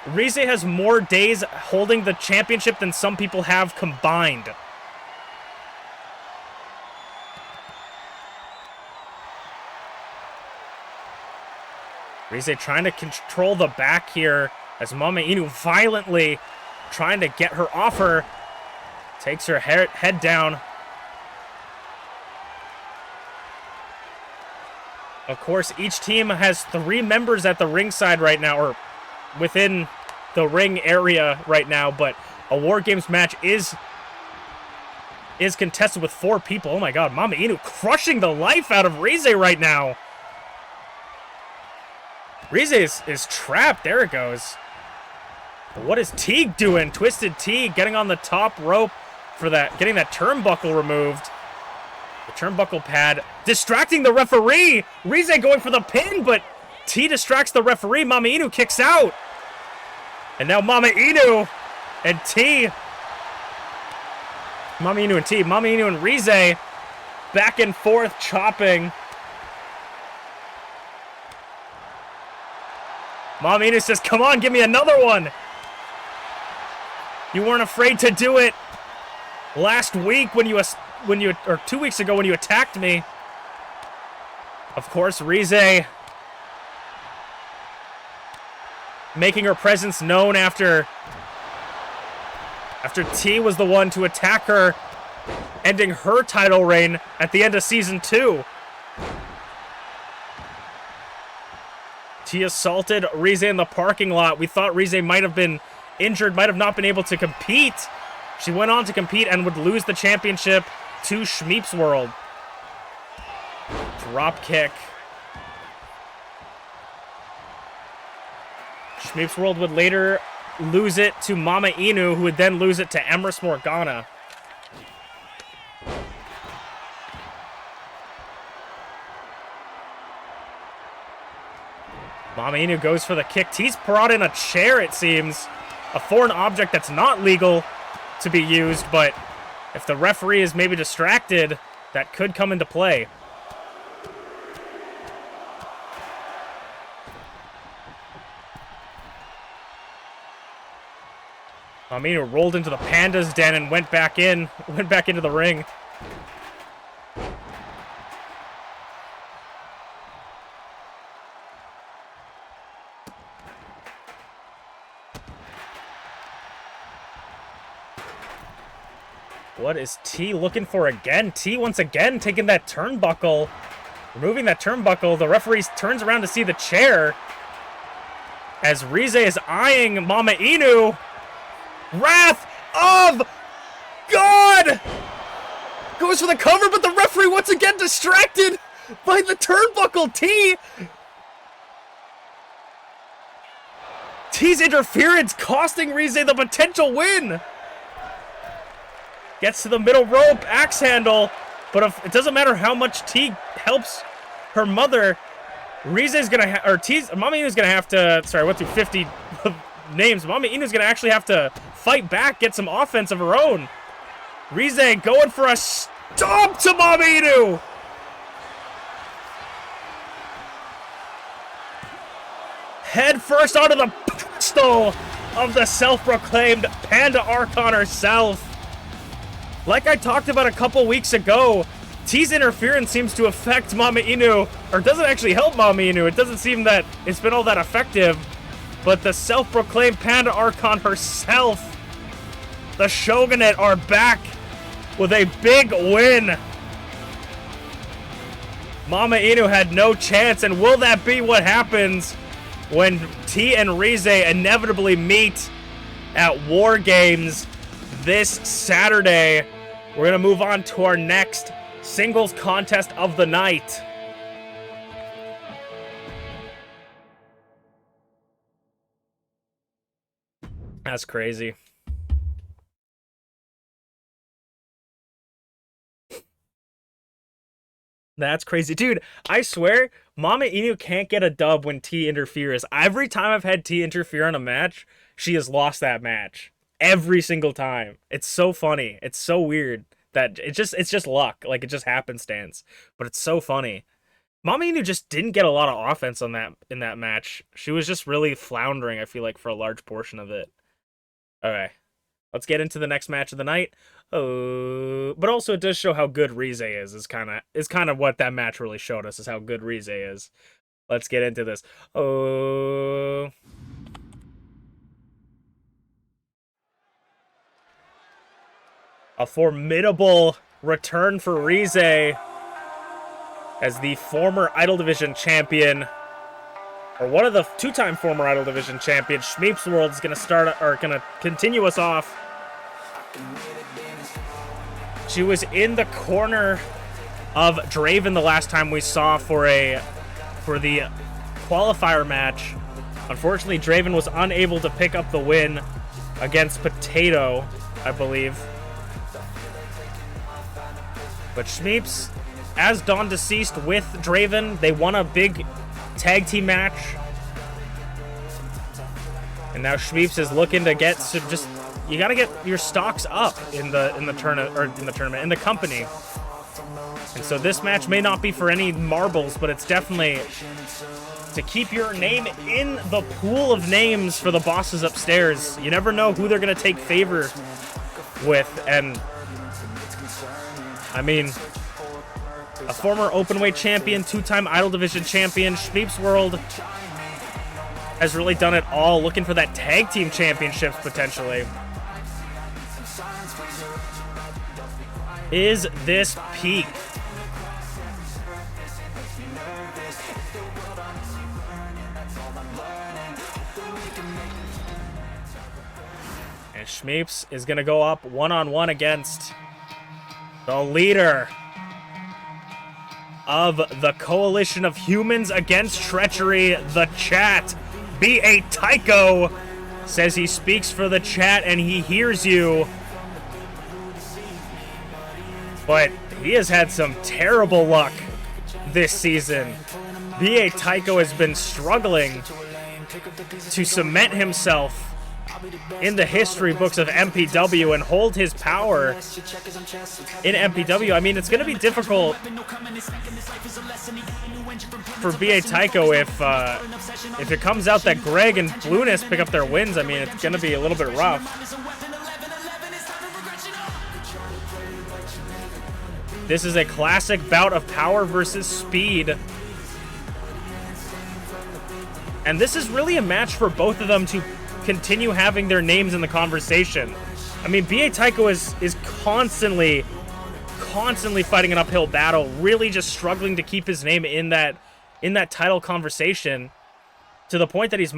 Rize has more days holding the championship than some people have combined. Rize trying to control the back here as Mama Inu violently trying to get her off her. Takes her head down. Of course, each team has 3 members at the ringside right now, or within the ring area right now, but a War Games match is contested with 4 people. Oh my god, Mama Inu crushing the life out of Rize right now. Rize is trapped. There it goes. But what is Teague doing? Twisted Teague getting on the top rope for that, getting that turnbuckle removed. The turnbuckle pad distracting the referee. Rize going for the pin, but T distracts the referee. Mama Inu kicks out. And now Mama Inu and T. Mama Inu and T. Mama Inu and Rize back and forth chopping. Mama Inu says, come on, give me another one. You weren't afraid to do it last week or 2 weeks ago when you attacked me. Of course, Rize making her presence known after T was the one to attack her, ending her title reign at the end of Season 2. T assaulted Rize in the parking lot. We thought Rize might have been injured, might have not been able to compete. She went on to compete and would lose the championship to Schmeep's World. Drop kick. Schmeep's World would later lose it to Mama Inu, who would then lose it to Empress Morgana. Mama Inu goes for the kick. T's brought in a chair, it seems. A foreign object that's not legal to be used, but if the referee is maybe distracted, that could come into play. Mama Inu rolled into the Panda's den and went back into the ring. What is T looking for again? T once again taking that turnbuckle, removing that turnbuckle. The referee turns around to see the chair as Rize is eyeing Mama Inu. Wrath of God! Goes for the cover, but the referee once again distracted by the turnbuckle. T's interference costing Rize the potential win. Gets to the middle rope, axe handle, but if, it doesn't matter how much T helps her mother. Rize's gonna, Mama Inu's gonna have to. Sorry, I went through 50 names. Mama Inu's gonna actually have to fight back, get some offense of her own. Rize going for a stomp to Mama Inu. Head first onto the pedestal of the self-proclaimed Panda Archon herself. Like I talked about a couple weeks ago, T's interference seems to affect Mama Inu, or doesn't actually help Mama Inu. It doesn't seem that it's been all that effective. But the self-proclaimed Panda Archon herself, the Shogunate, are back with a big win. Mama Inu had no chance, and will that be what happens when T and Rize inevitably meet at War Games this Saturday? We're going to move on to our next singles contest of the night. That's crazy. That's crazy. Dude, I swear, Mama Inu can't get a dub when T interferes. Every time I've had T interfere in a match, she has lost that match. Every single time. It's so funny. It's so weird that it's just luck. Like, it just happenstance. But it's so funny. Mama Inu just didn't get a lot of offense on that in that match. She was just really floundering, I feel like, for a large portion of it. Okay. Let's get into the next match of the night. Oh, but also it does show how good Rize is kind of what that match really showed us, is how good Rize is. Let's get into this. Oh. A formidable return for Rize as the former Idol Division champion, or one of the two-time former Idol Division champions. Schmeep's World is going to continue us off. She was in the corner of Draven the last time we saw for the qualifier match. Unfortunately, Draven was unable to pick up the win against Potato, I believe. But Schmeeps, as Dawn Deceased with Draven, they won a big tag team match. And now Schmeeps is looking to get to just... You gotta get your stocks up in the tournament, or in the company. And so this match may not be for any marbles, but it's definitely to keep your name in the pool of names for the bosses upstairs. You never know who they're gonna take favor with, and I mean, a former openweight champion, two-time Idol Division champion, Schmeep's World has really done it all, looking for that tag team championships potentially. Is this peak? And Schmeeps is going to go up one-on-one against the leader of the Coalition of Humans Against Treachery, the chat. B.A. Tycho says he speaks for the chat and he hears you. But he has had some terrible luck this season. B.A. Tycho has been struggling to cement himself in the history books of MPW and hold his power in MPW. I mean, it's going to be difficult for B.A. Tycho if it comes out that Greg and Blueness pick up their wins. I mean, it's going to be a little bit rough. This is a classic bout of power versus speed. And this is really a match for both of them to continue having their names in the conversation. I mean, B.A. Tycho is constantly fighting an uphill battle, really just struggling to keep his name in that title conversation, to the point that he's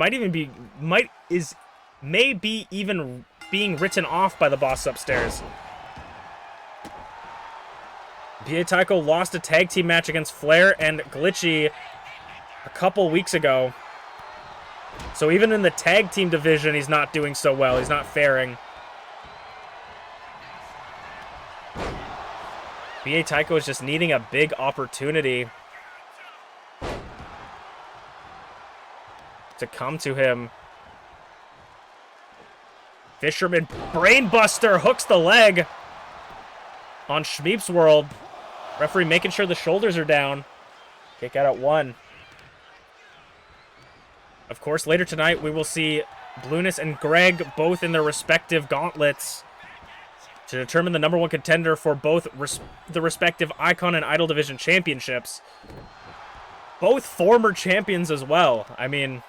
may be even being written off by the boss upstairs. B.A. Tycho lost a tag team match against Flair and Glitchy a couple weeks ago. So even in the tag team division, he's not doing so well. He's not faring. B.A. Tycho is just needing a big opportunity to come to him. Fisherman Brainbuster hooks the leg on Schmeep's World. Referee making sure the shoulders are down. Kick out at 1. Of course, later tonight, we will see Blueness and Greg both in their respective gauntlets to determine the #1 contender for both the respective Icon and Idol Division championships. Both former champions as well. I mean,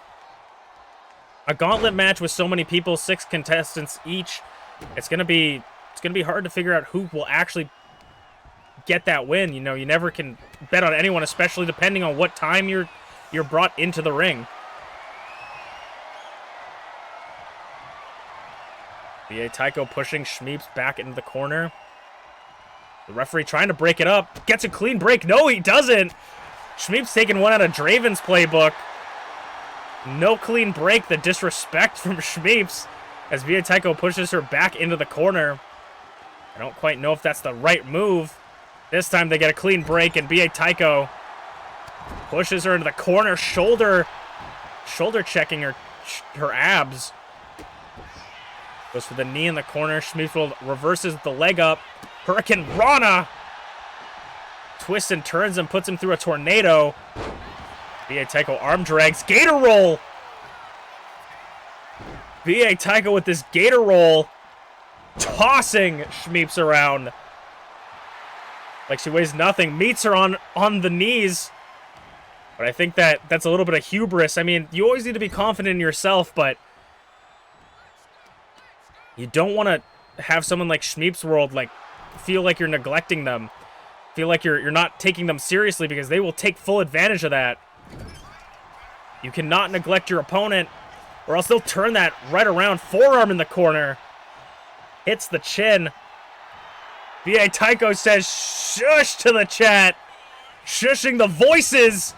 a gauntlet match with so many people, 6 contestants each, it's gonna be hard to figure out who will actually get that win. You know, you never can bet on anyone, especially depending on what time you're brought into the ring. B.A. Tycho pushing Schmeeps back into the corner. The referee trying to break it up. Gets a clean break. No, he doesn't. Schmeeps taking one out of Draven's playbook. No clean break. The disrespect from Schmeeps as Bia Taiko pushes her back into the corner. I don't quite know if that's the right move. This time they get a clean break, and Bia Taiko pushes her into the corner, shoulder checking her abs. Goes for the knee in the corner. Schmiepsworld reverses the leg up. Hurricane Rana twists and turns and puts him through a tornado. Bia Taiko arm drags. Gator roll. Bia Taiko with this gator roll, tossing Schmieps around like she weighs nothing. Meets her on the knees. But I think that's a little bit of hubris. I mean, you always need to be confident in yourself, but you don't want to have someone like Schmiepsworld like feel like you're neglecting them. Feel like you're not taking them seriously, because they will take full advantage of that. You cannot neglect your opponent, or else they'll turn that right around. Forearm in the corner. Hits the chin. Bia Taiko says shush to the chat. Shushing the voices.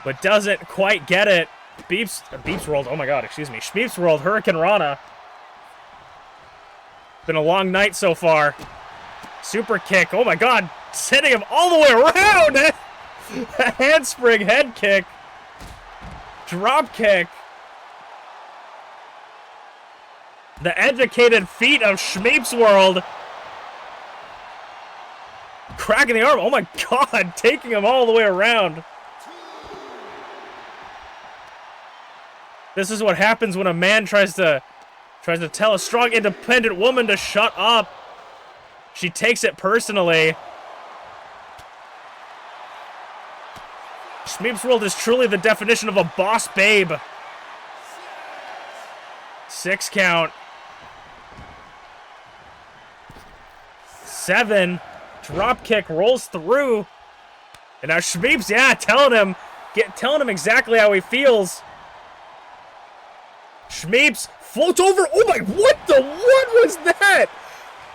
But doesn't quite get it. Beepsworld, oh my god, excuse me. Schmiepsworld, Hurricane Rana. Been a long night so far. Super kick, oh my god. Sending him all the way around. A handspring head kick. Drop kick. The educated feet of Schmiepsworld. Cracking the arm. Oh my god. Taking him all the way around. This is what happens when a man tries to tell a strong, independent woman to shut up. She takes it personally. Schmiepsworld is truly the definition of a boss babe. 6 count. 7. Drop kick rolls through. And now Schmieps, yeah, telling him exactly how he feels. Schmieps floats over. Oh my, what was that?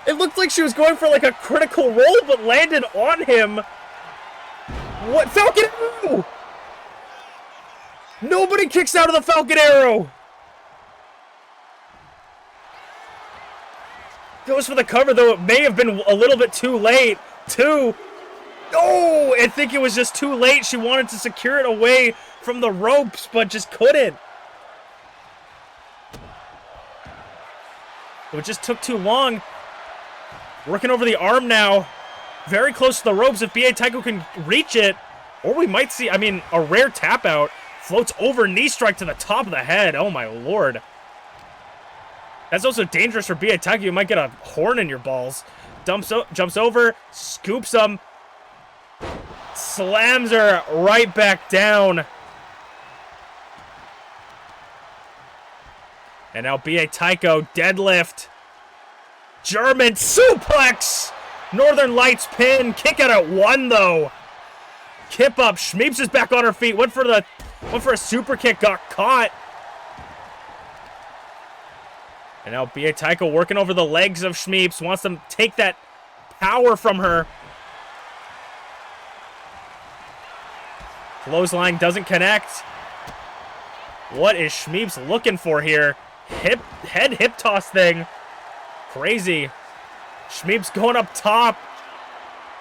It looked like she was going for like a critical roll, but landed on him. What? Falcon Arrow! Nobody kicks out of the Falcon Arrow. Goes for the cover, though it may have been a little bit too late. Oh, I think it was just too late. She wanted to secure it away from the ropes, but just couldn't. It just took too long. Working over the arm now. Very close to the ropes if Bia Taiko can reach it. Or we might see, I mean, a rare tap out. Floats over, knee strike to the top of the head. Oh my lord. That's also dangerous for Bia Taiko. You might get a horn in your balls. Jumps over, scoops him. Slams her right back down. And now Bia Taiko, deadlift. German suplex. Northern Lights pin. Kick out at 1, though. Kip up. Schmieps is back on her feet. Went for a super kick. Got caught. And now Bia Taiko working over the legs of Schmieps. Wants to take that power from her. Clothesline doesn't connect. What is Schmieps looking for here? Head hip toss thing. Crazy. Schmieps going up top.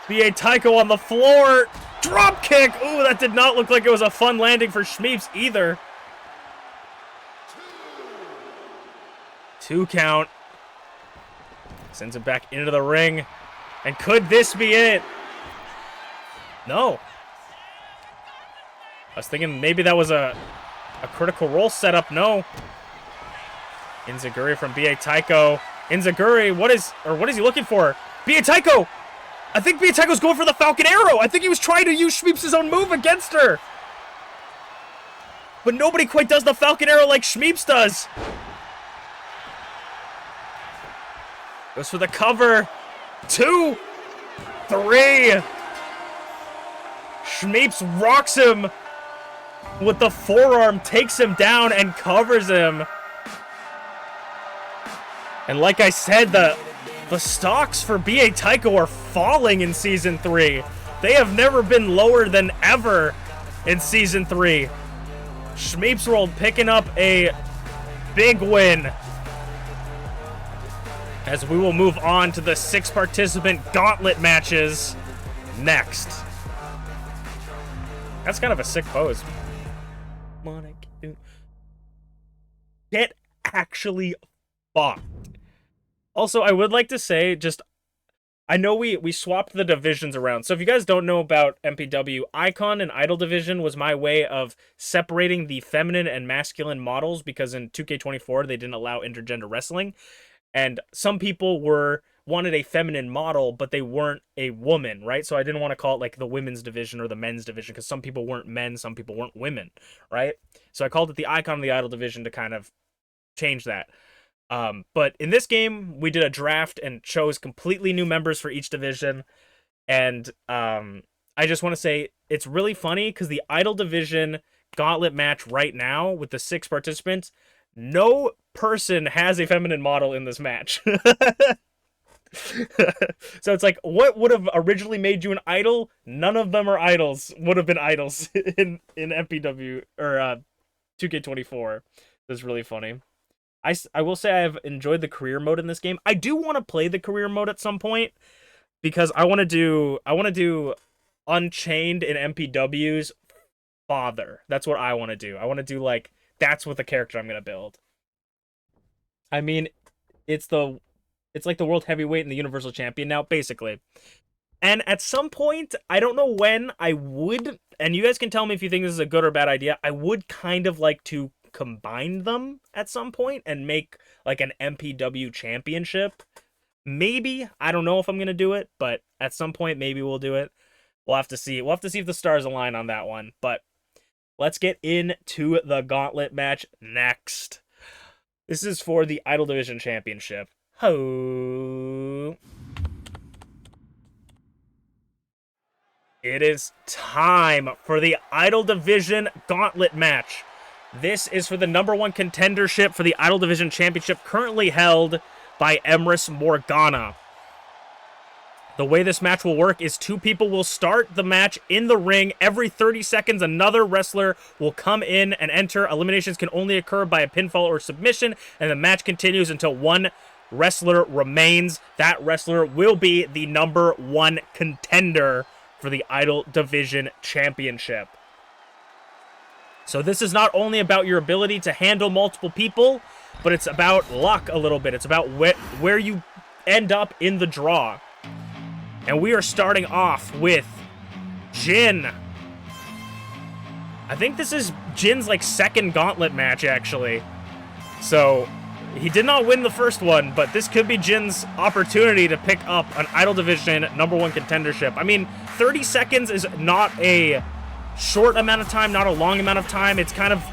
Bia Taiko on the floor. Drop kick. Ooh, that did not look like it was a fun landing for Schmieps either. 2 count. Sends him back into the ring. And could this be it? No. I was thinking maybe that was a critical roll setup. No. Enziguri from Bia Taiko. Enziguri, what is he looking for? Bia Taiko! I think Bia Taiko's going for the Falcon Arrow. I think he was trying to use Schmieps' own move against her. But nobody quite does the Falcon Arrow like Schmieps does. Goes for the cover. 2, 3. Schmieps rocks him with the forearm, takes him down, and covers him. And like I said, the stocks for Bia Taiko are falling in Season 3. They have never been lower than ever in Season 3. Schmiepsworld picking up a big win. As we will move on to the 6-participant gauntlet matches next. That's kind of a sick pose. Get actually fucked. Also, I would like to say, I know we swapped the divisions around. So if you guys don't know about MPW, Icon and Idol Division was my way of separating the feminine and masculine models, because in 2K24 they didn't allow intergender wrestling. And some people wanted a feminine model, but they weren't a woman, right? So I didn't want to call it like the women's division or the men's division, because some people weren't men, some people weren't women, right? So I called it the Icon and the Idol Division to kind of change that. But in this game, we did a draft and chose completely new members for each division. And I just want to say it's really funny because the Idol Division gauntlet match right now with the 6 participants, no person has a feminine model in this match. So it's like, what would have originally made you an idol? None of them are idols. Would have been idols in MPW or 2K24. That's really funny. I will say I've enjoyed the career mode in this game. I do want to play the career mode at some point because I want to do Unchained in MPW's father. That's what I want to do. I want to do like, that's what the character I'm going to build. I mean, it's like the world heavyweight and the universal champion now, basically. And at some point, I don't know when, I would, and you guys can tell me if you think this is a good or bad idea, I would kind of like to combine them at some point and make like an MPW championship. Maybe. I don't know if I'm going to do it, but at some point, maybe we'll do it. We'll have to see. We'll have to see if the stars align on that one. But let's get into the gauntlet match next. This is for the Idol Division Championship. Ho! It is time for the Idol Division Gauntlet match. This is for the #1 contendership for the Idol Division Championship, currently held by Emrys Morgana. The way this match will work is 2 people will start the match in the ring. Every 30 seconds, another wrestler will come in and enter. Eliminations can only occur by a pinfall or submission, and the match continues until 1 wrestler remains. That wrestler will be the #1 contender for the Idol Division Championship. So this is not only about your ability to handle multiple people, but it's about luck a little bit. It's about where you end up in the draw. And we are starting off with Jin. I think this is Jin's like 2nd gauntlet match, actually. So he did not win the first one, but this could be Jin's opportunity to pick up an Idol Division #1 contendership. I mean, 30 seconds is not a short amount of time, not a long amount of time. It's kind of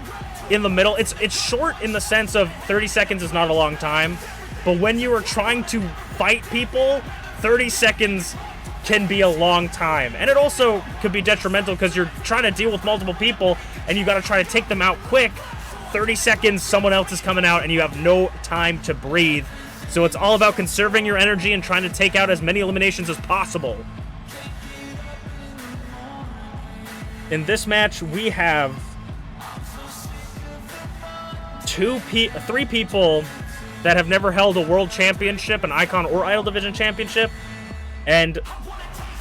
in the middle. It's short in the sense of 30 seconds is not a long time, but when you are trying to fight people, 30 seconds can be a long time. And it also could be detrimental because you're trying to deal with multiple people and you got to try to take them out quick. 30 seconds, someone else is coming out and you have no time to breathe. So it's all about conserving your energy and trying to take out as many eliminations as possible. In this match, we have 3 people that have never held a world championship, an Icon or Idol Division championship, and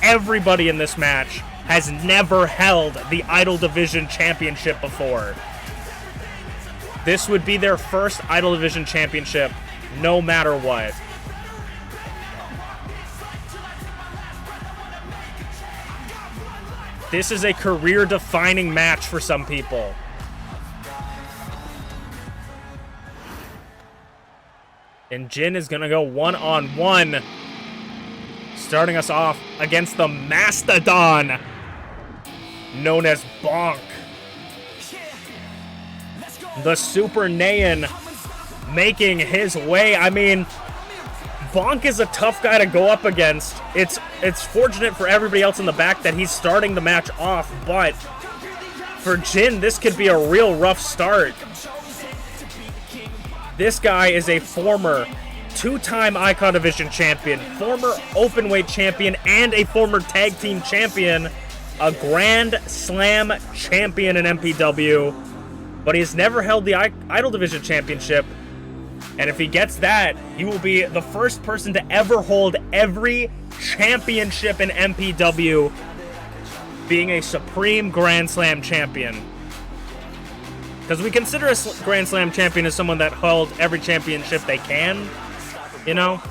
everybody in this match has never held the Idol Division championship before. This would be their first Idol Division championship, no matter what. This is a career-defining match for some people. And Jin is going to go one-on-one, starting us off against the Mastodon, known as Bonk. The Super Naiyan making his way. I mean, Bonk is a tough guy to go up against. It's fortunate for everybody else in the back that he's starting the match off, but for Jin, this could be a real rough start. This guy is a former 2-time Icon Division champion, former Openweight champion, and a former Tag Team champion, a Grand Slam champion in MPW. but he's never held the Idol Division Championship. And if he gets that, he will be the first person to ever hold every championship in MPW, being a Supreme Grand Slam champion. Because we consider a Grand Slam champion as someone that held every championship they can, you know?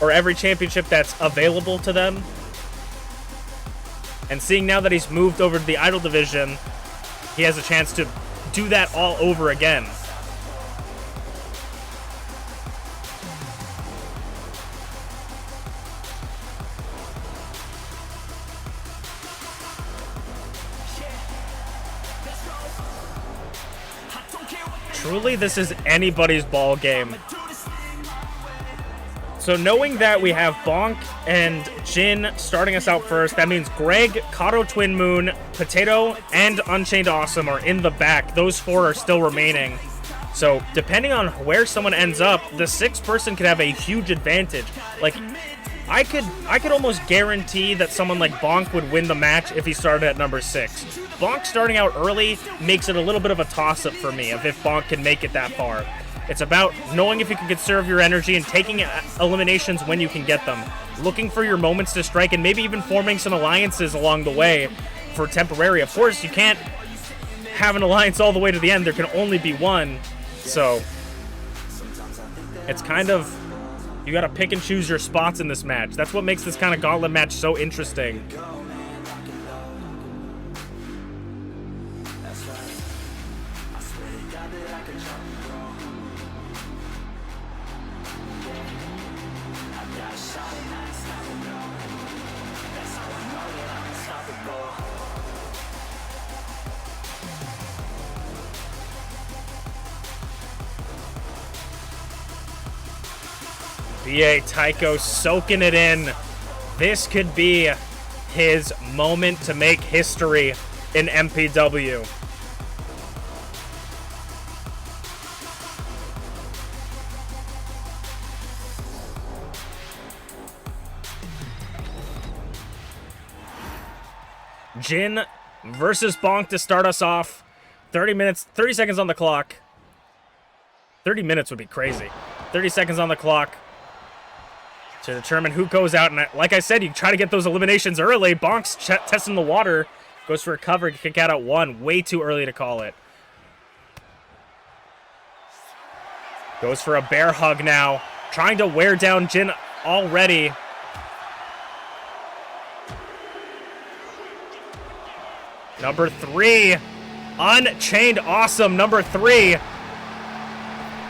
Or every championship that's available to them. And seeing now that he's moved over to the Idol Division, he has a chance to do that all over again. Truly, this is anybody's ball game. So knowing that we have Bonk and Jin starting us out first, that means Greg, Kato Twin Moon, Potato, and Unchained Awesome are in the back. Those four are still remaining. So depending on where someone ends up, the sixth person could have a huge advantage. Like, I could almost guarantee that someone like Bonk would win the match if he started at number 6. Bonk starting out early makes it a little bit of a toss-up for me of if Bonk can make it that far. It's about knowing if you can conserve your energy and taking eliminations when you can get them. Looking for your moments to strike and maybe even forming some alliances along the way for temporary. Of course, you can't have an alliance all the way to the end. There can only be one. So, it's kind of... you gotta pick and choose your spots in this match. That's what makes this kind of gauntlet match so interesting. BA Tycho soaking it in. This could be his moment to make history in MPW. Jin versus Bonk to start us off. 30 seconds on the clock. 30 minutes would be crazy. 30 seconds on the clock to determine who goes out. And like I said, you try to get those eliminations early. Bonk's testing the water. Goes for a cover, kick out at 1. Way too early to call it. Goes for a bear hug now. Trying to wear down Jin already. Number 3. Unchained Awesome, number 3.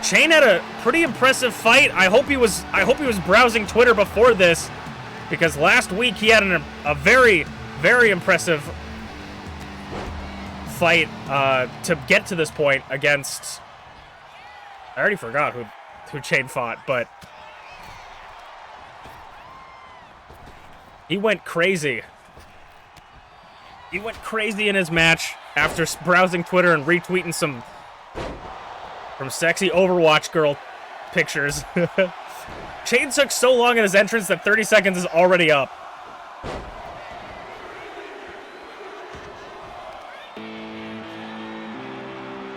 Chain had a pretty impressive fight. I hope he was browsing Twitter before this, because last week he had a very, very impressive fight to get to this point against... I already forgot who Chain fought, but he went crazy. He went crazy in his match after browsing Twitter and retweeting some sexy Overwatch girl pictures. Chain took so long in his entrance that 30 seconds is already up.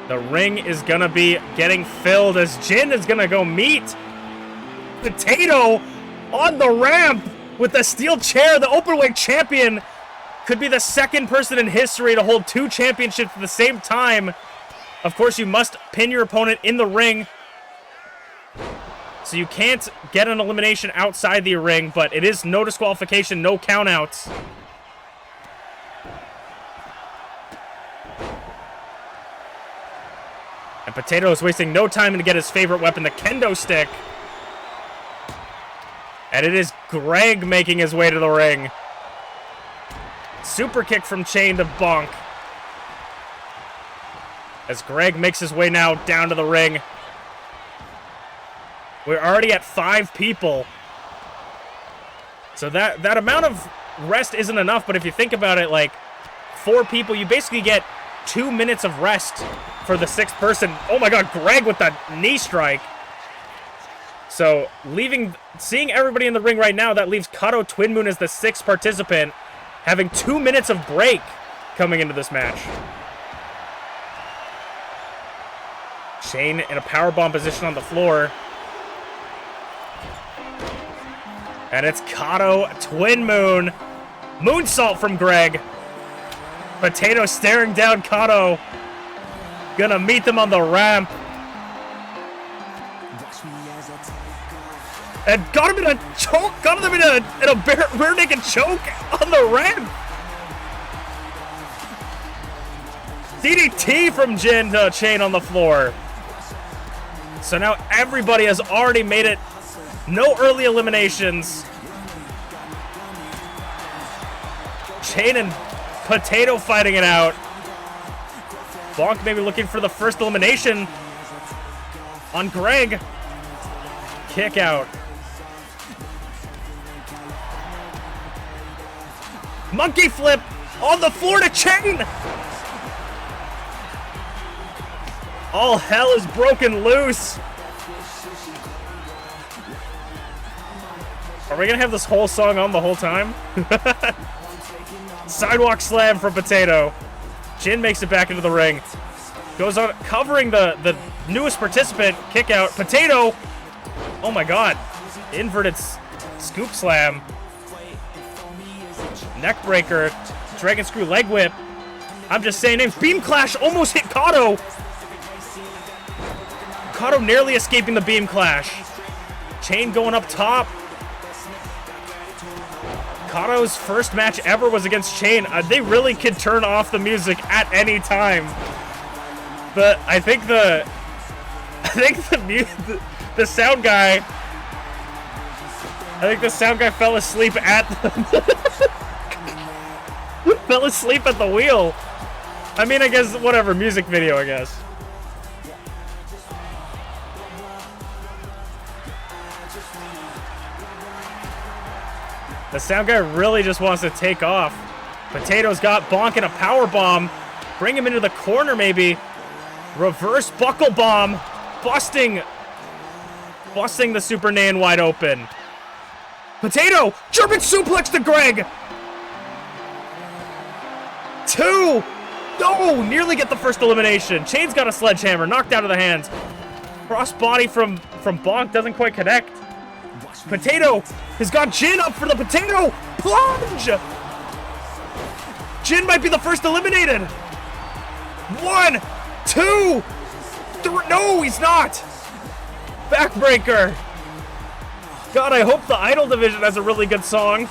The ring is gonna be getting filled as Jin is gonna go meet Potato on the ramp with the steel chair. The openweight champion could be the second person in history to hold 2 championships at the same time. Of course, you must pin your opponent in the ring, so you can't get an elimination outside the ring, but it is no disqualification, no countouts. And Potato is wasting no time to get his favorite weapon, the kendo stick. And it is Greg making his way to the ring. Super kick from Chain to Bonk. As Greg makes his way now down to the ring. We're already at 5 people. So that amount of rest isn't enough, but if you think about it, like 4 people, you basically get 2 minutes of rest for the 6th person. Oh my god, Greg with that knee strike. So seeing everybody in the ring right now, that leaves Kato Twin Moon as the 6th participant, having 2 minutes of break coming into this match. Shane in a powerbomb position on the floor. And it's Kato, Twin Moon. Moonsault from Greg. Potato staring down Kato. Gonna meet them on the ramp. And got him in a choke. Got him in a rear naked choke on the ramp. DDT from Jin to Chain on the floor. So now everybody has already made it. No early eliminations. Chain and Potato fighting it out. Bonk maybe looking for the first elimination on Greg. Kick out. Monkey flip on the floor to Chain. All hell is broken loose. Are we gonna have this whole song on the whole time? Sidewalk slam for Potato. Jin makes it back into the ring. Goes on covering the newest participant. Kick out. Potato. Oh my god. Inverted scoop slam. Neck breaker. Dragon screw leg whip. I'm just saying names. Beam clash almost hit Kato. Kato nearly escaping the beam clash. Chain going up top. Kato's first match ever was against Chain. They really could turn off the music at any time. But I think the sound guy. I think the sound guy fell asleep at fell asleep at the wheel. I mean, I guess whatever, music video, I guess. The sound guy really just wants to take off. Potato's got Bonk in a power bomb. Bring him into the corner, maybe. Reverse buckle bomb. Busting the Super Nan wide open. Potato! German suplex to Greg! 2! No! Nearly get the first elimination. Chain's got a sledgehammer. Knocked out of the hands. Cross body from Bonk doesn't quite connect. Potato has got Jin up for the Potato plunge. Jin might be the first eliminated. 1, 2, 3. No, he's not. Backbreaker. God, I hope the Idol division has a really good song.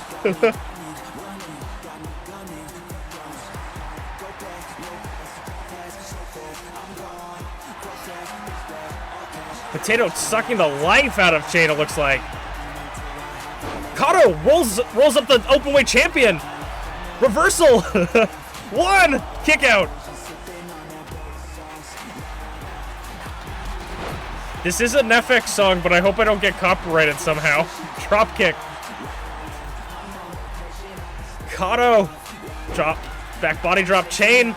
Potato sucking the life out of Chain, it looks like. Kato rolls up the openweight champion. Reversal. 1 kick out. This is an FX song, but I hope I don't get copyrighted somehow. Drop kick. Kato drop back body drop. Chain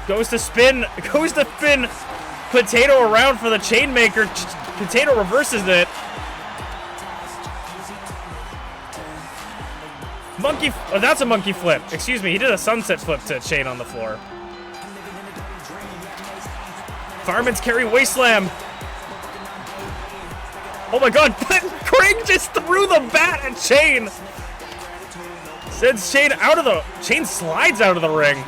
goes to spin Potato around for the chain maker. Potato reverses it. Monkey, oh, that's a monkey flip. Excuse me, he did a sunset flip to Chain on the floor. Fireman's carry waist slam. Oh my god, Craig just threw the bat at Chain. Sends Chain out of the, Chain slides out of the ring.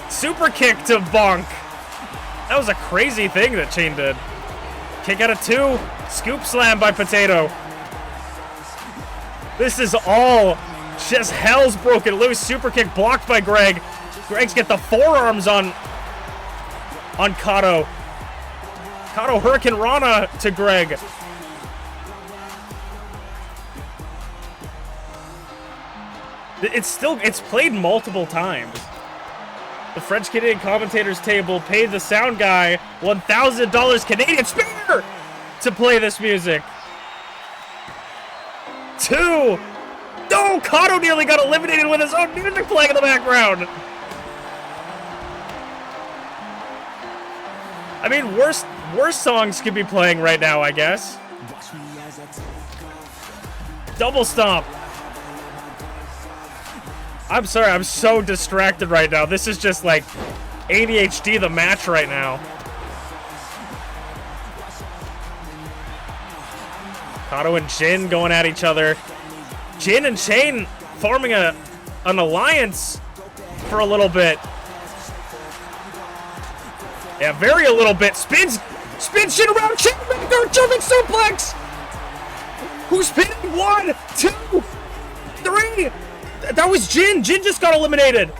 Super kick to Bonk. That was a crazy thing that Chain did. Kick out of 2. Scoop slam by Potato. This is all just hell's broken loose. Super kick blocked by Greg. Greg's get the forearms on Kato. Kato Hurricane Rana to Greg. It's played multiple times. The French Canadian commentators table paid the sound guy $1,000 Canadian spare to play this music. 2. No, Kato nearly got eliminated with his own music playing in the background. I mean, worse songs could be playing right now, I guess. Double stomp. I'm sorry, I'm so distracted right now. This is just like ADHD the match right now. Kato and Jin going at each other. Jin and Shane forming an alliance for a little bit. Yeah, very a little bit. Spins Jin around. Chainmaker, German suplex. Who's pinning? 1, 2, 3. That was Jin. Jin just got eliminated.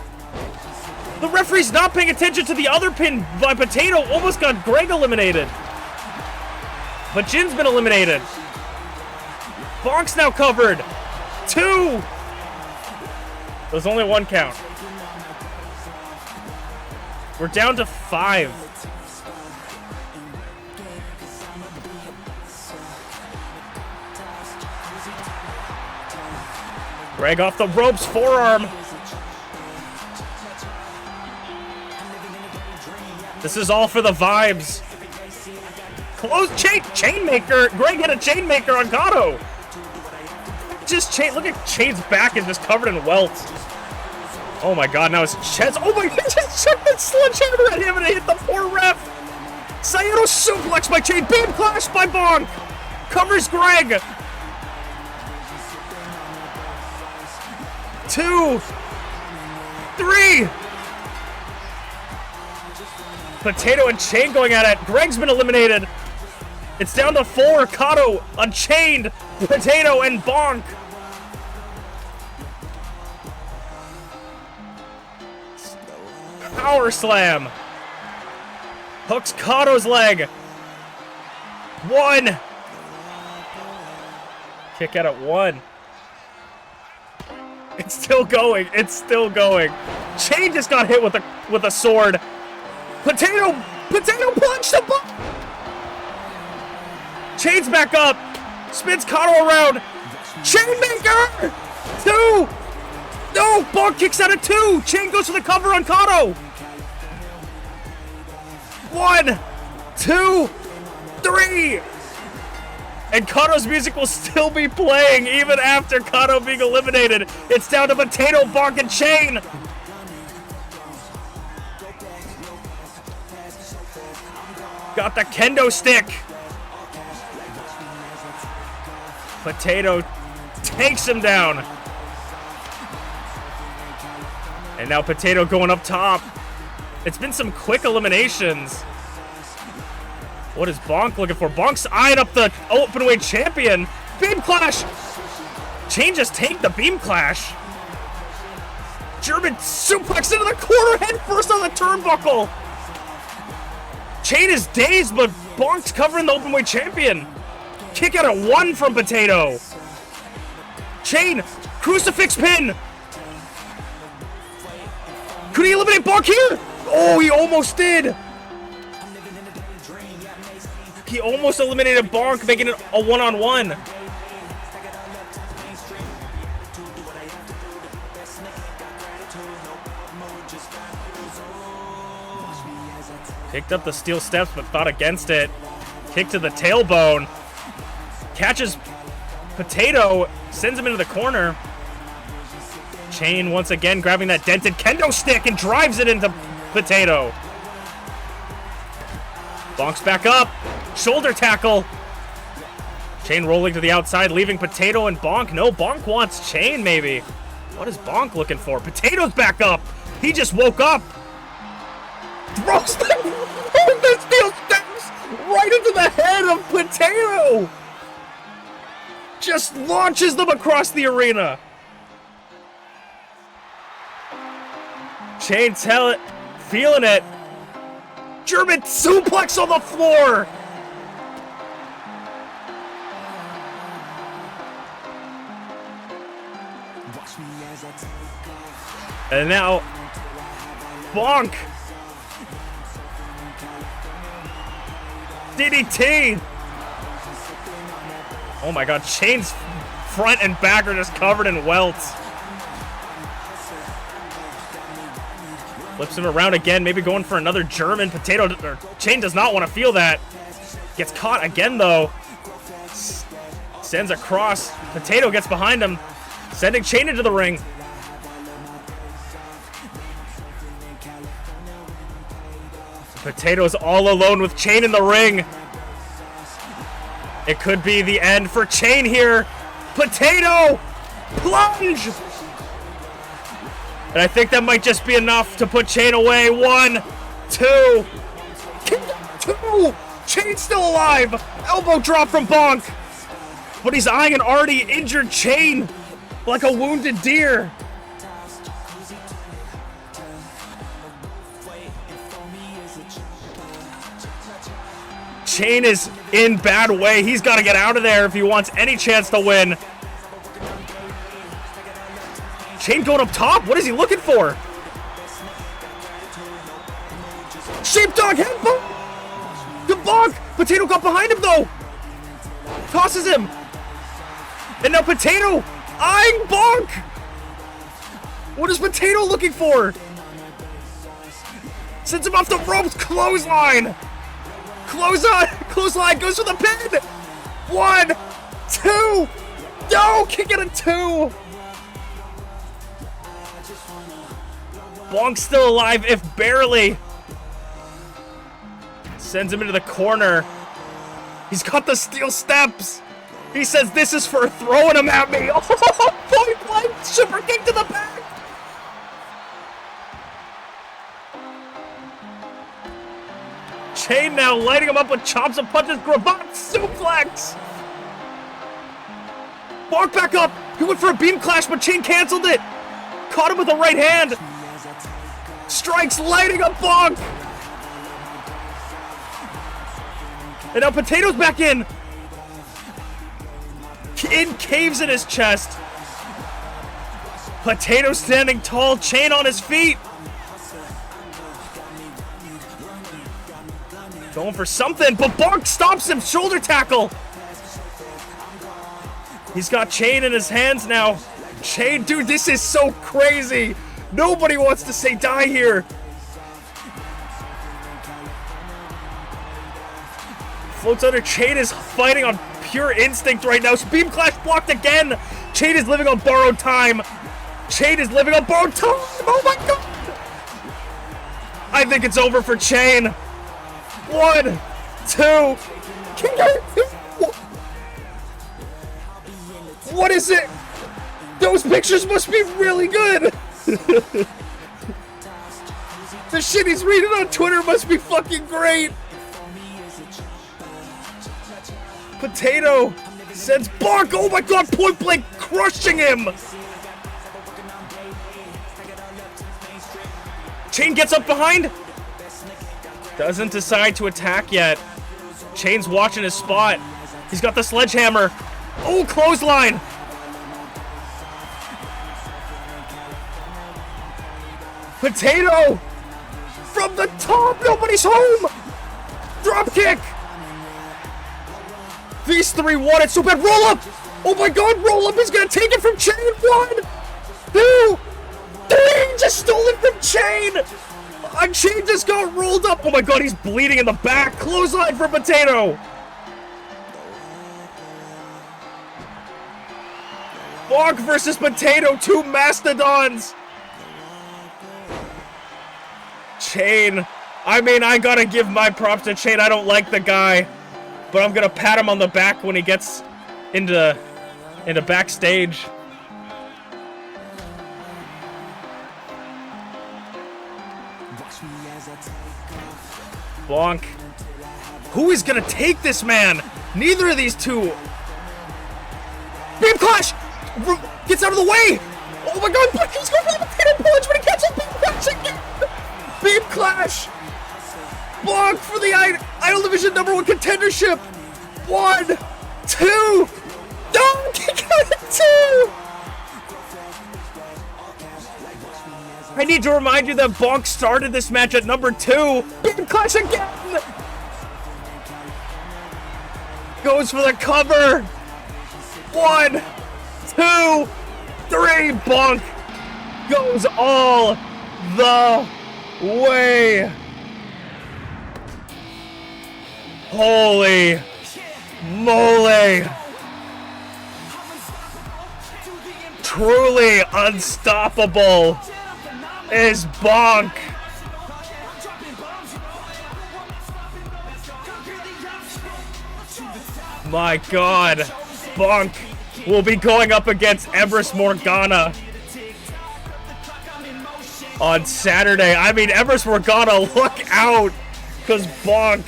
The referee's not paying attention to the other pin by Potato. Almost got Greg eliminated. But Jin's been eliminated. Bonk's now covered. 2. There's only 1 count. We're down to 5. Greg off the ropes, forearm. This is all for the vibes. Close chainmaker. Greg hit a chainmaker on Kato. Look at Chain's back is just covered in welts. Oh my god, now his chest. Oh my god, just chucked that sledgehammer at him and it hit the poor ref. Saito suplex by Chain. Beam clash by Bonk. Covers Greg. 2, 3. Potato and Chain going at it. Greg's been eliminated. It's down to 4. Kato, Unchained, Potato, and Bonk. Power slam. Hooks Kato's leg. 1. Kick out at 1. It's still going. It's still going. Chain just got hit with a sword. Potato punched the ball. Chain's back up. Spins Kato around. Chainmaker. 2. No, Bonk kicks out at 2. Chain goes for the cover on Kato. 1, 2, 3. And Kato's music will still be playing even after Kato being eliminated. It's down to Potato, Bonk, and Chain. Got the kendo stick. Potato takes him down. And now Potato going up top. It's been some quick eliminations. What is Bonk looking for? Bonk's eyeing up the openweight champion. Beam clash. Chain just tanked the beam clash. German suplex into the corner, head first on the turnbuckle. Chain is dazed, but Bonk's covering the openweight champion. Kick out at 1 from Potato. Chain, crucifix pin. Could he eliminate Bonk here? Oh, he almost did. He almost eliminated Bonk, making it a 1-on-1. Picked up the steel steps, but fought against it. Kick to the tailbone. Catches Potato, sends him into the corner. Chain once again grabbing that dented kendo stick and drives it into Potato. Bonk's back up. Shoulder tackle. Chain rolling to the outside, leaving Potato and Bonk. No, Bonk wants Chain, maybe. What is Bonk looking for? Potato's back up. He just woke up. Throws the steel steps right into the head of Potato. Just launches them across the arena. Chain feeling it. German suplex on the floor. And now, Bonk. DDT. Oh my god, Chain's front and back are just covered in welts. Flips him around again, maybe going for another German. Chain does not want to feel that. Gets caught again, though. Sends across. Potato gets behind him, sending Chain into the ring. Potato's all alone with Chain in the ring. It could be the end for Chain here. Potato! Plunge! And I think that might just be enough to put Chain away. 1, 2. 2! Chain's still alive! Elbow drop from Bonk! But he's eyeing an already injured Chain like a wounded deer. Chain is in bad way. He's got to get out of there if he wants any chance to win. Chain going up top? What is he looking for? Sheepdog headbutt! The Bonk! Potato got behind him though! Tosses him! And now Potato eyeing Bonk! What is Potato looking for? Sends him off the ropes! Clothesline! Clothesline goes for the pin! 1, 2! No! Kick it at 2! Bonk's still alive, if barely. Sends him into the corner. He's got the steel steps. He says this is for throwing him at me. Oh, point blank, super kick to the back. Chain now lighting him up with chops and punches. Cravat suplex. Bonk back up. He went for a beam clash, but Chain canceled it. Caught him with the right hand. Strikes, lighting up Bonk. And now Potato's back in. Caves in his chest. Potato standing tall, Chain on his feet. Going for something, but Bonk stops him. Shoulder tackle. He's got Chain in his hands now. Chain, dude, this is so crazy. Nobody wants to say die here. Floats under. Chain is fighting on pure instinct right now. Beam clash blocked again. Chain is living on borrowed time. Chain is living on borrowed time. Oh my god. I think it's over for Chain. 1, 2. What is it? Those pictures must be really good. The shit he's reading on Twitter must be fucking great. Potato sends Bonk. Oh my god, point blank crushing him. Chain gets up behind. Doesn't decide to attack yet. Chain's watching his spot. He's got the sledgehammer. Oh, clothesline. Potato from the top. Nobody's home. Drop kick. These three want it so bad. Roll up. Oh my god, roll up. He's gonna take it from Chain. 1, 2, 3. Just stole it from Chain. Chain just got rolled up. Oh my god, he's bleeding in the back. Clothesline for Potato. Bonk versus Potato, 2 mastodons. Chain. I mean, I gotta give my props to Chain. I don't like the guy, but I'm gonna pat him on the back when he gets into backstage. Bonk. Who is gonna take this man? Neither of these two. Beam clash! Gets out of the way! Oh my god, he's going for the potato punch, but he catches beam clash again! Beam clash! Bonk for the Idol Division #1 contendership! 1, 2! No! Kick out at 2! I need to remind you that Bonk started this match at #2. Beam clash again! Goes for the cover! 1, 2, 3! Bonk goes all the way! Holy moly! Truly unstoppable is Bonk. My God. Bonk will be going up against Empress Morgana on Saturday. I mean, Empress Morgana, look out, because Bonk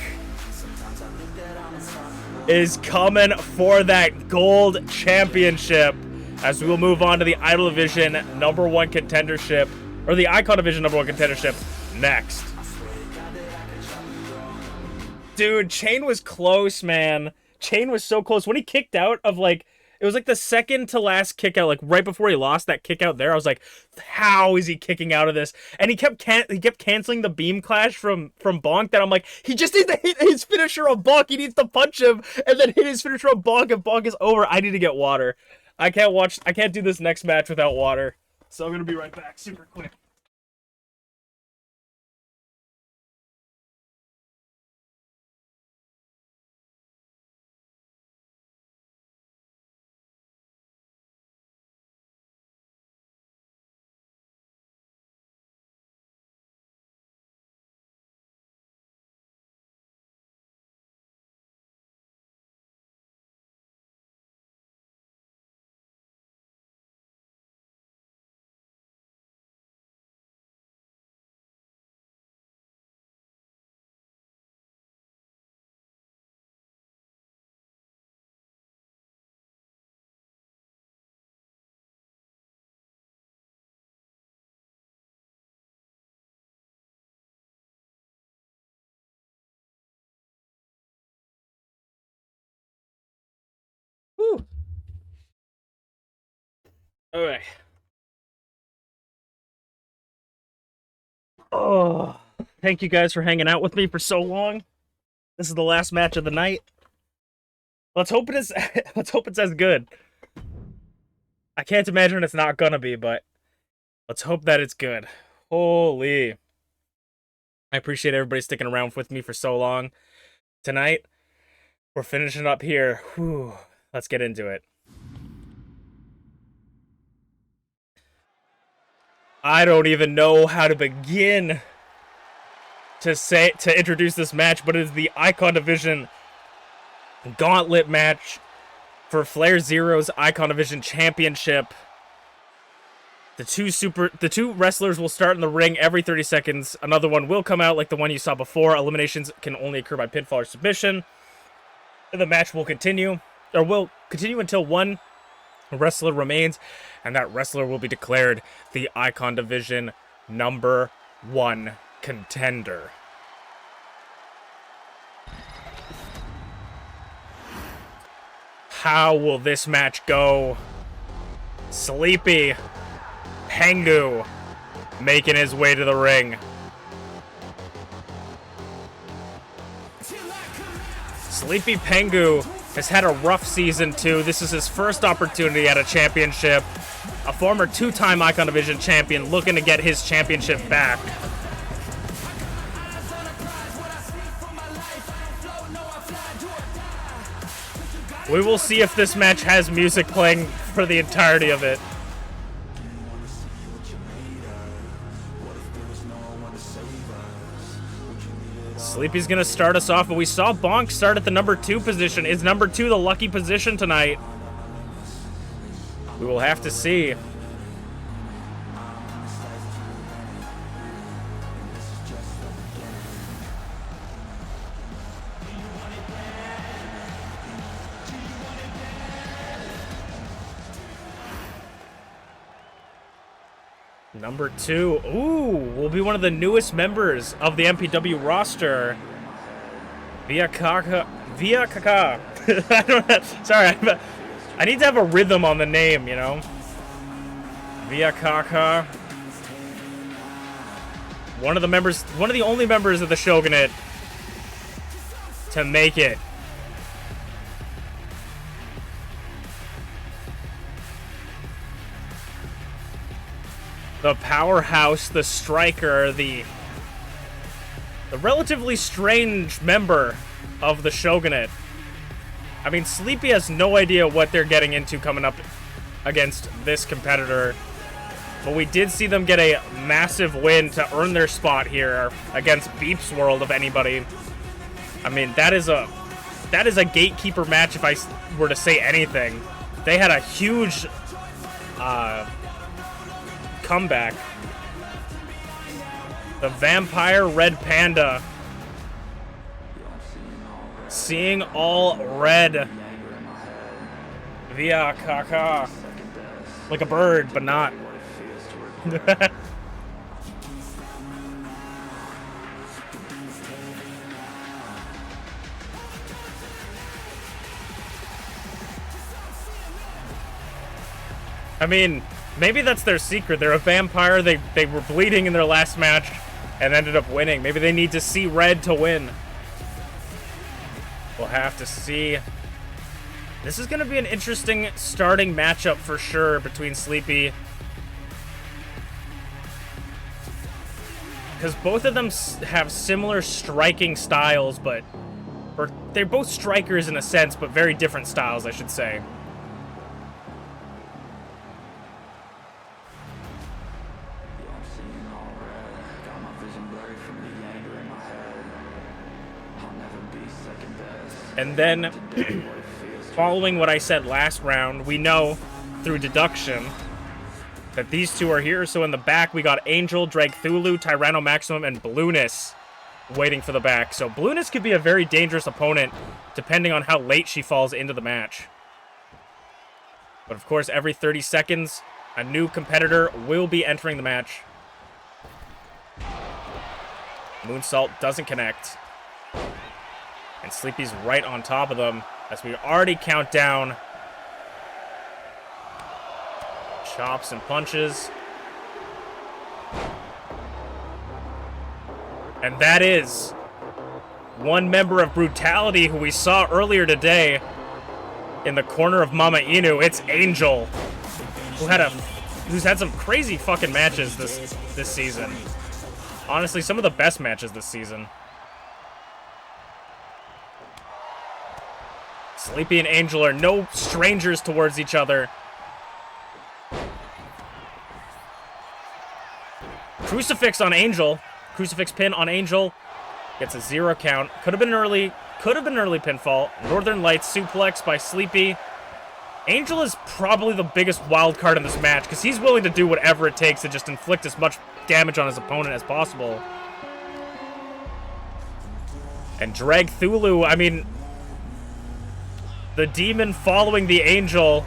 is coming for that gold championship as we will move on to the Idol Division #1 contendership, or the Icon Division #1 contendership next. Dude, Chain was close, man. Chain was so close. When he kicked out of, like, it was like the second to last kick out, like right before he lost that kick out there, I was like, how is he kicking out of this? And he kept canceling the beam clash from Bonk, that I'm like, he just needs to hit his finisher on Bonk. He needs to punch him and then hit his finisher on Bonk, and Bonk is over. I need to get water. I can't do this next match without water. So I'm gonna be right back super quick. Whew. Alright. Oh, thank you guys for hanging out with me for so long. This is the last match of the night. Let's hope it is. Let's hope it's as good. I can't imagine it's not gonna be, but let's hope that it's good. Holy! I appreciate everybody sticking around with me for so long. Tonight, we're finishing up here. Whew. Let's get into it. I don't even know how to begin to introduce this match, but it is the Icon Division Gauntlet match for Flair Zero's Icon Division Championship. The two wrestlers will start in the ring every 30 seconds. Another one will come out like the one you saw before. Eliminations can only occur by pinfall or submission. And the match will continue until one wrestler remains, and that wrestler will be declared the Icon Division #1 contender. How will this match go? Sleepy Pengu making his way to the ring. Sleepy Pengu has had a rough season too. This is his first opportunity at a championship. A former two-time Icon Division champion looking to get his championship back. We will see if this match has music playing for the entirety of it. Sleepy's gonna start us off, but we saw Bonk start at the #2 position. Is #2 the lucky position tonight? We will have to see. #2, will be one of the newest members of the MPW roster. Via Kaka. I don't know. Sorry, I need to have a rhythm on the name, you know. Via Kaka. One of the only members of the Shogunate to make it. The powerhouse, the striker, the relatively strange member of the Shogunate. I mean, Sleepy has no idea what they're getting into coming up against this competitor. But we did see them get a massive win to earn their spot here against Beep's World, of anybody. I mean, that is a that is a gatekeeper match if I were to say anything. They had a huge comeback. The Vampire Red Panda. Seeing all red. Via caca. Like a bird, but not. I mean, maybe that's their secret. They're a vampire. They were bleeding in their last match and ended up winning. Maybe they need to see red to win. We'll have to see. This is going to be an interesting starting matchup for sure between Sleepy. Because both of them have similar striking styles, but... Or they're both strikers in a sense, but very different styles, I should say. And then, following what I said last round, we know through deduction that these two are here. So in the back, we got Angel, Dragthulu, Tyranno Maximum, and Blueness waiting for the back. So Blueness could be a very dangerous opponent depending on how late she falls into the match. But of course, every 30 seconds, a new competitor will be entering the match. Moonsault doesn't connect. And Sleepy's right on top of them as we already count down. Chops and punches. And that is one member of Brutality who we saw earlier today in the corner of Mama Inu. It's Angel, who's had some crazy fucking matches this season. Honestly, some of the best matches this season. Sleepy and Angel are no strangers towards each other. Crucifix on Angel. Crucifix pin on Angel. Gets a 0 count. Could have been early pinfall. Northern Lights suplex by Sleepy. Angel is probably the biggest wild card in this match because he's willing to do whatever it takes to just inflict as much damage on his opponent as possible. And Dragthulu, I mean, the demon following the Angel.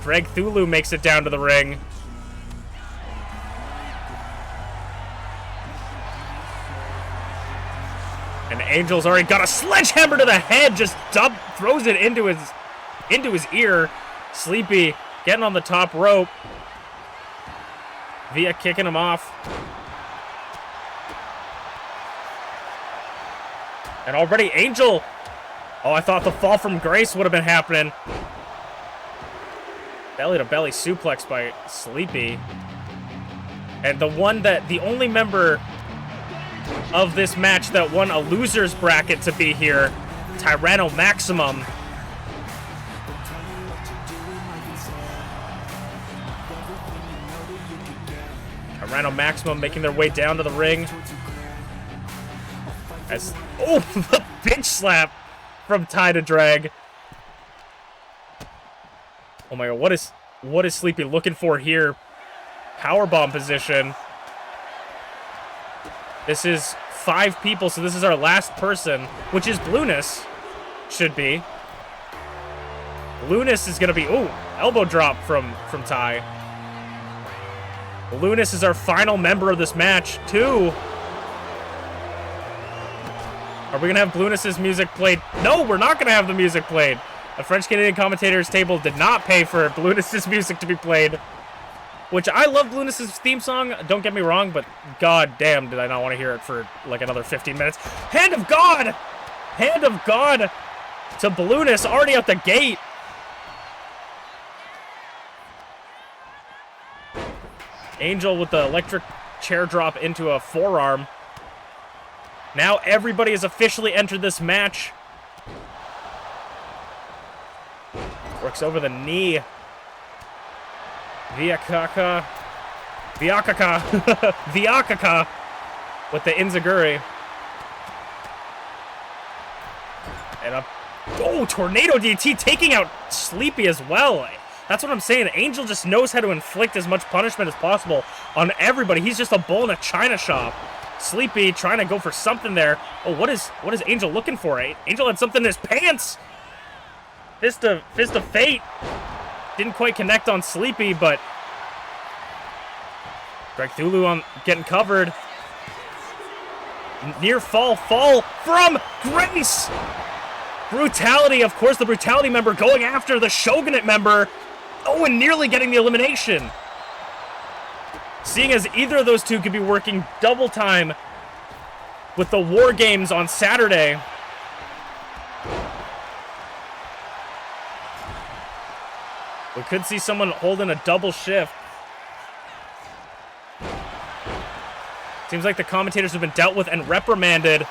Dragthulu makes it down to the ring. And Angel's already got a sledgehammer to the head, just throws it into his ear. Sleepy getting on the top rope. Via kicking him off. And already Angel. Oh, I thought the fall from grace would have been happening. Belly to belly suplex by Sleepy. And the only member of this match that won a loser's bracket to be here, Tyranno Maximum. Tyranno Maximum making their way down to the ring. As the bitch slap from Ty to Drag. Oh my god, what is Sleepy looking for here? Powerbomb position. This is 5 people, so this is our last person, which is Blueness. Should be. Blueness is gonna be elbow drop from Ty. Blueness is our final member of this match, too. Are we gonna have Blueness's music played? No, we're not gonna have the music played. A French-Canadian commentator's table did not pay for Blueness's music to be played. Which, I love Blueness's theme song, don't get me wrong, but god damn did I not want to hear it for like another 15 minutes. Hand of God! Hand of God to Blueness, already out the gate. Angel with the electric chair drop into a forearm. Now everybody has officially entered this match. Works over the knee. Viakaka with the Inzaguri. And a tornado DT taking out Sleepy as well. That's what I'm saying. Angel just knows how to inflict as much punishment as possible on everybody. He's just a bull in a china shop. Sleepy trying to go for something there. Oh, what is Angel looking for? Angel had something in his pants. Fist of Fate. Didn't quite connect on Sleepy, but Greg Thulu getting covered. Near fall from Grace. Brutality, of course, the Brutality member going after the Shogunate member. Oh, and nearly getting the elimination. Seeing as either of those two could be working double time with the War Games on Saturday. We could see someone holding a double shift. Seems like the commentators have been dealt with and reprimanded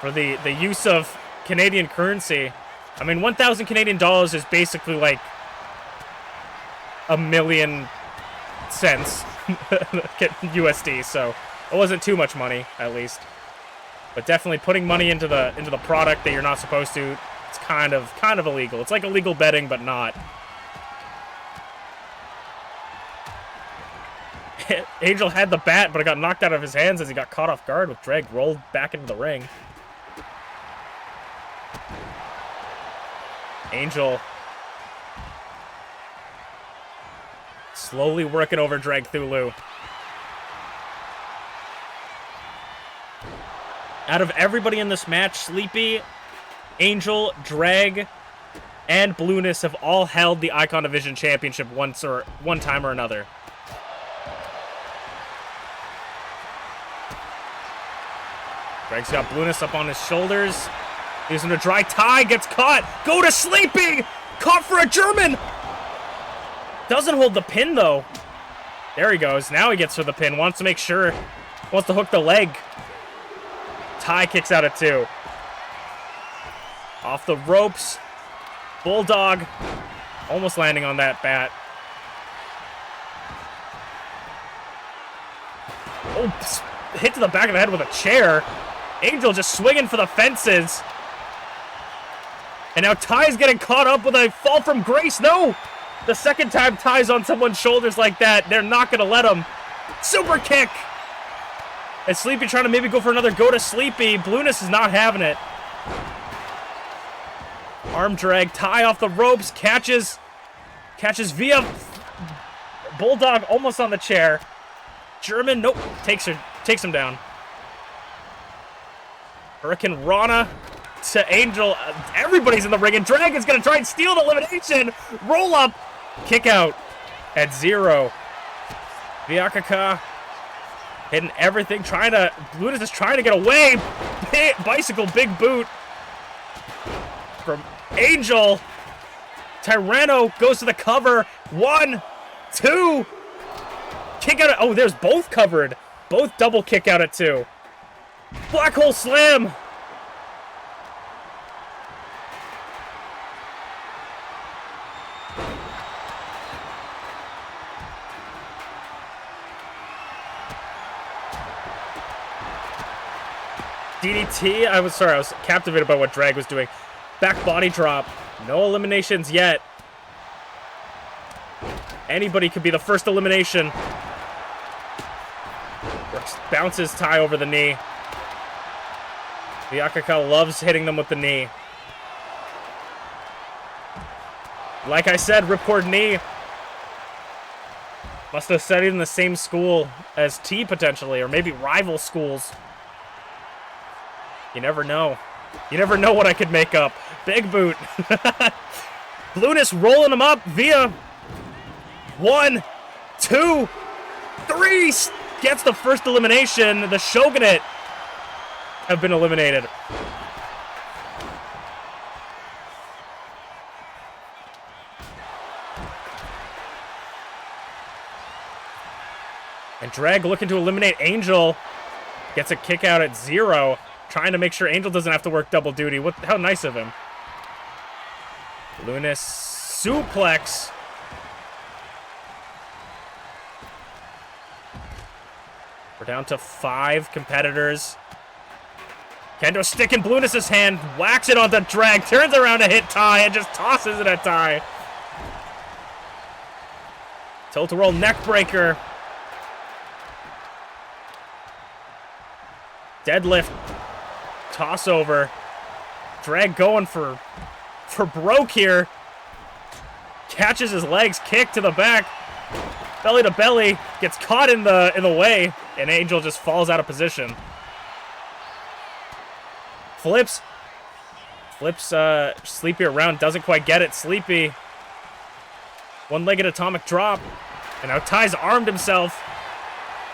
for the use of Canadian currency. I mean, 1,000 Canadian dollars is basically like $1 million cents USD, so it wasn't too much money, at least. But definitely putting money into the product that you're not supposed to, it's kind of illegal. It's like illegal betting, but not. Angel had the bat, but it got knocked out of his hands as he got caught off guard with Dreg rolled back into the ring. Angel slowly working over Dreg Thulu. Out of everybody in this match, Sleepy, Angel, Dreg, and Blueness have all held the Icon Division Championship one time or another. Greg's got Blueness up on his shoulders. He's in a dry tie, gets caught. Go to Sleepy! Caught for a German! Doesn't hold the pin, though. There he goes. Now he gets for the pin. Wants to make sure. Wants to hook the leg. Ty kicks out at 2. Off the ropes. Bulldog. Almost landing on that bat. Oh, hit to the back of the head with a chair. Angel just swinging for the fences. And now Ty's getting caught up with a fall from Grace. No! The second time Ty's on someone's shoulders like that, they're not going to let him. Super kick! And Sleepy trying to maybe go for another go to Sleepy. Blueness is not having it. Arm drag. Ty off the ropes. Catches via Bulldog almost on the chair. German, nope. Takes him down. Hurricane Rana to Angel. Everybody's in the ring, and Dragon's going to try and steal the elimination. Roll up. Kick out at 0. Vyakaka hitting everything. Blueness is trying to get away. Bicycle, big boot from Angel. Tyranno goes to the cover. 1, 2. Kick out. Oh, there's both covered. Both double kick out at 2. Black hole slam. DDT. I was captivated by what Drag was doing. Back body drop. No eliminations yet. Anybody could be the first elimination. Bounces Ty over the knee. Vyakaka loves hitting them with the knee. Like I said, ripcord knee. Must have studied in the same school as T, potentially, or maybe rival schools. You never know. You never know what I could make up. Big boot. Blueness rolling him up via 1, 2, 3. Gets the first elimination. The Shogunate have been eliminated. And Drag looking to eliminate Angel. Gets a kick out at 0. Trying to make sure Angel doesn't have to work double duty. How nice of him. Blueness suplex. We're down to 5 competitors. Kendo stick in Blueness's hand, whacks it onto Drag, turns around to hit Tai, and just tosses it at Tai. Tilt-a-roll neckbreaker. Deadlift. Toss over. Drag going for broke here. Catches his legs, kick to the back. Belly to belly. Gets caught in the way. And Angel just falls out of position. Flips Sleepy around. Doesn't quite get it. Sleepy. One-legged atomic drop. And now Ty's armed himself.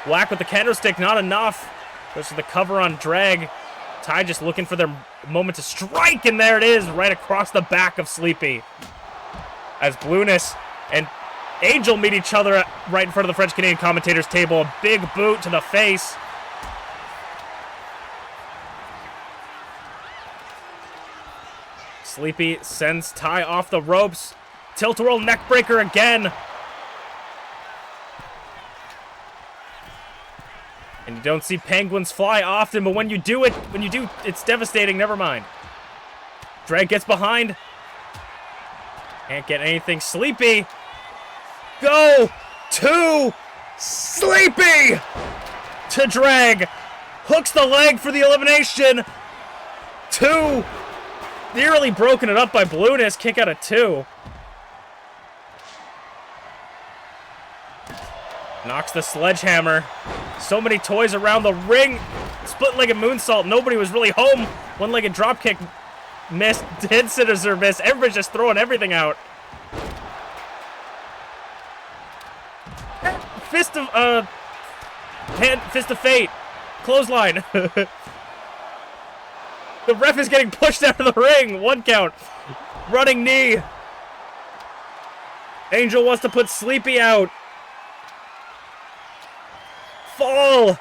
Whack with the kendo stick. Not enough. Goes for the cover on Drag. Ty just looking for their moment to strike, and there it is, right across the back of Sleepy. As Blueness and Angel meet each other right in front of the French-Canadian commentators table. A big boot to the face. Sleepy sends Ty off the ropes. Tilt-a-roll neckbreaker again. And you don't see penguins fly often, but when you do, it's devastating. Never mind. Drag gets behind. Can't get anything. Sleepy. Go to Sleepy. To Drag. Hooks the leg for the elimination. 2. Nearly broken it up by Blueness. Kick out of 2. Knocks the sledgehammer. So many toys around the ring. Split-legged moonsault. Nobody was really home. One-legged dropkick missed. Head scissors are missed. Everybody's just throwing everything out. Fist of fate. Clothesline. The ref is getting pushed out of the ring. 1 count. Running knee. Angel wants to put Sleepy out. Fall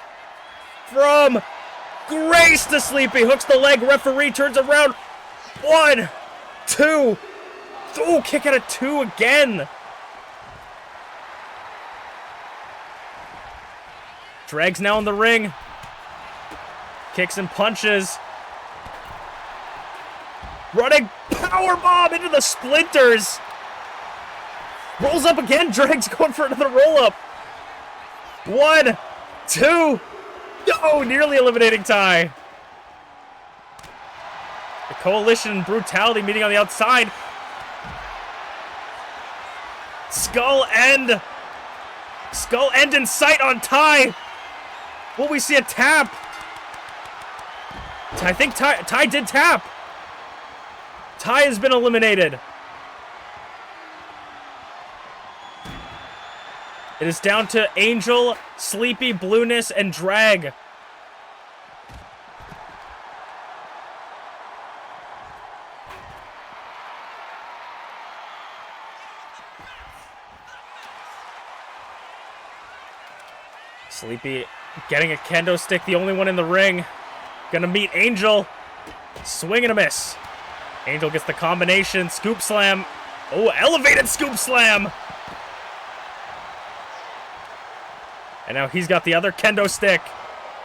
from grace to Sleepy. Hooks the leg. Referee turns around. 1, 2. Oh, kick out of 2 again. Drag's now in the ring. Kicks and punches. Running powerbomb into the splinters. Rolls up again. Drag's going for another roll-up. 1, 2. Oh, nearly eliminating Ty. The Coalition brutality meeting on the outside. Skull end. Skull end in sight on Ty. Will we see a tap? I think Ty did tap. Ty has been eliminated. It is down to Angel, Sleepy, Blueness, and Drag. Sleepy getting a kendo stick, the only one in the ring. Gonna meet Angel. Swing and a miss. Angel gets the combination. Scoop slam. Oh, elevated scoop slam. And now he's got the other kendo stick.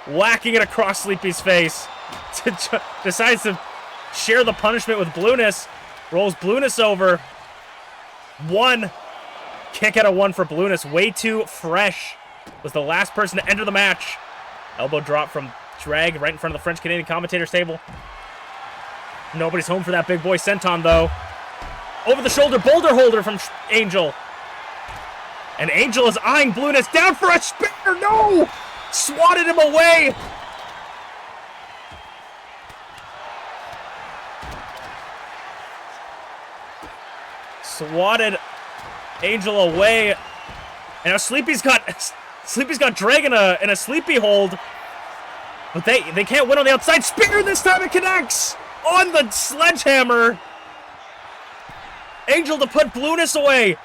Whacking it across Sleepy's face. Decides to share the punishment with Blueness. Rolls Blueness over. 1. Kick out of 1 for Blueness. Way too fresh. Was the last person to enter the match. Elbow drop from Drag right in front of the French-Canadian commentators table. Nobody's home for that big boy senton, though. Over the shoulder boulder holder from Angel. And Angel is eyeing Blueness down for a spear. No! Swatted him away. Swatted Angel away. And now Sleepy's got Drag in a Sleepy hold. But they can't win on the outside. Spear this time, it connects on the sledgehammer. Angel to put Blueness away.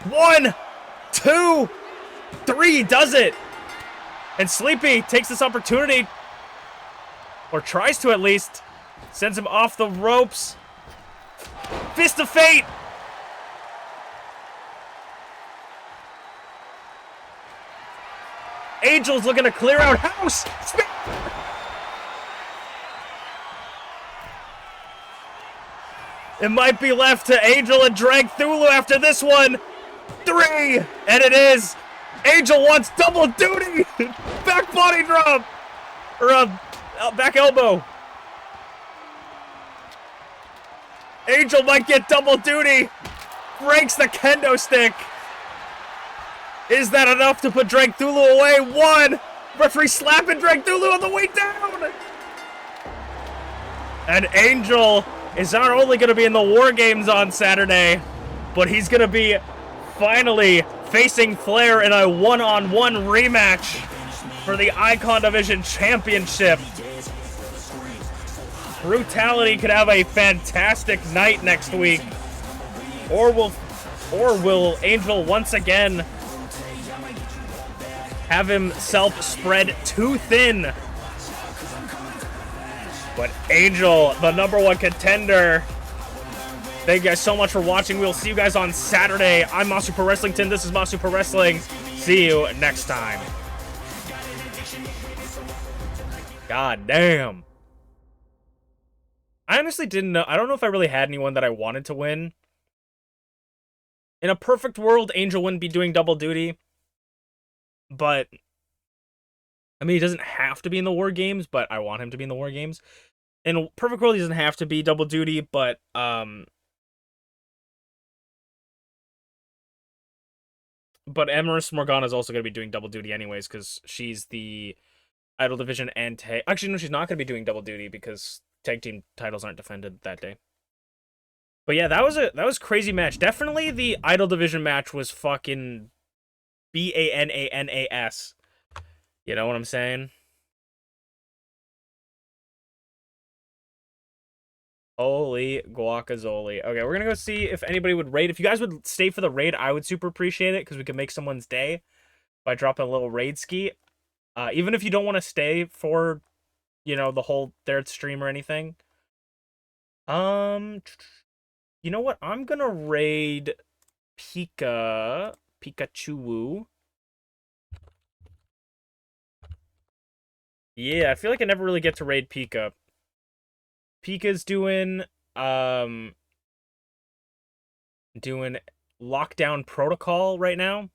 1, 2, 3, does it. And Sleepy takes this opportunity, or tries to at least, sends him off the ropes. Fist of fate. Angel's looking to clear out house. It might be left to Angel and Drag Thulu after this one. 3, and it is. Angel wants double duty. Back body drop. Or back elbow. Angel might get double duty. Breaks the kendo stick. Is that enough to put Drag Thulu away? 1. Referee slapping Drag Thulu on the way down. And Angel is not only going to be in the War Games on Saturday, but he's going to be finally facing Flair in a one-on-one rematch for the Icon Division Championship. Brutality could have a fantastic night next week. Or will Angel once again have himself spread too thin? But Angel, the #1 contender. Thank you guys so much for watching. We'll see you guys on Saturday. I'm Masu Pro Wrestlington. This is Masu Pro Wrestling. See you next time. God damn. I honestly didn't know. I don't know if I really had anyone that I wanted to win. In a perfect world, Angel wouldn't be doing double duty. But, I mean, he doesn't have to be in the War Games, but I want him to be in the War Games. In a perfect world, he doesn't have to be double duty, but, Emerus Morgana is also going to be doing double duty anyways, because she's the Idol Division and tag. Actually, no, she's not going to be doing double duty because tag team titles aren't defended that day. But yeah, that was a crazy match. Definitely the Idol Division match was fucking BANANAS. You know what I'm saying? Holy guacazole. Okay, we're gonna go see if anybody would raid. If you guys would stay for the raid, I would super appreciate it, because we could make someone's day by dropping a little raid ski. Even if you don't want to stay for, you know, the whole third stream or anything. You know what? I'm gonna raid Pikachu. Yeah, I feel like I never really get to raid Pika. Pika's doing Lockdown Protocol right now.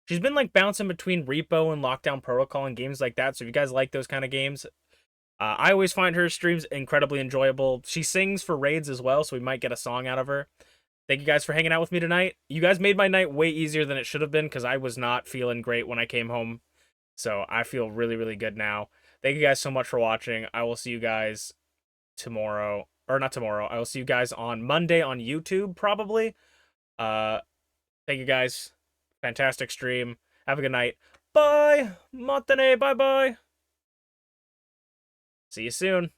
She's been like bouncing between Repo and Lockdown Protocol and games like that. So if you guys like those kind of games, I always find her streams incredibly enjoyable. She sings for raids as well, so we might get a song out of her. Thank you guys for hanging out with me tonight. You guys made my night way easier than it should have been, because I was not feeling great when I came home. So I feel really, really good now. Thank you guys so much for watching. I will see you guys tomorrow, or not tomorrow. I will see you guys on Monday on YouTube, probably. Thank you guys. Fantastic stream. Have a good night. Bye. Matane. Bye-bye. See you soon.